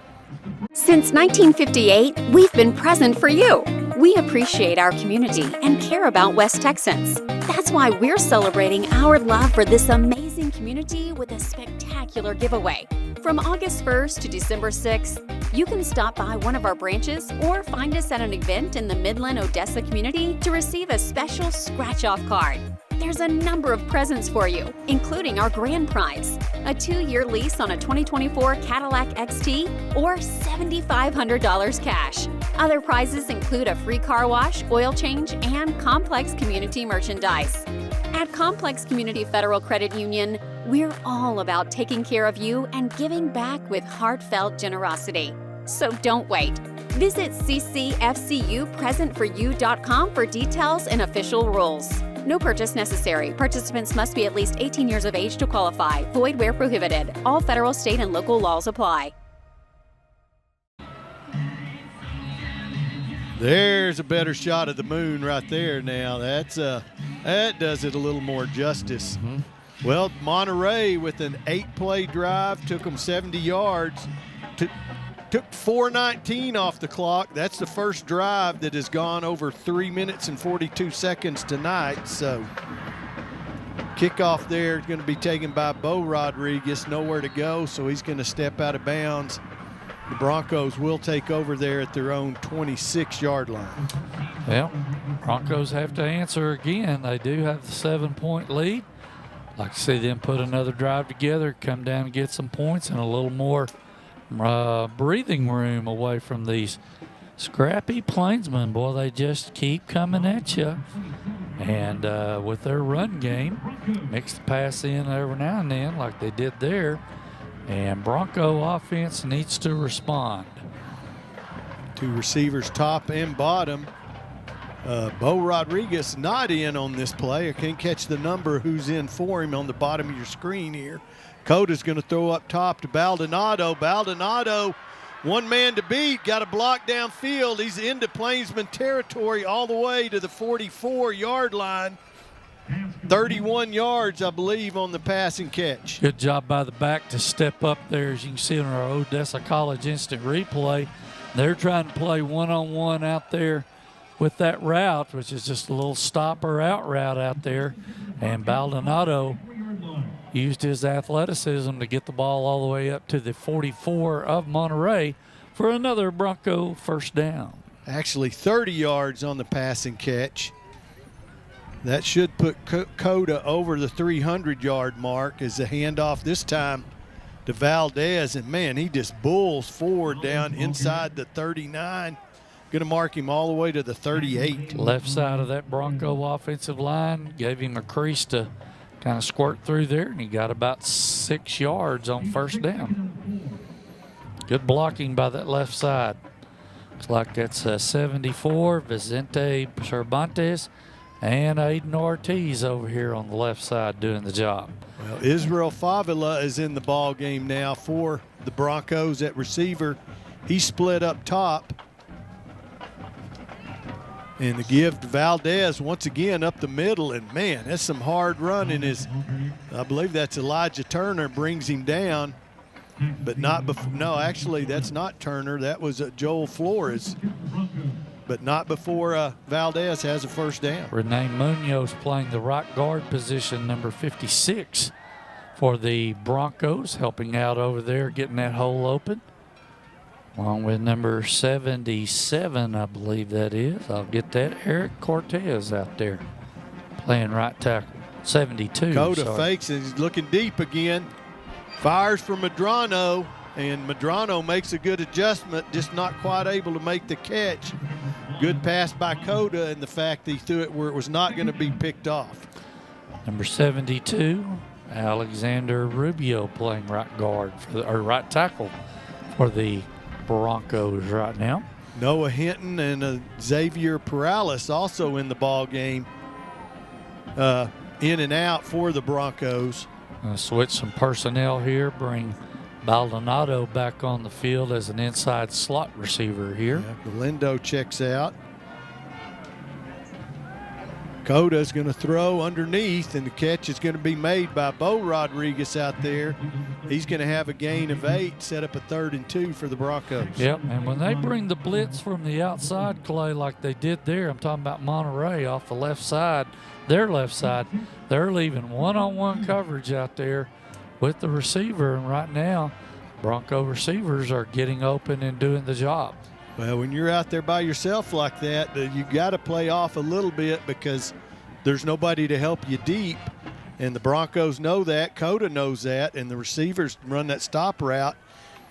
Since 1958, we've been present for you. We appreciate our community and care about West Texans. That's why we're celebrating our love for this amazing community with a spectacular giveaway. From August 1st to December 6th, you can stop by one of our branches or find us at an event in the Midland, Odessa community to receive a special scratch-off card. There's a number of presents for you, including our grand prize, a 2-year lease on a 2024 Cadillac XT or $7,500 cash. Other prizes include a free car wash, oil change, and Complex community merchandise. At Complex Community Federal Credit Union, we're all about taking care of you and giving back with heartfelt generosity. So don't wait. Visit ccfcupresentforyou.com for details and official rules. No purchase necessary. Participants must be at least 18 years of age to qualify. Void where prohibited. All federal, state, and local laws apply. There's a better shot of the moon right there now. That does it a little more justice. Mm-hmm. Well, Monterey with an 8-play drive took them 70 yards. Took 4:19 off the clock. That's the first drive that has gone over 3 minutes and 42 seconds tonight. So kickoff there is going to be taken by Bo Rodriguez. Nowhere to go, so he's going to step out of bounds. The Broncos will take over there at their own 26-yard line. Well, Broncos have to answer again. They do have the 7-point lead. I'd like to see them put another drive together, come down and get some points and a little more breathing room away from these scrappy Plainsmen. Boy, they just keep coming at you. And with their run game, mix the pass in every now and then like they did there. And Bronco offense needs to respond. Two receivers, top and bottom. Bo Rodriguez not in on this play. I can't catch the number who's in for him on the bottom of your screen here. Coda's going to throw up top to Baldonado. Baldonado, one man to beat, got a block downfield. He's into Plainsman territory all the way to the 44-yard line. 31 yards, I believe, on the passing catch. Good job by the back to step up there. As you can see in our Odessa College instant replay, they're trying to play one-on-one out there with that route, which is just a little stopper out route out there. And Baldonado used his athleticism to get the ball all the way up to the 44 of Monterey for another Bronco first down. Actually 30 yards on the passing catch. That should put Coda over the 300-yard mark as the handoff this time to Valdez. And, man, he just bulls forward down inside the 39. Going to mark him all the way to the 38. Left side of that Bronco offensive line gave him a crease to kind of squirt through there, and he got about 6 yards on first down. Good blocking by that left side. Looks like that's 74, Vicente Cervantes, and Aiden Ortiz over here on the left side doing the job. Well, Israel Favila is in the ball game now for the Broncos at receiver. He split up top. And the give to Valdez once again up the middle. And, man, that's some hard running. I believe that's Elijah Turner brings him down. But not before. No, actually, that's not Turner. That was Joel Flores. But not before Valdez has a first down. Rene Munoz playing the right guard position, number 56 for the Broncos, helping out over there, getting that hole open. Along with number 77, I believe that is. I'll get that. Eric Cortez out there playing right tackle. 72. Coda fakes and he's looking deep again. Fires for Medrano, and Medrano makes a good adjustment, just not quite able to make the catch. Good pass by Coda, and the fact that he threw it where it was not going to be picked off. Number 72, Alexander Rubio playing right guard or right tackle for the Broncos right now. Noah Hinton and Xavier Perales also in the ball game, in and out for the Broncos. Switch some personnel here, bring Baldonado back on the field as an inside slot receiver here. Yeah, Galindo checks out. Coda's going to throw underneath, and the catch is going to be made by Bo Rodriguez out there. He's going to have a gain of 8, set up a 3rd and 2 for the Broncos. Yep, and when they bring the blitz from the outside, Clay, like they did there, I'm talking about Monterey off the left side, their left side, they're leaving one-on-one coverage out there with the receiver, and right now Bronco receivers are getting open and doing the job. Well, when you're out there by yourself like that, you got to play off a little bit because there's nobody to help you deep, and the Broncos know that. Coda knows that, and the receivers run that stop route.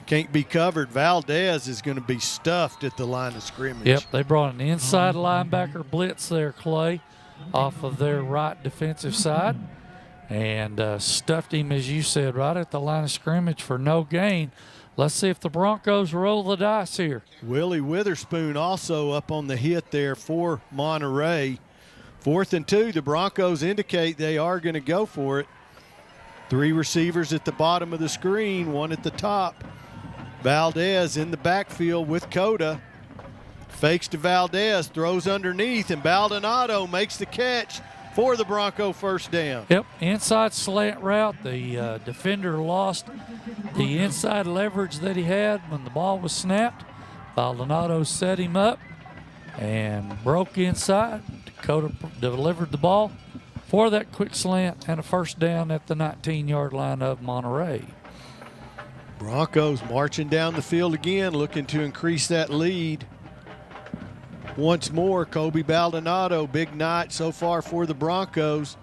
Can't be covered. Valdez is going to be stuffed at the line of scrimmage. Yep, they brought an inside linebacker blitz there, Clay, off of their right defensive side, and stuffed him, as you said, right at the line of scrimmage for no gain. Let's see if the Broncos roll the dice here. Willie Witherspoon also up on the hit there for Monterey. 4th and 2, the Broncos indicate they are going to go for it. 3 receivers at the bottom of the screen, 1 at the top. Valdez in the backfield with Coda. Fakes to Valdez, throws underneath, and Baldonado makes the catch for the Bronco first down. Yep, inside slant route. The defender lost the inside leverage that he had when the ball was snapped. Baldonado set him up and broke inside. Dakota delivered the ball for that quick slant and a first down at the 19-yard line of Monterey. Broncos marching down the field again, looking to increase that lead. Once more, Kobe Baldonado, big night so far for the Broncos.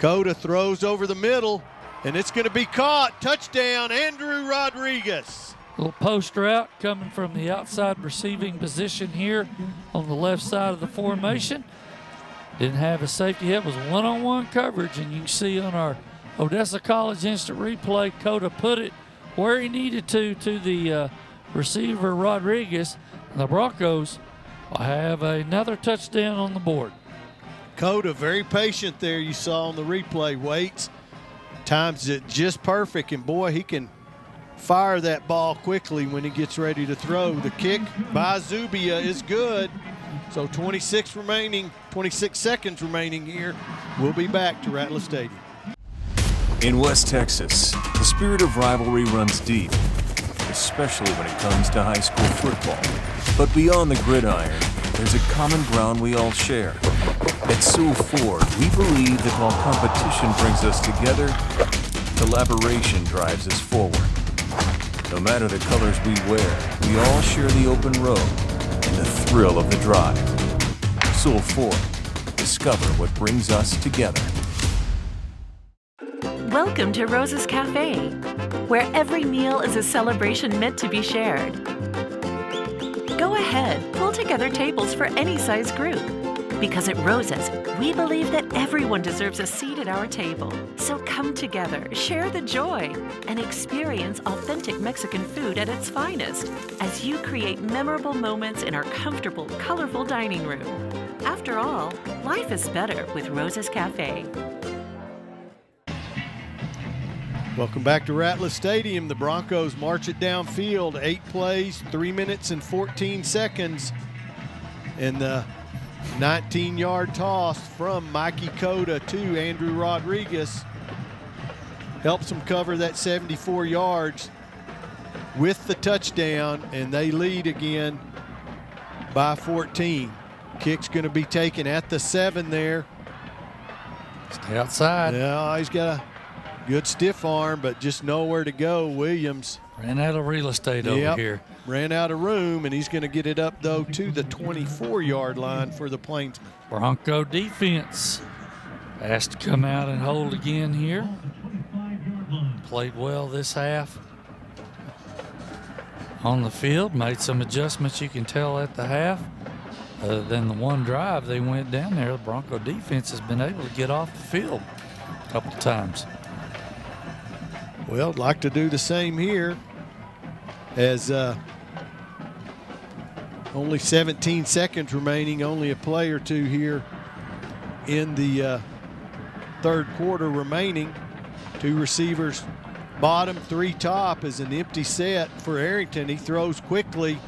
Coda throws over the middle, and it's going to be caught. Touchdown, Andrew Rodriguez. Little post route coming from the outside receiving position here on the left side of the formation. Didn't have a safety help. It was one-on-one coverage, and you can see on our Odessa College instant replay, Coda put it where he needed to the receiver, Rodriguez. And the Broncos will have another touchdown on the board. Coda very patient there. You saw on the replay, waits, times it just perfect, and boy, he can fire that ball quickly when he gets ready to throw. The kick by Zubia is good. So 26 seconds remaining here. We'll be back to Rattler Stadium. In West Texas, the spirit of rivalry runs deep, especially when it comes to high school football. But beyond the gridiron, there's a common ground we all share. At Sewell Ford, we believe that while competition brings us together, collaboration drives us forward. No matter the colors we wear, we all share the open road and the thrill of the drive. Sewell Ford, discover what brings us together. Welcome to Rose's Cafe, where every meal is a celebration meant to be shared. Go ahead, pull together tables for any size group. Because at Rose's, we believe that everyone deserves a seat at our table. So come together, share the joy, and experience authentic Mexican food at its finest as you create memorable moments in our comfortable, colorful dining room. After all, life is better with Rose's Cafe. Welcome back to Rattler Stadium. The Broncos march it downfield. 8 plays, 3 minutes and 14 seconds. And the 19-yard toss from Mikey Coda to Andrew Rodriguez helps them cover that 74 yards with the touchdown, and they lead again by 14. Kick's going to be taken at the 7 there. Stay outside. Yeah, he's got a good stiff arm, but just nowhere to go. Williams ran out of real estate over here. Ran out of room, and he's going to get it up, though, to the 24-yard line for the Plainsmen. Bronco defense has to come out and hold again here. Played well this half on the field. Made some adjustments, you can tell, at the half. Other than the one drive they went down there, the Bronco defense has been able to get off the field a couple of times. Well, I'd like to do the same here, as only 17 seconds remaining, only a play or two here in the third quarter remaining. 2 receivers bottom, 3 top is an empty set for Arrington. He throws quickly,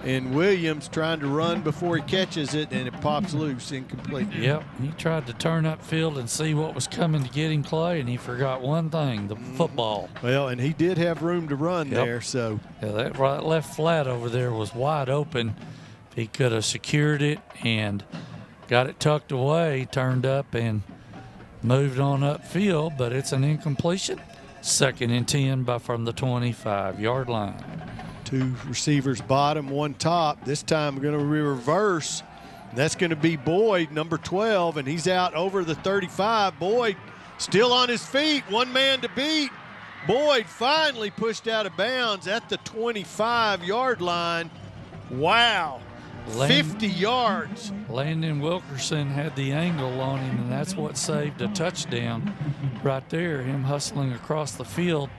and Williams trying to run before he catches it, and it pops loose, incomplete. Yep, he tried to turn upfield and see what was coming to get him, Clay, and he forgot one thing, the football. Well, and he did have room to run there, so. Yeah, that right left flat over there was wide open. If he could have secured it and got it tucked away, turned up and moved on upfield, but it's an incompletion. 2nd and 10 from the 25-yard line. 2 receivers bottom, 1 top. This time we're going to reverse. That's going to be Boyd, number 12, and he's out over the 35. Boyd still on his feet, 1 man to beat. Boyd finally pushed out of bounds at the 25-yard line. Wow, 50 yards. Landon Wilkerson had the angle on him, and that's what saved a touchdown right there, him hustling across the field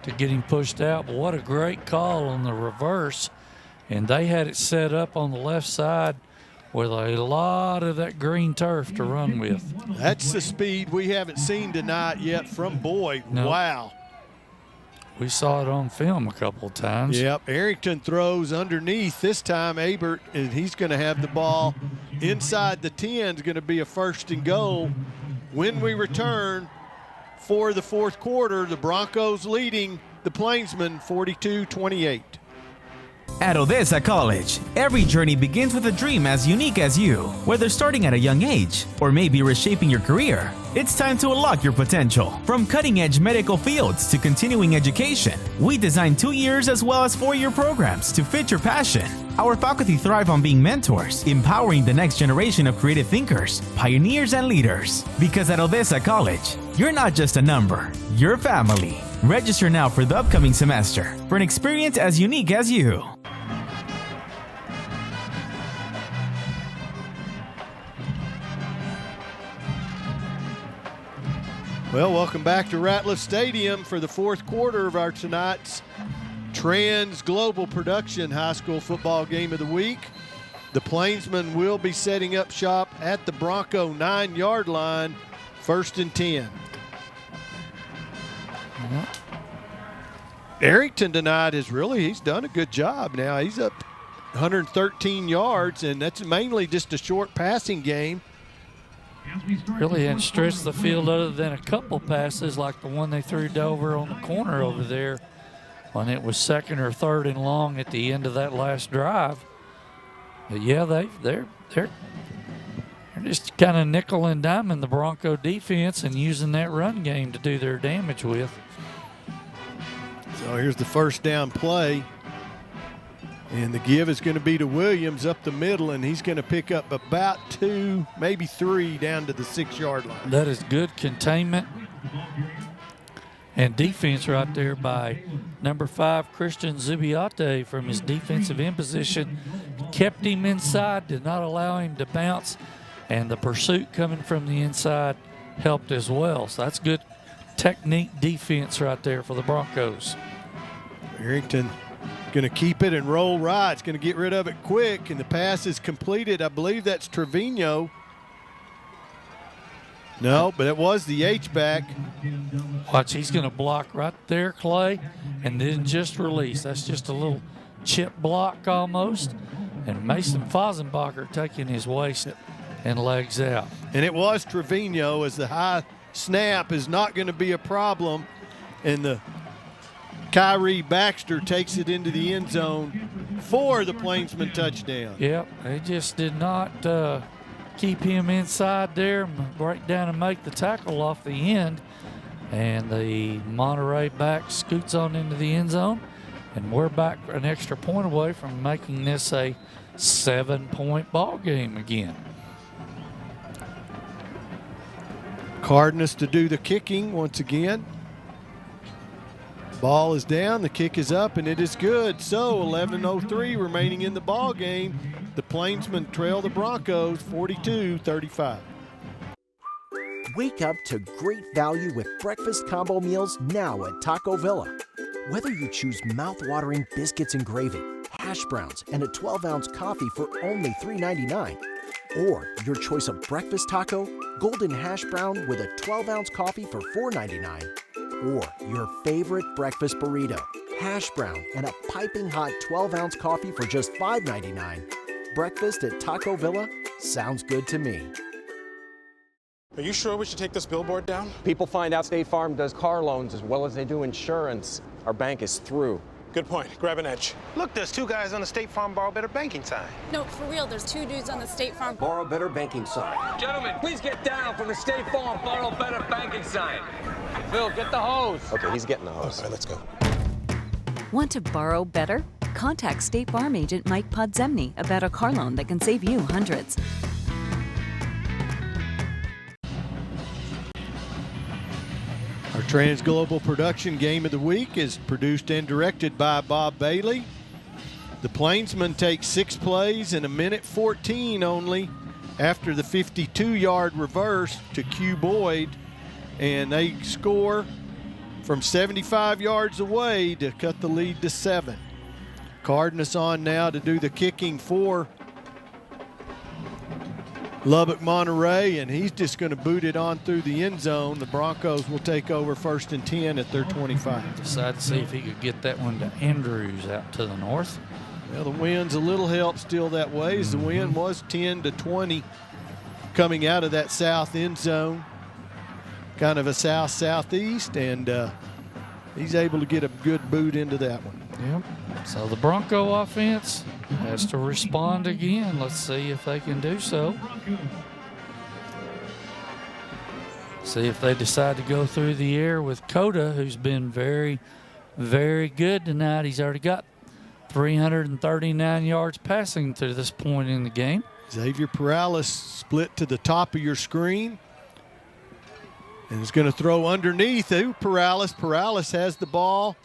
to get him pushed out. But what a great call on the reverse. And they had it set up on the left side with a lot of that green turf to run with. That's the speed we haven't seen tonight yet from Boyd. Nope. Wow. We saw it on film a couple of times. Yep, Arrington throws underneath. This time Abert, and he's going to have the ball inside the 10. Is going to be a 1st and goal. When we return for the fourth quarter, the Broncos leading the Plainsmen 42-28. At Odessa College, every journey begins with a dream as unique as you. Whether starting at a young age or maybe reshaping your career, it's time to unlock your potential. From cutting-edge medical fields to continuing education, we design 2 years as well as 4-year programs to fit your passion. Our faculty thrive on being mentors, empowering the next generation of creative thinkers, pioneers, and leaders. Because at Odessa College, you're not just a number, you're family. Register now for the upcoming semester for an experience as unique as you. Well, welcome back to Ratliff Stadium for the fourth quarter of our tonight's Trans Global Production High School Football Game of the Week. The Plainsmen will be setting up shop at the Bronco 9-yard line, 1st and 10. Arrington tonight he's done a good job now. He's up 113 yards, and that's mainly just a short passing game. Really hadn't stretched the field other than a couple passes like the one they threw Dover on the corner over there when it was 2nd or 3rd and long at the end of that last drive. But yeah, they're just kind of nickel and diming the Bronco defense and using that run game to do their damage with. So here's the first down play. And the give is going to be to Williams up the middle, and he's going to pick up about 2, maybe 3 down to the 6-yard line. That is good containment and defense right there by number 5, Christian Zubiate from his defensive end position. Kept him inside, did not allow him to bounce, and the pursuit coming from the inside helped as well. So that's good technique defense right there for the Broncos. Arrington going to keep it and roll right. It's going to get rid of it quick, and the pass is completed. I believe that's Trevino. No, but it was the H-back. Watch, he's going to block right there, Clay, and then just release. That's just a little chip block almost. And Mason Fosenbacher taking his waist and legs out. And it was Trevino, as the high snap is not going to be a problem. And the Kyrie Baxter takes it into the end zone for the Plainsman touchdown. Yep, they just did not keep him inside there, break down and make the tackle off the end. And the Monterey back scoots on into the end zone. And we're back an extra point away from making this a 7-point ball game again. Cardenas to do the kicking once again. Ball is down, the kick is up, and it is good. So 11:03 remaining in the ball game. The Plainsmen trail the Broncos 42-35. Wake up to great value with breakfast combo meals now at Taco Villa. Whether you choose mouth-watering biscuits and gravy, hash browns, and a 12-ounce coffee for only $3.99, or your choice of breakfast taco, golden hash brown with a 12-ounce coffee for $4.99, or your favorite breakfast burrito, hash brown, and a piping hot 12-ounce coffee for just $5.99. Breakfast at Taco Villa sounds good to me. Are you sure we should take this billboard down? People find out State Farm does car loans as well as they do insurance. Our bank is through. Good point. Grab an edge. Look, there's 2 guys on the State Farm Borrow Better banking sign. No, for real, there's 2 dudes on the State Farm Borrow Better banking sign. Gentlemen, please get down from the State Farm Borrow Better banking sign. Phil, get the hose. Okay, he's getting the hose. All right, let's go. Want to borrow better? Contact State Farm agent Mike Podzemny about a car loan that can save you hundreds. Our Trans Global Production Game of the Week is produced and directed by Bob Bailey. The Plainsmen take 6 plays in 1:14 only after the 52-yard reverse to Q Boyd, and they score from 75 yards away to cut the lead to 7. Cardenas on now to do the kicking for Lubbock Monterey, and he's just going to boot it on through the end zone. The Broncos will take over 1st and 10 at their 25. Decided to see if he could get that one to Andrews out to the north. Well, the wind's a little help still that way, as the wind was 10 to 20 coming out of that south end zone. Kind of a south-southeast, and he's able to get a good boot into that one. Yep. So the Bronco offense has to respond again. Let's see if they can do so. See if they decide to go through the air with Coda, who's been very, very good tonight. He's already got 339 yards passing to this point in the game. Xavier Perales split to the top of your screen. And is going to throw underneath. Perales. Perales has the ball.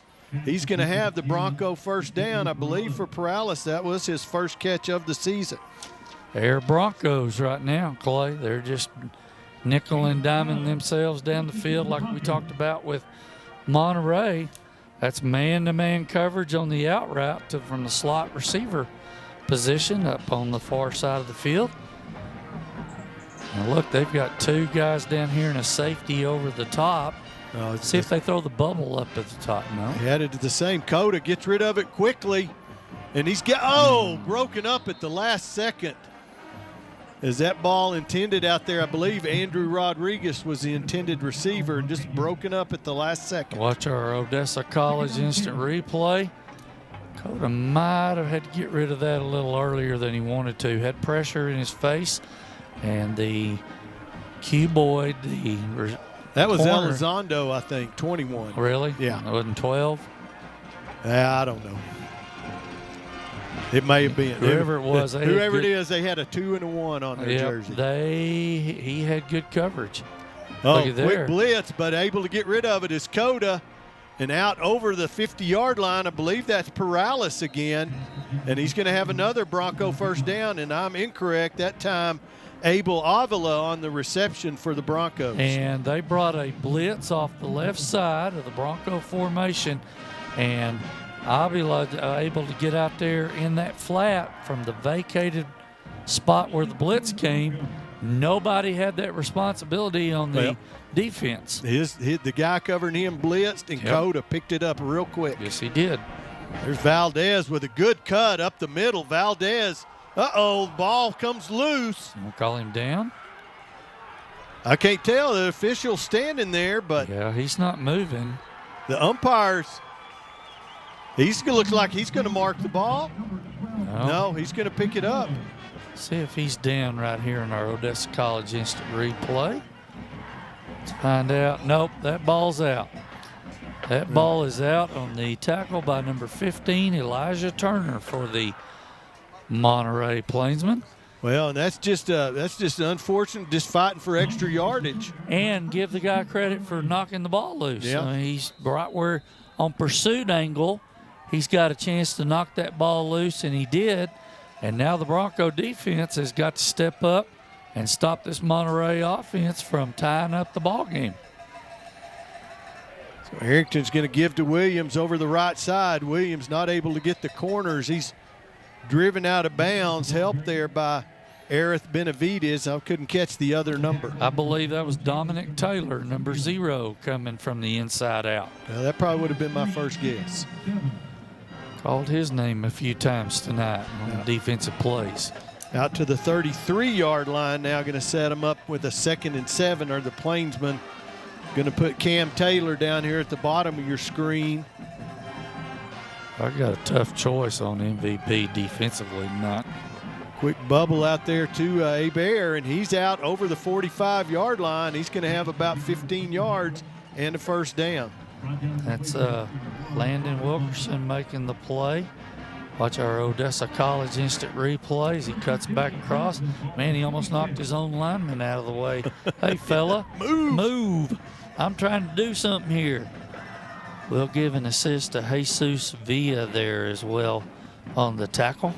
He's going to have the Bronco first down. I believe for Perales, that was his first catch of the season. They're Broncos right now, Clay. They're just nickel and diming themselves down the field like we talked about with Monterey. That's man-to-man coverage on the out route from the slot receiver position up on the far side of the field. And look, they've got 2 guys down here and a safety over the top. See if they throw the bubble up at the top. No. Headed to the same. Coda gets rid of it quickly. And he's got, broken up at the last second. Is that ball intended out there? I believe Andrew Rodriguez was the intended receiver and just broken up at the last second. Watch our Odessa College instant replay. Coda might have had to get rid of that a little earlier than he wanted to. Had pressure in his face, and the Q-Boyd, that was corner. Elizondo, I think, 21. Really? Yeah. It wasn't 12? I don't know. It may have been. Whoever it was. Whoever it is, they had a 2 and a 1 on their jersey. He had good coverage. Quick blitz, but able to get rid of it is Coda. And out over the 50-yard line, I believe that's Perales again. And he's going to have another Bronco first down, and I'm incorrect. That time, Abel Avila on the reception for the Broncos. And they brought a blitz off the left side of the Bronco formation, and Avila able to get out there in that flat from the vacated spot where the blitz came. Nobody had that responsibility on the defense. The guy covering him blitzed, and Coda picked it up real quick. Yes, he did. There's Valdez with a good cut up the middle. Valdez, ball comes loose. We'll call him down. I can't tell. The official's standing there, but yeah, he's not moving. The umpires, looks like he's going to mark the ball. No, he's going to pick it up. See if he's down right here in our Odessa College instant replay. Let's find out. Nope, that ball's out. That ball is out on the tackle by number 15, Elijah Turner, for the Monterey Plainsmen. Well, and that's just unfortunate, just fighting for extra yardage. And give the guy credit for knocking the ball loose. Yeah. I mean, he's right where on pursuit angle, he's got a chance to knock that ball loose, and he did. And now the Bronco defense has got to step up and stop this Monterey offense from tying up the ball game. So Harrington's going to give to Williams over the right side. Williams not able to get the corners. He's driven out of bounds, helped there by Aerith Benavides. I couldn't catch the other number. I believe that was Dominic Taylor, number 0, coming from the inside out. Well, that probably would have been my first guess. Called his name a few times tonight on defensive plays. Out to the 33-yard line now, going to set him up with a 2nd and 7, or the Plainsmen going to put Cam Taylor down here at the bottom of your screen. I got a tough choice on MVP defensively tonight. Quick bubble out there to Hebert, and he's out over the 45-yard line. He's going to have about 15 yards and a first down. That's Landon Wilkerson making the play. Watch our Odessa College instant replays. He cuts back across. Man, he almost knocked his own lineman out of the way. Hey, fella, move. I'm trying to do something here. We'll give an assist to Jesus Villa there as well on the tackle.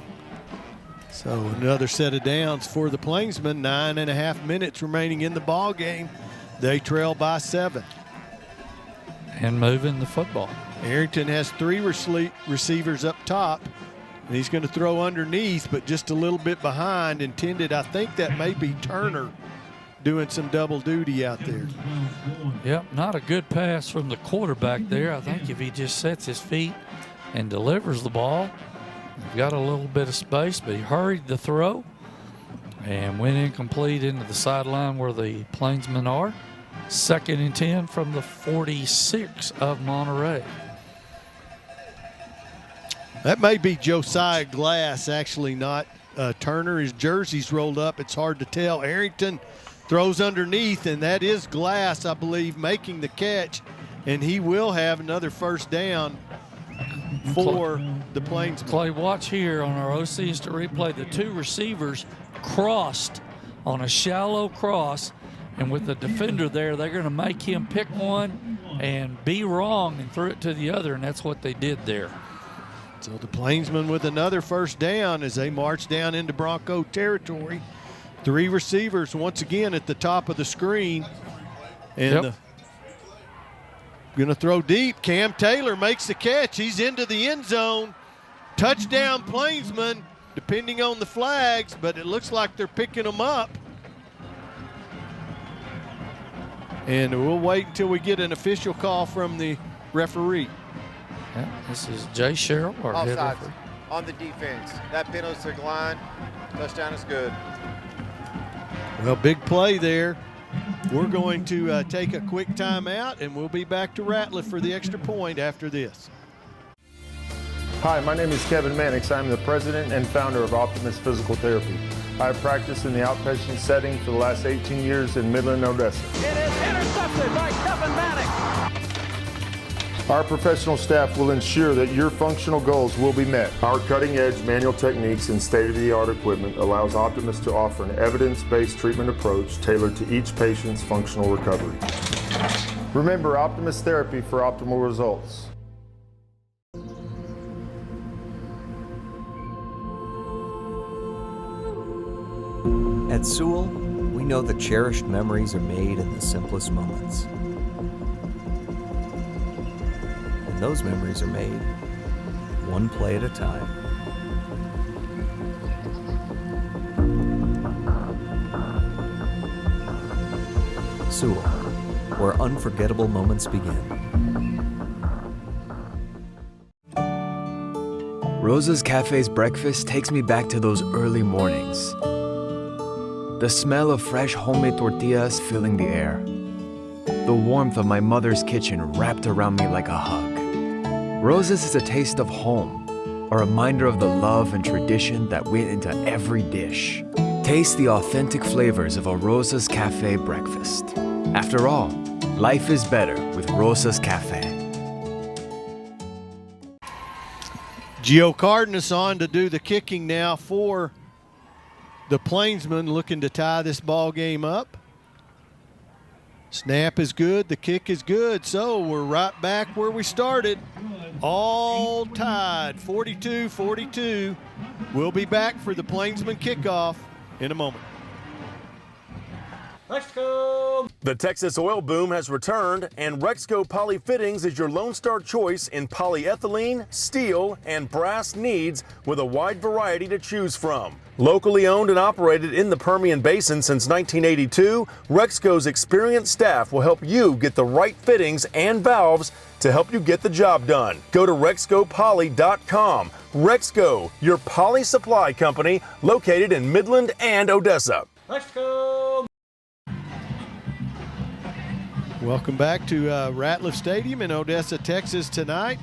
So another set of downs for the Plainsmen. 9.5 minutes remaining in the ball game. They trail by 7. And moving the football. Harrington has 3 receivers up top, and he's going to throw underneath, but just a little bit behind. Intended, I think that may be Turner doing some double duty out there. Yep, not a good pass from the quarterback there. I think if he just sets his feet and delivers the ball, he's got a little bit of space, but he hurried the throw and went incomplete into the sideline where the Plainsmen are. 2nd and 10 from the 46 of Monterey. That may be Josiah Glass, actually, not Turner. His jersey's rolled up. It's hard to tell. Harrington throws underneath, and that is Glass, I believe, making the catch. And he will have another first down for the Plainsmen. Clay, watch here on our OC instant replay. The 2 receivers crossed on a shallow cross. And with the defender there, they're going to make him pick one and be wrong and throw it to the other, and that's what they did there. So the Plainsmen with another first down as they march down into Bronco territory. Three receivers once again at the top of the screen. And going to throw deep. Cam Taylor makes the catch. He's into the end zone. Touchdown Plainsmen, depending on the flags, but it looks like they're picking them up. And we'll wait until we get an official call from the referee. Yeah, this is Jay Sherrill, our head Offsides referee. on the defense. That penalty line. Touchdown is good. Well, big play there. We're going to take a quick timeout, and we'll be back to Ratliff for the extra point after this. Hi, my name is Kevin Mannix. I'm the president and founder of Optimus Physical Therapy. I have practiced in the outpatient setting for the last 18 years in Midland, Odessa. It is intercepted by Kevin Mannix. Our professional staff will ensure that your functional goals will be met. Our cutting-edge manual techniques and state-of-the-art equipment allows Optimus to offer an evidence-based treatment approach tailored to each patient's functional recovery. Remember, Optimus Therapy for optimal results. At Sewell, we know that cherished memories are made in the simplest moments. And those memories are made one play at a time. Sewell, where unforgettable moments begin. Rosa's Cafe's breakfast takes me back to those early mornings. The smell of fresh homemade tortillas filling the air. The warmth of my mother's kitchen wrapped around me like a hug. Rosa's is a taste of home, a reminder of the love and tradition that went into every dish. Taste the authentic flavors of a Rosa's Cafe breakfast. After all, life is better with Rosa's Cafe. Gio Cardenas on to do the kicking now for the Plainsmen, looking to tie this ball game up. Snap is good, the kick is good, so we're right back where we started. All tied, 42-42. We'll be back for the Plainsmen kickoff in a moment. Rexco! The Texas oil boom has returned, and Rexco Poly Fittings is your Lone Star choice in polyethylene, steel, and brass needs with a wide variety to choose from. Locally owned and operated in the Permian Basin since 1982, Rexco's experienced staff will help you get the right fittings and valves to help you get the job done. Go to RexcoPoly.com. Rexco, your poly supply company located in Midland and Odessa. Rexco! Welcome back to Ratliff Stadium in Odessa, Texas tonight.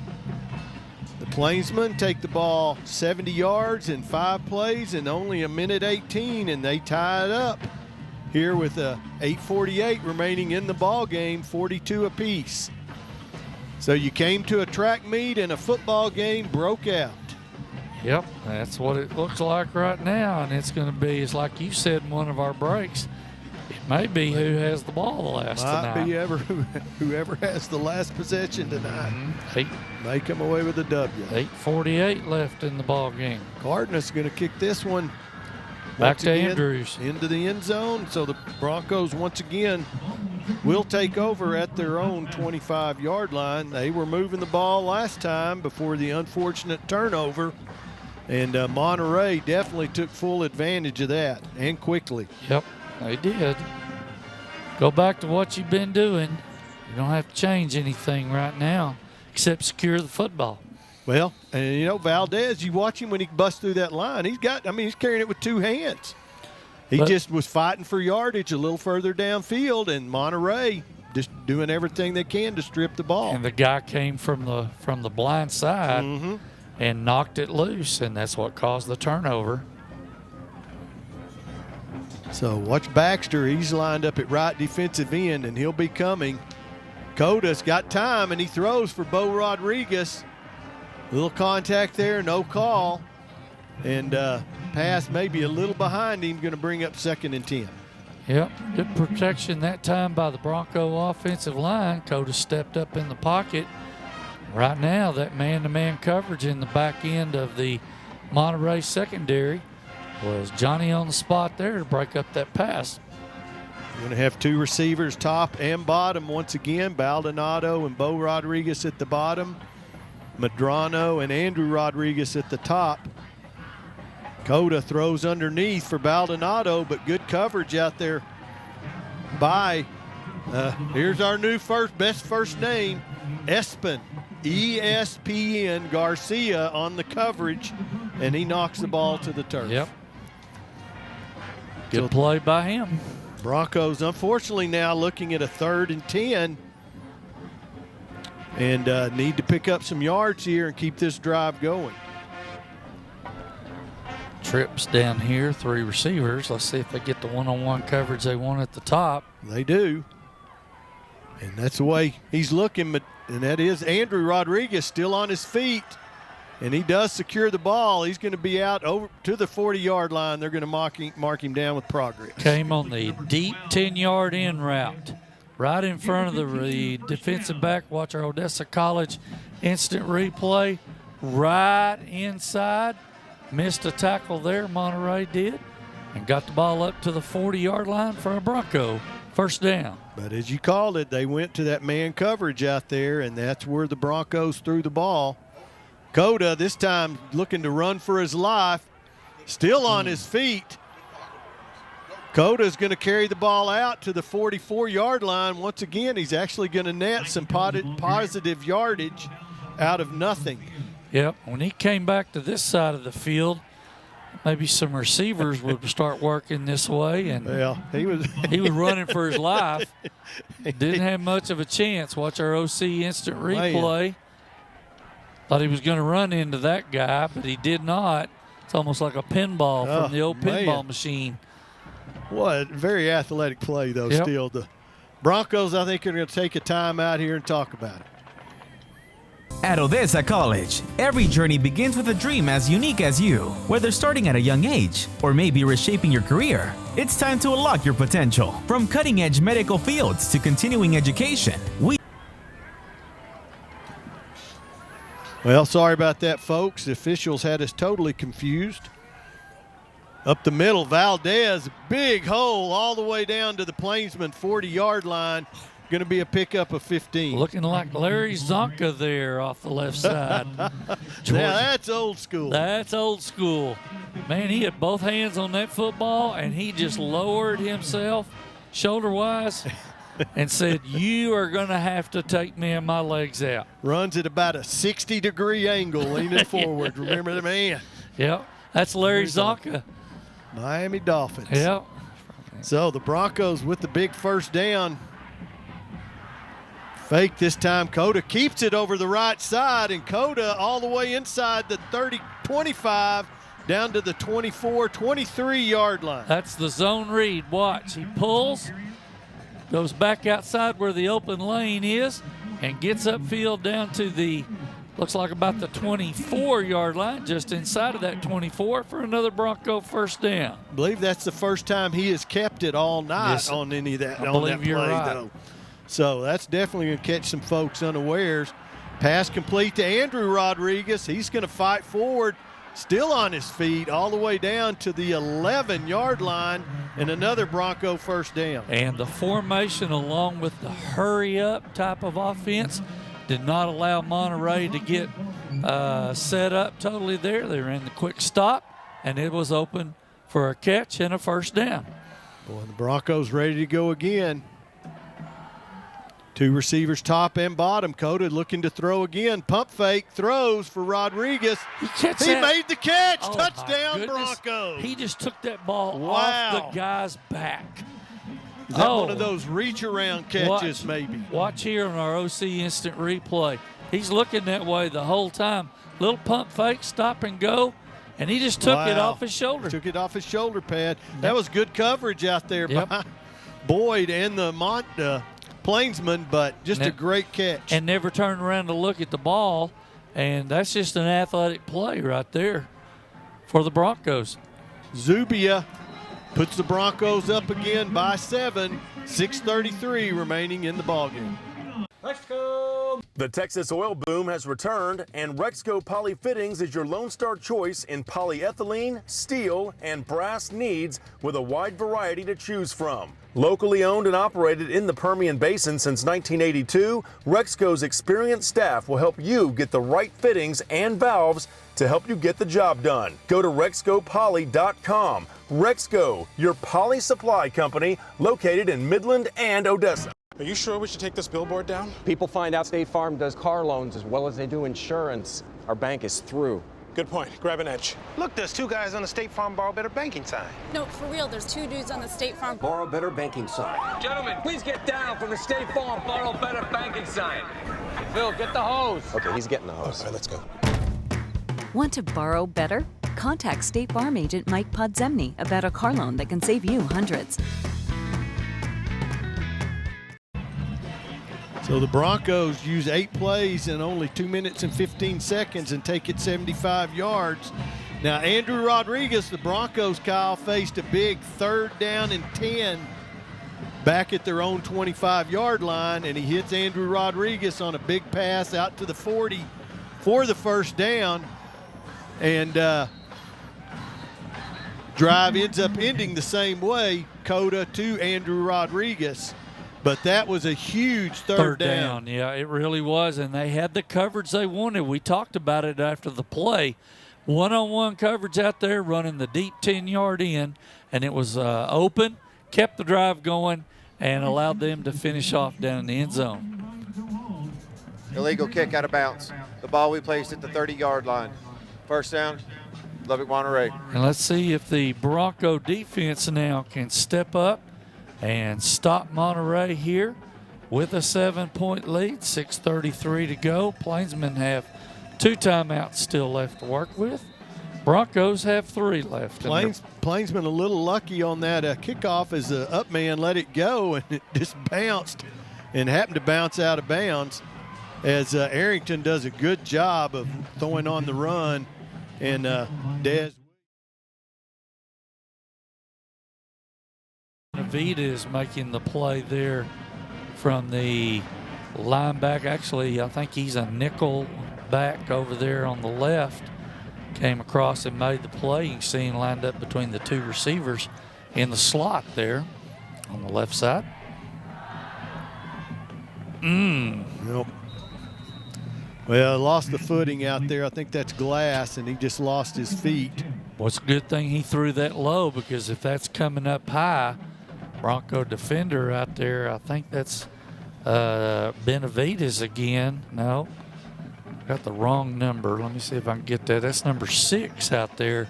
The Plainsmen take the ball 70 yards in 5 plays in only a minute 18, and they tie it up here with 8:48 remaining in the ball game, 42 apiece. So you came to a track meet and a football game broke out. Yep, that's what it looks like right now, and it's going to be, it's like you said in one of our breaks, it may be who has the ball the last tonight. Might be whoever has the last possession tonight. May come away with a W. 8:48 left in the ball game. Cardenas going to kick this one back to Andrews into the end zone. So the Broncos once again will take over at their own 25-yard line. They were moving the ball last time before the unfortunate turnover, and Monterey definitely took full advantage of that, and quickly. Yep, they did. Go back to what you've been doing. You don't have to change anything right now except secure the football. Well, and you know, Valdez, you watch him when he busts through that line. He's carrying it with 2 hands. He just was fighting for yardage a little further downfield, and Monterey just doing everything they can to strip the ball. And the guy came from the blind side and knocked it loose, and that's what caused the turnover. So watch Baxter. He's lined up at right defensive end, and he'll be coming. Coda's got time, and he throws for Bo Rodriguez. Little contact there, no call. And pass maybe a little behind him, going to bring up 2nd and 10. Yep, good protection that time by the Bronco offensive line. Coda stepped up in the pocket. Right now, that man-to-man coverage in the back end of the Monterey secondary Was Johnny on the spot there to break up that pass? Going to have two receivers, top and bottom, once again. Baldonado and Bo Rodriguez at the bottom. Medrano and Andrew Rodriguez at the top. Coda throws underneath for Baldonado, but good coverage out there by, here's our new best first name, Espen, E-S-P-N, Garcia on the coverage, and he knocks the ball to the turf. Yep. Good play by him. Broncos, unfortunately, now looking at a 3rd and 10 and need to pick up some yards here and keep this drive going. Trips down here, 3 receivers. Let's see if they get the one-on-one coverage they want at the top. They do. And that's the way he's looking, and that is Andrew Rodriguez still on his feet. And he does secure the ball. He's going to be out over to the 40-yard line. They're going to mark him down with progress. Came on the deep 10-yard in route. Right in front of the defensive back. Watch our Odessa College instant replay. Right inside. Missed a tackle there, Monterey did. And got the ball up to the 40-yard line for a Bronco. First down. But as you called it, they went to that man coverage out there, and that's where the Broncos threw the ball. Coda this time looking to run for his life, still on his feet. Coda's going to carry the ball out to the 44-yard line. Once again, he's actually going to net some positive yardage out of nothing. Yep, when he came back to this side of the field, maybe some receivers would start working this way. And well, he was running for his life. Didn't have much of a chance. Watch our OC instant replay. Thought he was going to run into that guy, but he did not. It's almost like a pinball from the old pinball machine. What a very athletic play, though, Yep. still. The Broncos, I think, are going to take a time out here and talk about it. At Odessa College, every journey begins with a dream as unique as you. Whether starting at a young age or maybe reshaping your career, it's time to unlock your potential. From cutting-edge medical fields to continuing education, Well, sorry about that, folks. The officials had us totally confused. Up the middle, Valdez, big hole all the way down to the Plainsman 40-yard line. Going to be a pickup of 15. Looking like Larry Zonka there off the left side. Now that's old school. That's old school. Man, he had both hands on that football, and he just lowered himself shoulder-wise and said, you are going to have to take me and my legs out. Runs at about a 60-degree angle, leaning forward. Remember the man. Yep, that's Larry Zonka. Miami Dolphins. Yep. So the Broncos with the big first down. Fake this time. Coda keeps it over the right side, and Coda all the way inside the 25 down to the 24, 23-yard line. That's the zone read. Watch. He pulls, goes back outside where the open lane is, and gets upfield down to the, looks like about the 24-yard line, just inside of that 24 for another Bronco first down. I believe that's the first time he has kept it all night on any of that, on that play, though. So that's definitely going to catch some folks unawares. Pass complete to Andrew Rodriguez. He's going to fight forward, still on his feet, all the way down to the 11-yard line, and another Bronco first down. And the formation, along with the hurry-up type of offense, did not allow Monterey to get set up totally there. They ran the quick stop, and it was open for a catch and a first down. Boy, the Broncos ready to go again. Two receivers, top and bottom. Coda looking to throw again. Pump fake, throws for Rodriguez. He made the catch. Oh, touchdown, Broncos. He just took that ball off the guy's back. Is that one of those reach-around catches, maybe? Watch here on our OC instant replay. He's looking that way the whole time. Little pump fake, stop and go, and he just took it off his shoulder. Took it off his shoulder pad. That was good coverage out there by Boyd and the Plainsman, but just a great catch. And never turned around to look at the ball, and that's just an athletic play right there for the Broncos. Zubia puts the Broncos up again by 7. 6:33 remaining in the ballgame. Let's go. The Texas oil boom has returned, and Rexco Poly Fittings is your Lone Star choice in polyethylene, steel, and brass needs with a wide variety to choose from. Locally owned and operated in the Permian Basin since 1982, Rexco's experienced staff will help you get the right fittings and valves to help you get the job done. Go to RexcoPoly.com. Rexco, your poly supply company located in Midland and Odessa. Are you sure we should take this billboard down? People find out State Farm does car loans as well as they do insurance. Our bank is through. Good point. Grab an edge. Look, there's two guys on the State Farm Borrow Better banking sign. No, for real, there's two dudes on the State Farm Borrow Better banking sign. Gentlemen, please get down from the State Farm Borrow Better banking sign. Phil, get the hose. Okay, he's getting the hose. All right, let's go. Want to borrow better? Contact State Farm agent Mike Podzemny about a car loan that can save you hundreds. So the Broncos use 8 plays in only 2 minutes and 15 seconds and take it 75 yards. Now, Andrew Rodriguez, the Broncos, Kyle, faced a big 3rd down and 10 back at their own 25-yard line, and he hits Andrew Rodriguez on a big pass out to the 40 for the 1st down. And drive ends up ending the same way, Coda to Andrew Rodriguez. But that was a huge third down. Yeah, it really was, and they had the coverage they wanted. We talked about it after the play. One-on-one coverage out there running the deep 10-yard in, and it was open, kept the drive going, and allowed them to finish off down in the end zone. Illegal kick out of bounds. The ball we placed at the 30-yard line. 1st down, Lubbock Monterey. And let's see if the Bronco defense now can step up and stop Monterey here with a 7-point lead. 6:33 to go. Plainsmen have 2 timeouts still left to work with. Broncos have 3 left. Plainsman a little lucky on that kickoff as the up man let it go, and it just bounced and happened to bounce out of bounds as Arrington does a good job of throwing on the run, and Dez. Naveed is making the play there from the linebacker. Actually, I think he's a nickel back over there on the left. Came across and made the play. You can see him lined up between the 2 receivers in the slot there on the left side. Nope. Well, lost the footing out there. I think that's glass, and he just lost his feet. Well, it's a good thing he threw that low, because if that's coming up high, Bronco defender out there, I think that's Benavides again. No, got the wrong number. Let me see if I can get that. That's number 6 out there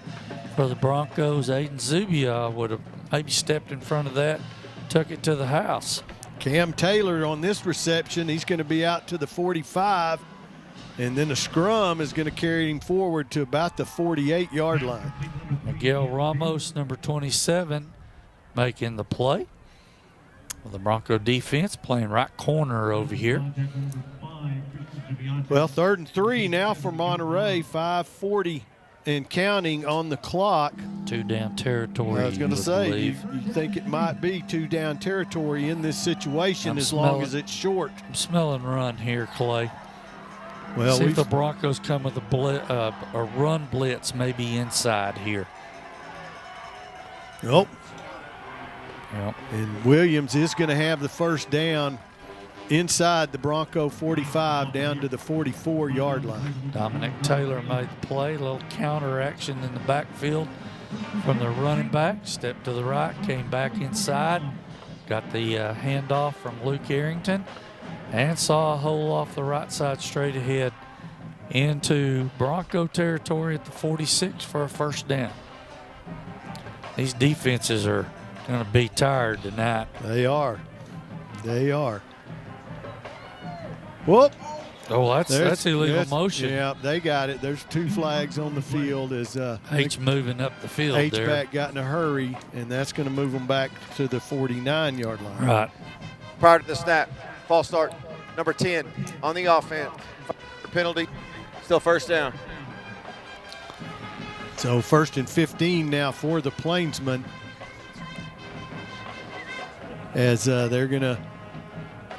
for the Broncos. Aiden Zubia would have maybe stepped in front of that, took it to the house. Cam Taylor on this reception, he's going to be out to the 45, and then the scrum is going to carry him forward to about the 48-yard line. Miguel Ramos, number 27, making the play. The Bronco defense playing right corner over here. Well, 3rd and 3 now for Monterey. 5:40 and counting on the clock. 2 down territory. I was going to say, you think it might be 2 down territory in this situation as long as it's short. I'm smelling run here, Clay. Well, see if the Broncos come with a run blitz maybe inside here. Nope. Yep. And Williams is going to have the 1st down inside the Bronco 45 down to the 44-yard line. Dominic Taylor made the play. A little counter action in the backfield from the running back. Stepped to the right, came back inside. Got the handoff from Luke Arrington and saw a hole off the right side straight ahead into Bronco territory at the 46 for a 1st down. These defenses are going to be tired tonight. They are. They are. Whoop. Oh, that's illegal motion. Yeah, they got it. There's 2 flags on the field as H moving up the field. H-back got in a hurry, and that's going to move them back to the 49-yard line. Right. Prior to the snap, false start, number 10 on the offense. Penalty, still 1st down. So 1st and 15 now for the Plainsmen, as they're going to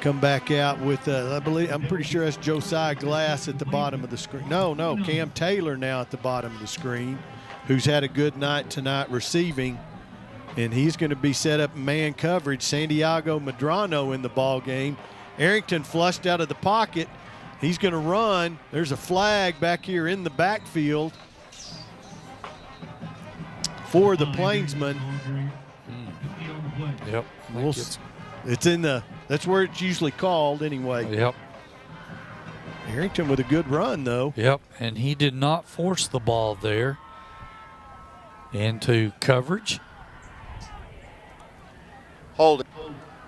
come back out with, I'm pretty sure that's Josiah Glass at the bottom of the screen. No, Cam Taylor now at the bottom of the screen, who's had a good night tonight receiving, and he's going to be set up in man coverage. Santiago Medrano in the ball game. Arrington flushed out of the pocket. He's going to run. There's a flag back here in the backfield for the Plainsmen. Yep. It's in the, that's where it's usually called anyway. Yep. Arrington with a good run, though. Yep, and he did not force the ball there into coverage. Holding.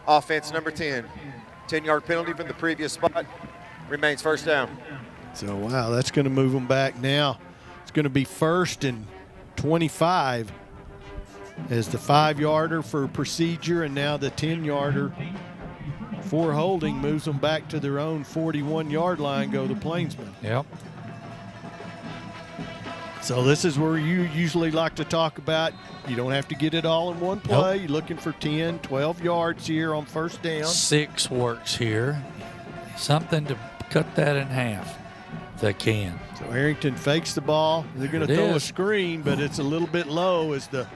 Offense number 10. 10-yard penalty from the previous spot. Remains first down. So, wow, that's going to move them back now. It's going to be 1st and 25 as the 5-yarder for procedure, and now the 10-yarder for holding moves them back to their own 41-yard line, go the Plainsmen. Yep. So this is where you usually like to talk about, you don't have to get it all in one play. Nope. You're looking for 10, 12 yards here on first down. 6 works here. Something to cut that in half if they can. So Arrington fakes the ball. They're going to throw a screen, but it's a little bit low as the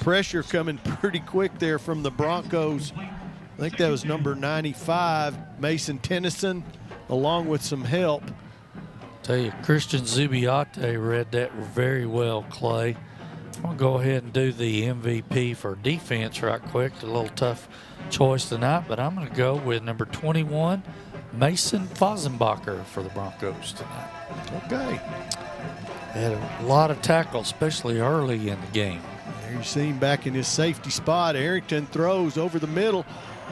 pressure coming pretty quick there from the Broncos. I think that was number 95, Mason Tennyson, along with some help. Tell you, Christian Zubiate read that very well, Clay. I'm going to go ahead and do the MVP for defense right quick. A little tough choice tonight, but I'm going to go with number 21, Mason Fosenbacher for the Broncos tonight. Okay. Had a lot of tackles, especially early in the game. There you see him back in his safety spot. Arrington throws over the middle,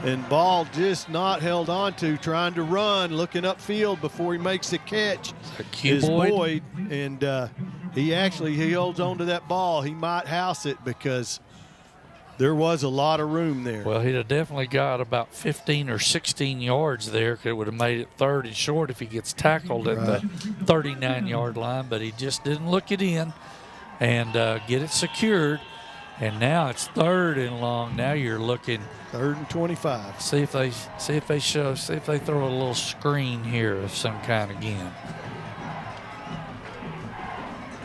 and ball just not held on to, trying to run, looking upfield before he makes the catch. Is Boyd, and he holds on to that ball. He might house it because there was a lot of room there. Well, he'd have definitely got about 15 or 16 yards there. It would have made it 3rd and short if he gets tackled at the 39-yard line, but he just didn't look it in and get it secured. And now it's 3rd and long. Now you're looking 3rd and 25. See if they throw a little screen here of some kind again.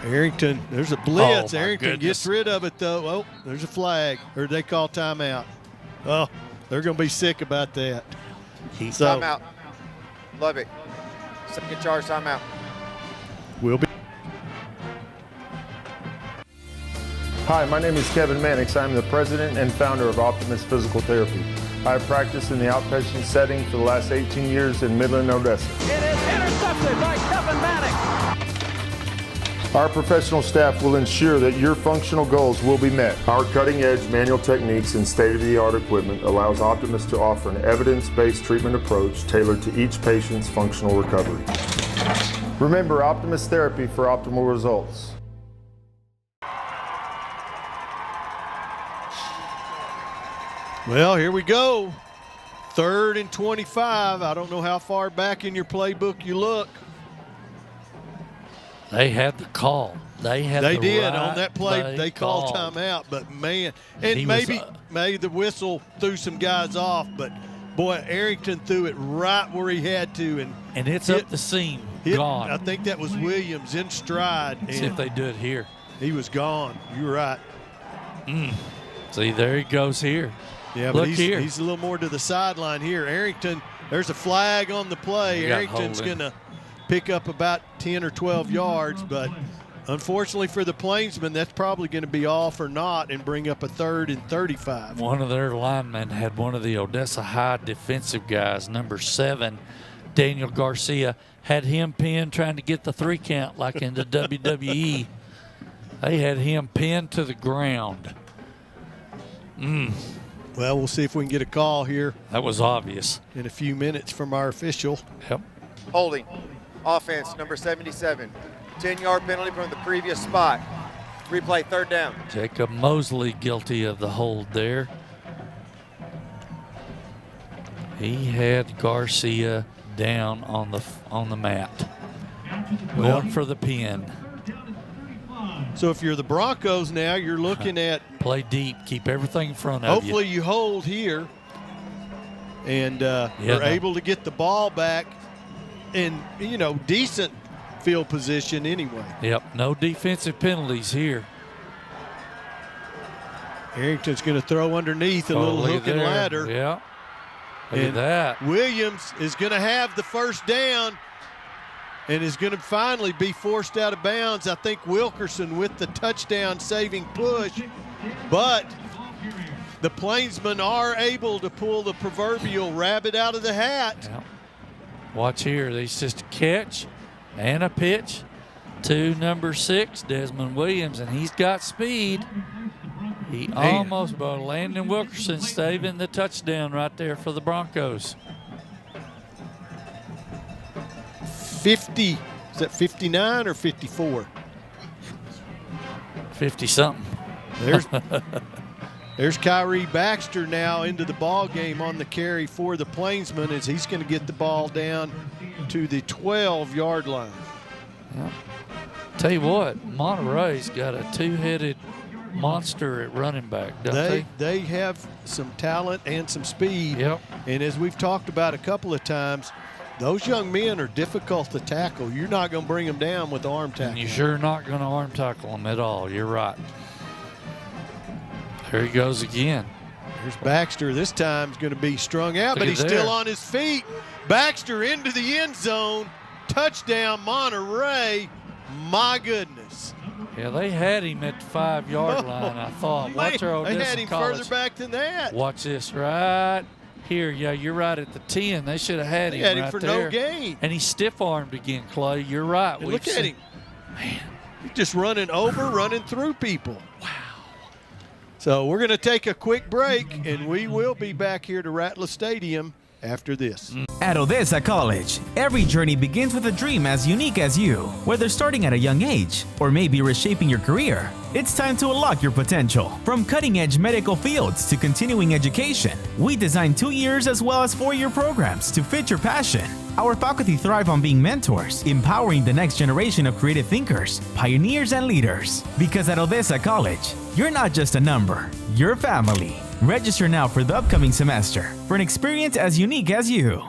Arrington, there's a blitz. Oh, Arrington gets rid of it, though. Oh, there's a flag. Or they call timeout. Oh, they're going to be sick about that. Timeout. Lubbock. Second charge timeout. Will be. Hi, my name is Kevin Mannix. I'm the president and founder of Optimus Physical Therapy. I have practiced in the outpatient setting for the last 18 years in Midland, Odessa. It is intercepted by Kevin Mannix. Our professional staff will ensure that your functional goals will be met. Our cutting-edge manual techniques and state-of-the-art equipment allows Optimus to offer an evidence-based treatment approach tailored to each patient's functional recovery. Remember, Optimus Therapy for optimal results. Well, here we go. 3rd and 25. I don't know how far back in your playbook you look. They had the call. They did on that play. They called timeout, but man, and maybe the whistle threw some guys off, but boy, Arrington threw it right where he had to, and it's up the seam. Gone. I think that was Williams in stride. See if they do it here. He was gone. You're right. See, there he goes here. Yeah, but he's a little more to the sideline here. Arrington, there's a flag on the play. Arrington's going to pick up about 10 or 12 yards, but unfortunately for the Plainsmen, that's probably going to be all for naught and bring up a 3rd and 35. One of their linemen had one of the Odessa High defensive guys, number 7, Daniel Garcia, had him pinned trying to get the 3 count like in the WWE. They had him pinned to the ground. Well, we'll see if we can get a call here. That was obvious. In a few minutes from our official. Yep. Holding. Offense, number 77. 10-yard penalty from the previous spot. Replay, 3rd down. Jacob Mosley guilty of the hold there. He had Garcia down on the mat. Going for the pin. So if you're the Broncos now, you're looking at play deep, keep everything in front of you. Hopefully you hold here. and were able to get the ball back in, decent field position anyway. Yep, no defensive penalties here. Harrington's going to throw underneath a little hook and ladder. Yeah. Look at that. Williams is going to have the first down and is going to finally be forced out of bounds. I think Wilkerson with the touchdown saving push, but the Plainsmen are able to pull the proverbial rabbit out of the hat. Yeah. Watch here. There's just a catch and a pitch to number 6, Desmond Williams, and he's got speed. He almost, but Landon Wilkerson saving the touchdown right there for the Broncos. 50, is that 59 or 54? 50-something. There's Kyrie Baxter now into the ball game on the carry for the Plainsmen as he's going to get the ball down to the 12-yard line. Yeah. Tell you what, Monterey's got a two-headed monster at running back, don't they? They have some talent and some speed. Yep. And as we've talked about a couple of times, those young men are difficult to tackle. You're not going to bring them down with arm tackle. And you're sure not going to arm tackle them at all. You're right. There he goes again. There's Baxter. This time is going to be strung out, but he's still on his feet. Baxter into the end zone. Touchdown, Monterey. My goodness. Yeah, they had him at the 5-yard line, I thought. Watch our Odessa They had him further back than that. Watch this right here. Yeah, you're right at the 10. They should have had him right right for there. No gain. And he's stiff-armed again, Clay. You're right. And look at him. Man, he's just running through people. Wow. So we're going to take a quick break, and we will be back here to Rattler Stadium after this. At Odessa College, every journey begins with a dream as unique as you. Whether starting at a young age or maybe reshaping your career, it's time to unlock your potential. From cutting-edge medical fields to continuing education, we design 2 years as well as 4-year programs to fit your passion. Our faculty thrive on being mentors, empowering the next generation of creative thinkers, pioneers, and leaders. Because at Odessa College, you're not just a number, you're family. Register now for the upcoming semester for an experience as unique as you.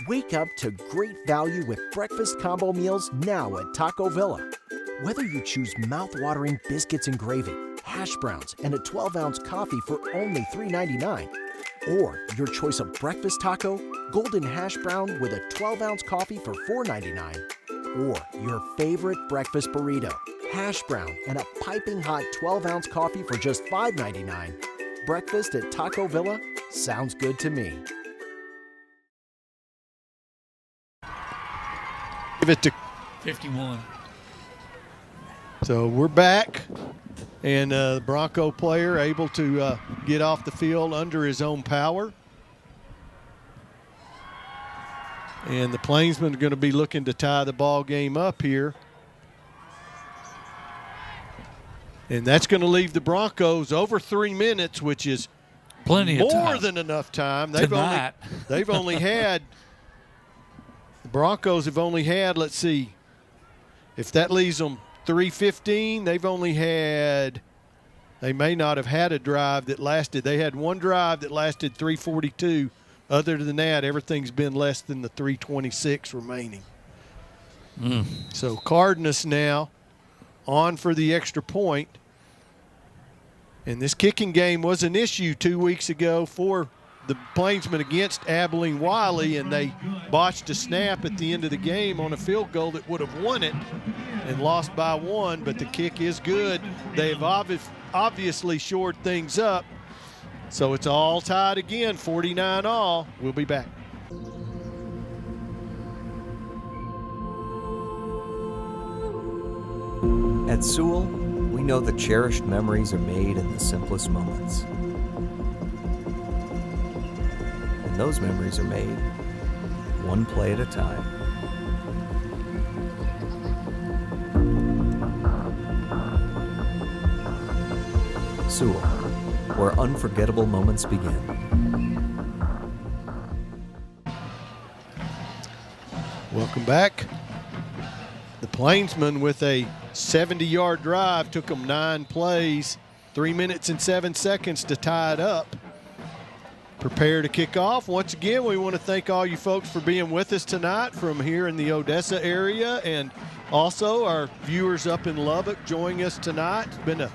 Wake up to great value with breakfast combo meals now at Taco Villa. Whether you choose mouth-watering biscuits and gravy, hash browns, and a 12-ounce coffee for only $3.99, or your choice of breakfast taco, golden hash brown with a 12-ounce coffee for $4.99, or your favorite breakfast burrito, hash brown, and a piping hot 12-ounce coffee for just $5.99. Breakfast at Taco Villa sounds good to me. Give it to 51. So we're back, and the Bronco player able to get off the field under his own power. And the Plainsmen are going to be looking to tie the ball game up here. And that's going to leave the Broncos over 3 minutes, which is plenty of time. More than enough time. They've only had the Broncos have only had, let's see, if that leaves them 3:15, they may not have had a drive that lasted. They had one drive that lasted 3:42. Other than that, everything's been less than the 3:26 remaining. So Cardenas now on for the extra point. And this kicking game was an issue 2 weeks ago for the Plainsmen against Abilene Wiley, and they botched a snap at the end of the game on a field goal that would have won it and lost by 1, but the kick is good. They've obviously shored things up. So it's all tied again, 49 all. We'll be back. At Sewell, we know that cherished memories are made in the simplest moments. And those memories are made one play at a time. Sewell, where unforgettable moments begin. Welcome back. The Plainsmen with a 70-yard drive took them 9 plays, 3 minutes and 7 seconds to tie it up. prepare to kick off. Once again, we want to thank all you folks for being with us tonight from here in the Odessa area, and also our viewers up in Lubbock joining us tonight. It's been a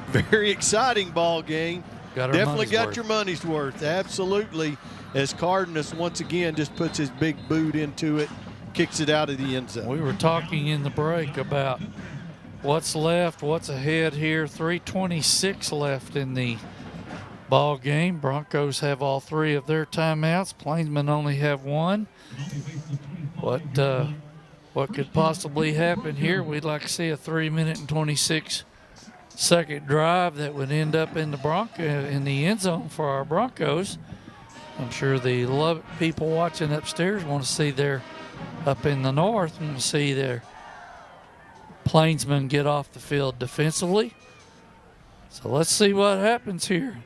very exciting ball game. Definitely got your money's worth, absolutely, as Cardenas once again just puts his big boot into it, kicks it out of the end zone. We were talking in the break about what's left, what's ahead here. 3:26 left in the ball game. Broncos have all 3 of their timeouts. Plainsmen only have 1. What could possibly happen here? We'd like to see a 3-minute and 26-second drive that would end up in the end zone for our Broncos. I'm sure the Lubbock people watching upstairs want to see their up in the north and see their Plainsmen get off the field defensively. So let's see what happens here.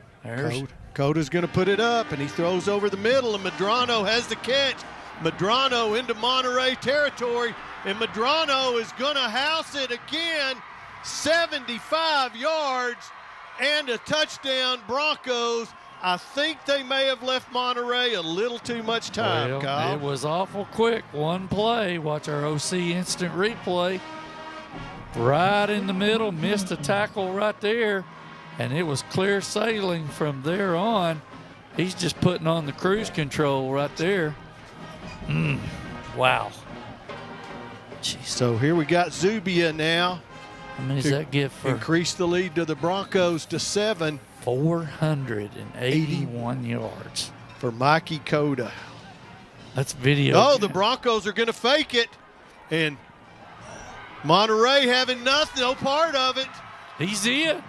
Coda's going to put it up, and he throws over the middle, and Medrano has the catch. Medrano into Monterey territory, and Medrano is going to house it again. 75 yards and a touchdown, Broncos. I think they may have left Monterey a little too much time, Kyle. It was awful quick. One play. Watch our OC instant replay. Right in the middle, missed a tackle right there, and it was clear sailing from there on. He's just putting on the cruise control right there. Wow. Jeez. So here we got Zubia now. How many does that give for? Increase the lead to the Broncos to 7. 481 yards. For Mikey Coda. That's video. Oh, the Broncos are going to fake it. And Monterey having nothing, no part of it. He's in.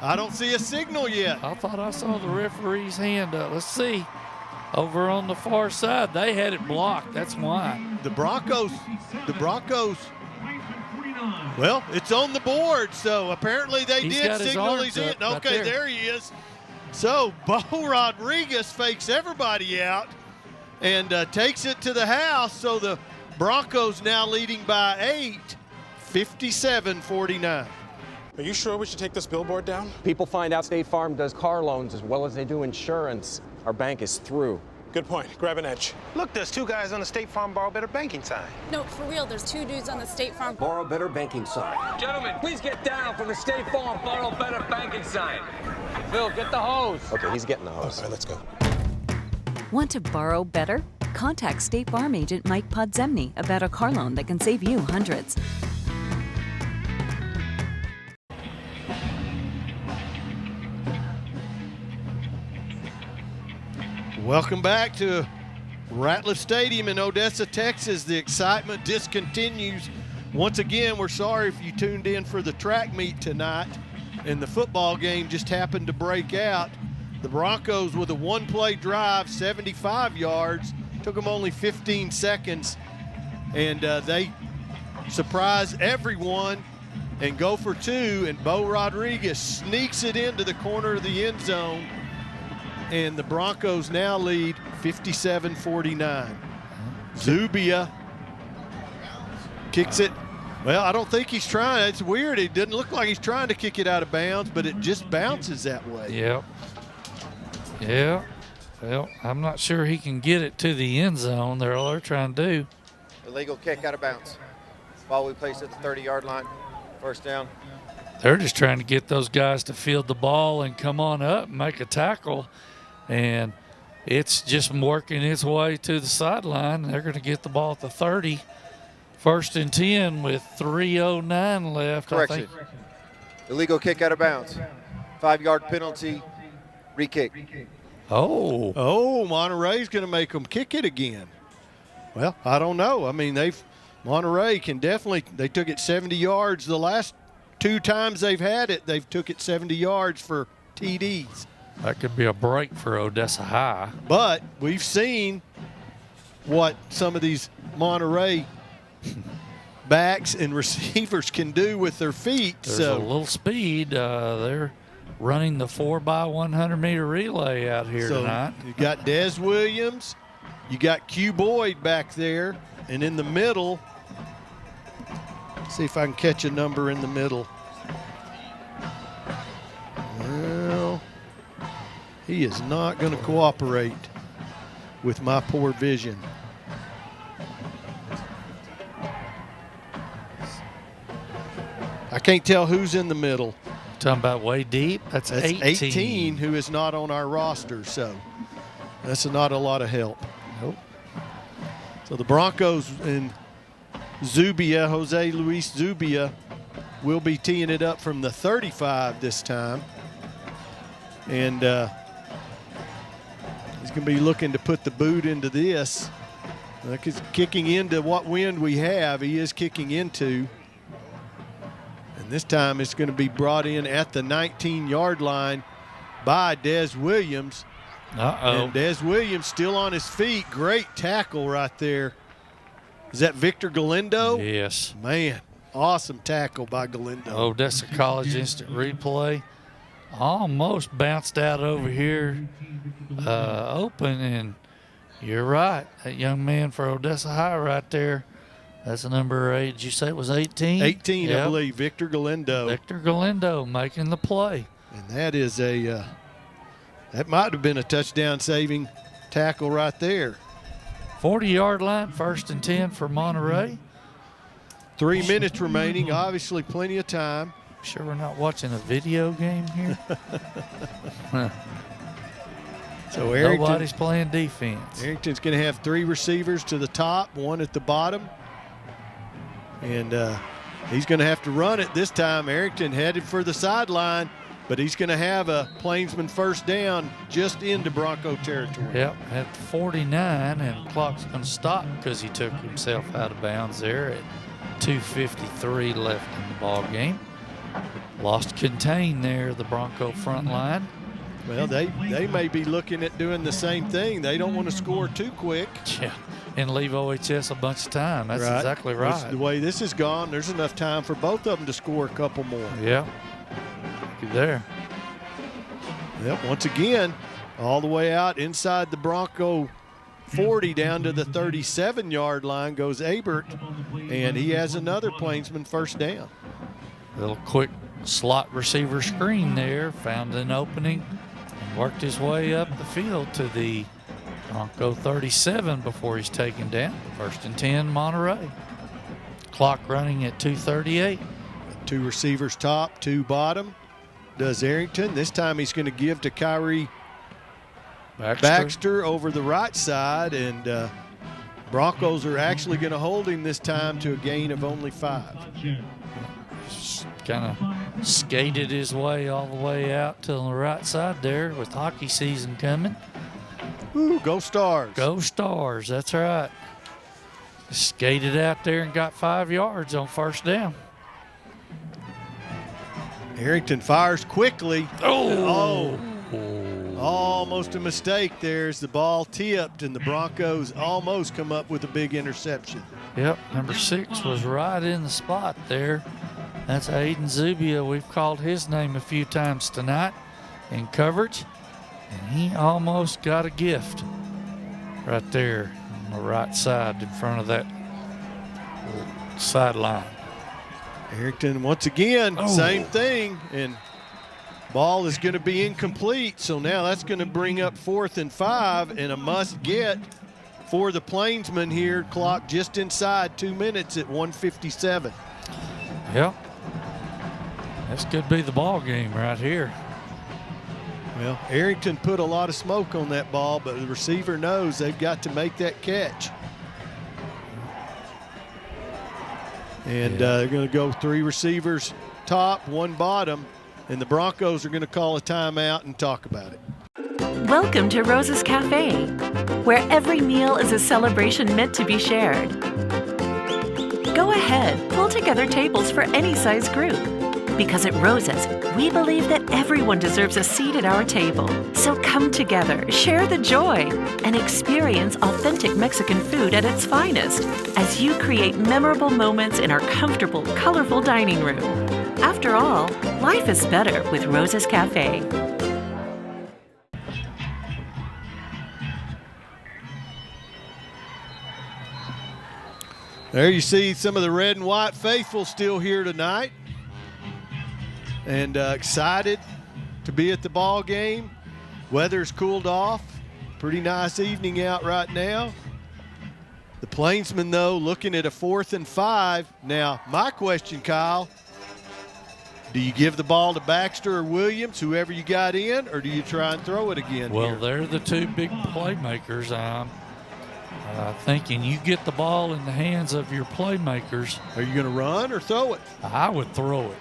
I don't see a signal yet. I thought I saw the referee's hand up. Let's see. Over on the far side, they had it blocked. That's why. The Broncos, well, it's on the board, so apparently they did signal he's in. Okay, right there he is. So Bo Rodriguez fakes everybody out and takes it to the house. So the Broncos now leading by 8, 57-49. Are you sure we should take this billboard down? People find out State Farm does car loans as well as they do insurance. Our bank is through. Good point. Grab an edge. Look, there's 2 guys on the State Farm Borrow Better banking sign. No, for real, there's 2 dudes on the State Farm Borrow Better banking sign. Gentlemen, please get down from the State Farm Borrow Better banking sign. Phil, get the hose. Okay, he's getting the hose. All right, let's go. Want to borrow better? Contact State Farm agent Mike Podzemny about a car loan that can save you hundreds. Welcome back to Ratliff Stadium in Odessa, Texas. The excitement discontinues. Once again, we're sorry if you tuned in for the track meet tonight and the football game just happened to break out. The Broncos with a 1-play drive, 75 yards, took them only 15 seconds, and they surprise everyone and go for 2, and Bo Rodriguez sneaks it into the corner of the end zone. And the Broncos now lead 57-49. Zubia kicks it. Well, I don't think he's trying. It's weird. It doesn't look like he's trying to kick it out of bounds, but it just bounces that way. Yep. Yeah. Well, I'm not sure he can get it to the end zone. They're all they're trying to do. Illegal kick out of bounds. Ball we placed at the 30-yard line. First down. They're just trying to get those guys to field the ball and come on up and make a tackle. And it's just working its way to the sideline. They're going to get the ball at the 30. 1st and 10 with 3:09 left. Correction. Illegal kick out of bounds. 5-yard penalty. Re-kick. Oh, Monterey's going to make them kick it again. Well, I don't know. I mean, Monterey can definitely, they took it 70 yards. The last 2 times they've had it, they've took it 70 yards for TDs. That could be a break for Odessa High. But we've seen what some of these Monterey backs and receivers can do with their feet. There's a little speed. They're running the 4x100-meter relay out here tonight. You got Des Williams, you got Q Boyd back there, and in the middle, see if I can catch a number in the middle. Well, He is not going to cooperate with my poor vision. I can't tell who's in the middle. Talking about way deep? That's 18 who is not on our roster, so that's not a lot of help. Nope. So the Broncos and Zubia, Jose Luis Zubia, will be teeing it up from the 35 this time. And he's going to be looking to put the boot into this. He's kicking into what wind we have. He is kicking into. And this time it's going to be brought in at the 19-yard line by Des Williams. Uh-oh. And Des Williams still on his feet. Great tackle right there. Is that Victor Galindo? Yes. Man, awesome tackle by Galindo. Odessa College instant replay. Almost bounced out over here open, and you're right. That young man for Odessa High right there, that's the number 8. Did you say it was 18? 18, yep. I believe, Victor Galindo. Victor Galindo making the play. And that is a that might have been a touchdown-saving tackle right there. 40-yard line, 1st and 10 for Monterey. 3 minutes remaining, obviously plenty of time. Sure we're not watching a video game here? So Arrington, nobody's playing defense. Arrington's going to have 3 receivers to the top, 1 at the bottom. And he's going to have to run it this time. Arrington headed for the sideline, but he's going to have a Plainsman first down just into Bronco territory. Yep, at 49, and clock's going to stop because he took himself out of bounds there at 2:53 left in the ball game. Lost contain there, the Bronco front line. Well, they may be looking at doing the same thing. They don't want to score too quick. Yeah, and leave OHS a bunch of time. That's right. Exactly right. The way this is gone, there's enough time for both of them to score a couple more. Yeah, there. Yep, once again, all the way out inside the Bronco 40 down to the 37-yard line goes Abert, and he has another Plainsman first down. Little quick slot receiver screen there, found an opening, and worked his way up the field to the Bronco 37 before he's taken down. 1st and 10, Monterey. Clock running at 2:38. 2 receivers top, 2 bottom. Does Arrington. This time he's going to give to Kyrie Baxter over the right side, and Broncos are actually going to hold him this time to a gain of only 5. Kind of skated his way all the way out to the right side there with hockey season coming. Ooh, go Stars. Go Stars, that's right. Skated out there and got 5 yards on 1st down. Arrington fires quickly. Oh. Almost a mistake there as the ball tipped, and the Broncos almost come up with a big interception. Yep, number 6 was right in the spot there. That's Aiden Zubia. We've called his name a few times tonight in coverage, and he almost got a gift right there on the right side in front of that sideline. Arrington once again, same thing, and ball is going to be incomplete. So now that's going to bring up 4th and 5, and a must get for the Plainsmen here. Clock just inside 2 minutes at 1:57. Yep. This could be the ball game right here. Well, Arrington put a lot of smoke on that ball, but the receiver knows they've got to make that catch. And they're going to go 3 receivers top, 1 bottom, and the Broncos are going to call a timeout and talk about it. Welcome to Rose's Cafe, where every meal is a celebration meant to be shared. Go ahead, pull together tables for any size group. Because at Rose's, we believe that everyone deserves a seat at our table. So come together, share the joy, and experience authentic Mexican food at its finest as you create memorable moments in our comfortable, colorful dining room. After all, life is better with Rose's Cafe. There you see some of the red and white faithful still here tonight, and excited to be at the ball game. Weather's cooled off. Pretty nice evening out right now. The Plainsmen, though, looking at a 4th and 5. Now, my question, Kyle, do you give the ball to Baxter or Williams, whoever you got in, or do you try and throw it again? Well, they're the two big playmakers. I'm thinking you get the ball in the hands of your playmakers. Are you going to run or throw it? I would throw it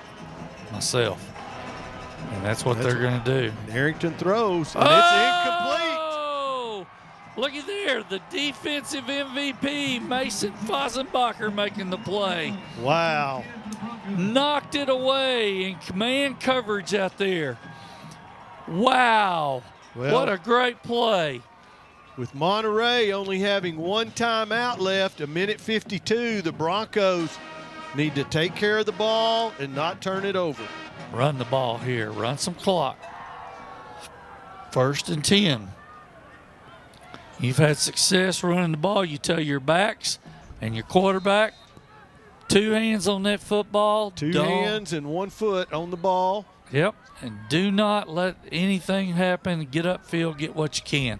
myself. And that's what they're going to do. Harrington throws, and it's incomplete. Look at there, the defensive MVP, Mason Fosenbacher, making the play. Wow. Knocked it away in command coverage out there. Wow. Well, what a great play. With Monterey only having one timeout left, 1:52, the Broncos need to take care of the ball and not turn it over. Run the ball here. Run some clock. 1st and 10. You've had success running the ball. You tell your backs and your quarterback, 2 hands on that football. 2 hands and 1 foot on the ball. Yep. And do not let anything happen. Get upfield, get what you can.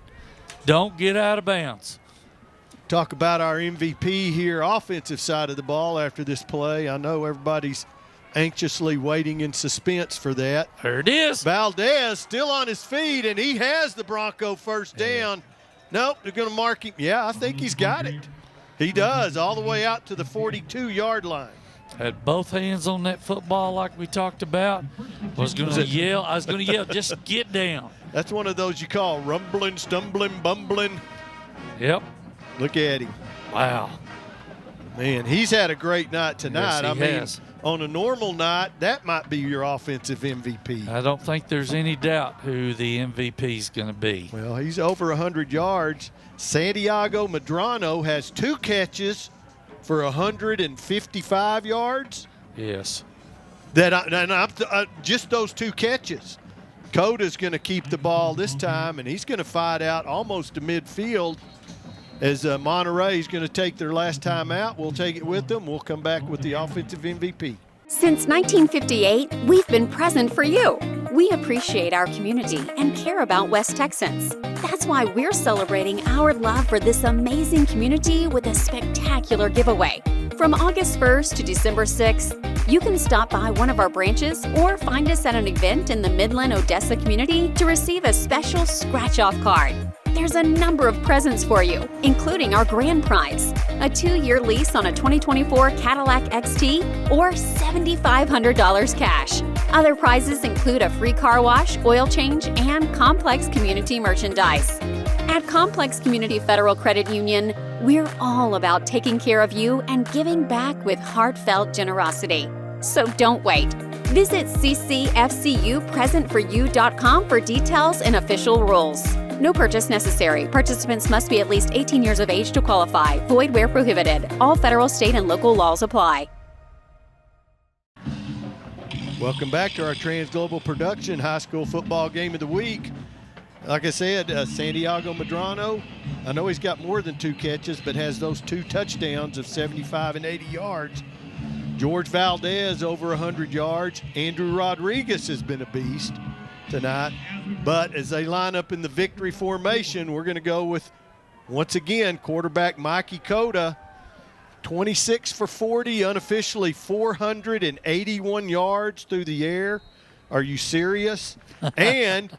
Don't get out of bounds. Talk about our MVP here, offensive side of the ball after this play. I know everybody's anxiously waiting in suspense for that. There it is. Valdez still on his feet, and he has the Bronco first down. Nope, they're going to mark him. Yeah, I think he's got it. He does, all the way out to the 42-yard line. Had both hands on that football like we talked about. I was going to yell, just get down. That's one of those you call rumbling, stumbling, bumbling. Yep. Look at him. Wow. Man, he's had a great night tonight. Yes, he has. On a normal night, that might be your offensive MVP. I don't think there's any doubt who the MVP is going to be. Well, he's over 100 yards. Santiago Medrano has 2 catches for 155 yards. Yes. Just those 2 catches. Coda's going to keep the ball this time, and he's going to fight out almost to midfield as Monterey's going to take their last time out. We'll take it with them. We'll come back with the offensive MVP. Since 1958, we've been present for you. We appreciate our community and care about West Texans. That's why we're celebrating our love for this amazing community with a spectacular giveaway. From August 1st to December 6th, you can stop by one of our branches or find us at an event in the Midland, Odessa community to receive a special scratch-off card. There's a number of presents for you, including our grand prize, a 2-year lease on a 2024 Cadillac XT or $7,500 cash. Other prizes include a free car wash, oil change, and Complex community merchandise. At Complex Community Federal Credit Union, we're all about taking care of you and giving back with heartfelt generosity. So don't wait. Visit ccfcupresentforyou.com for details and official rules. No purchase necessary. Participants must be at least 18 years of age to qualify. Void where prohibited. All federal, state, and local laws apply. Welcome back to our Transglobal Production High School Football Game of the Week. Like I said, Santiago Medrano, I know he's got more than 2 catches, but has those 2 touchdowns of 75 and 80 yards. George Valdez over 100 yards. Andrew Rodriguez has been a beast tonight. But as they line up in the victory formation, we're going to go with, once again, quarterback Mikey Coda, 26 for 40, unofficially 481 yards through the air. Are you serious? And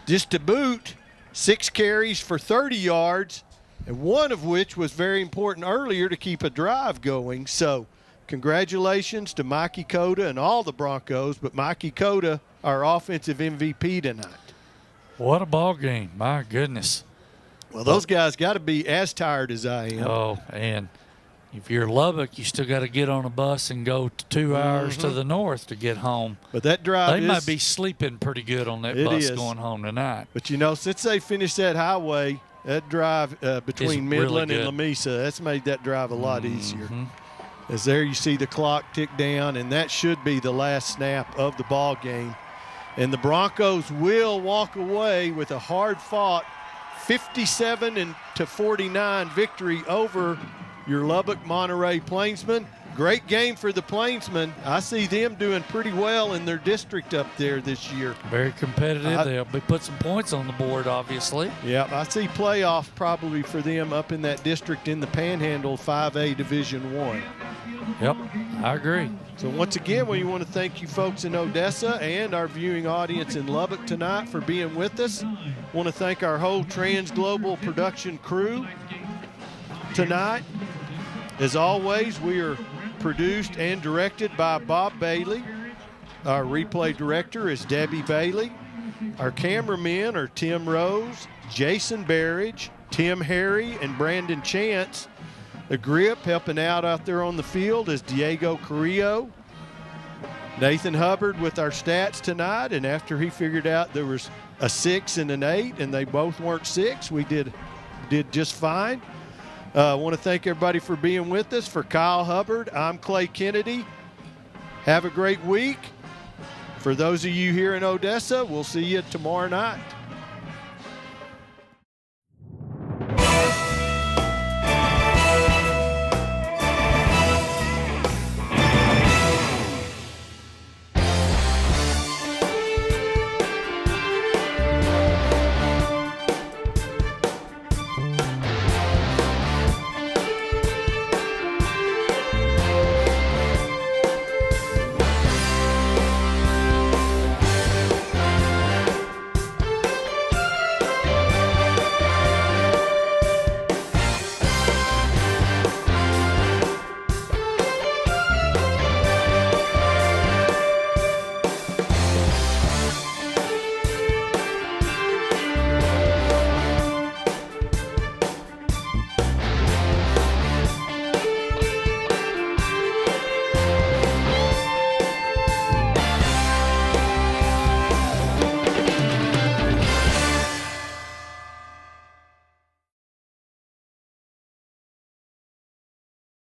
just to boot, 6 carries for 30 yards, and one of which was very important earlier to keep a drive going. So congratulations to Mikey Coda and all the Broncos, but Mikey Coda, our offensive MVP tonight. What a ball game. My goodness. Well, those guys got to be as tired as I am. Oh, and if you're Lubbock, you still got to get on a bus and go 2 hours to the north to get home. But that drive They might be sleeping pretty good on that bus going home tonight. But, you know, since they finished that highway, that drive between Midland and Lamesa, that's made that drive a lot easier. As there you see the clock tick down, and that should be the last snap of the ball game. And the Broncos will walk away with a hard-fought 57-49 victory over your Lubbock Monterey Plainsmen. great game for the Plainsmen. I see them doing pretty well in their district up there this year. Very competitive. They'll be put some points on the board, obviously. Yeah, I see playoff probably for them up in that district in the Panhandle 5A Division I. Yep, I agree. So once again, we want to thank you folks in Odessa and our viewing audience in Lubbock tonight for being with us. Want to thank our whole Trans Global production crew tonight. As always, we are produced and directed by Bob Bailey. Our replay director is Debbie Bailey. Our cameramen are Tim Rose, Jason Barrage, Tim Harry, and Brandon Chance. The grip helping out there on the field is Diego Carrillo. Nathan Hubbard with our stats tonight, and after he figured out there was a 6 and an 8, and they both weren't 6, we did just fine. I want to thank everybody for being with us. For Kyle Hubbard, I'm Clay Kennedy. Have a great week. For those of you here in Odessa, we'll see you tomorrow night.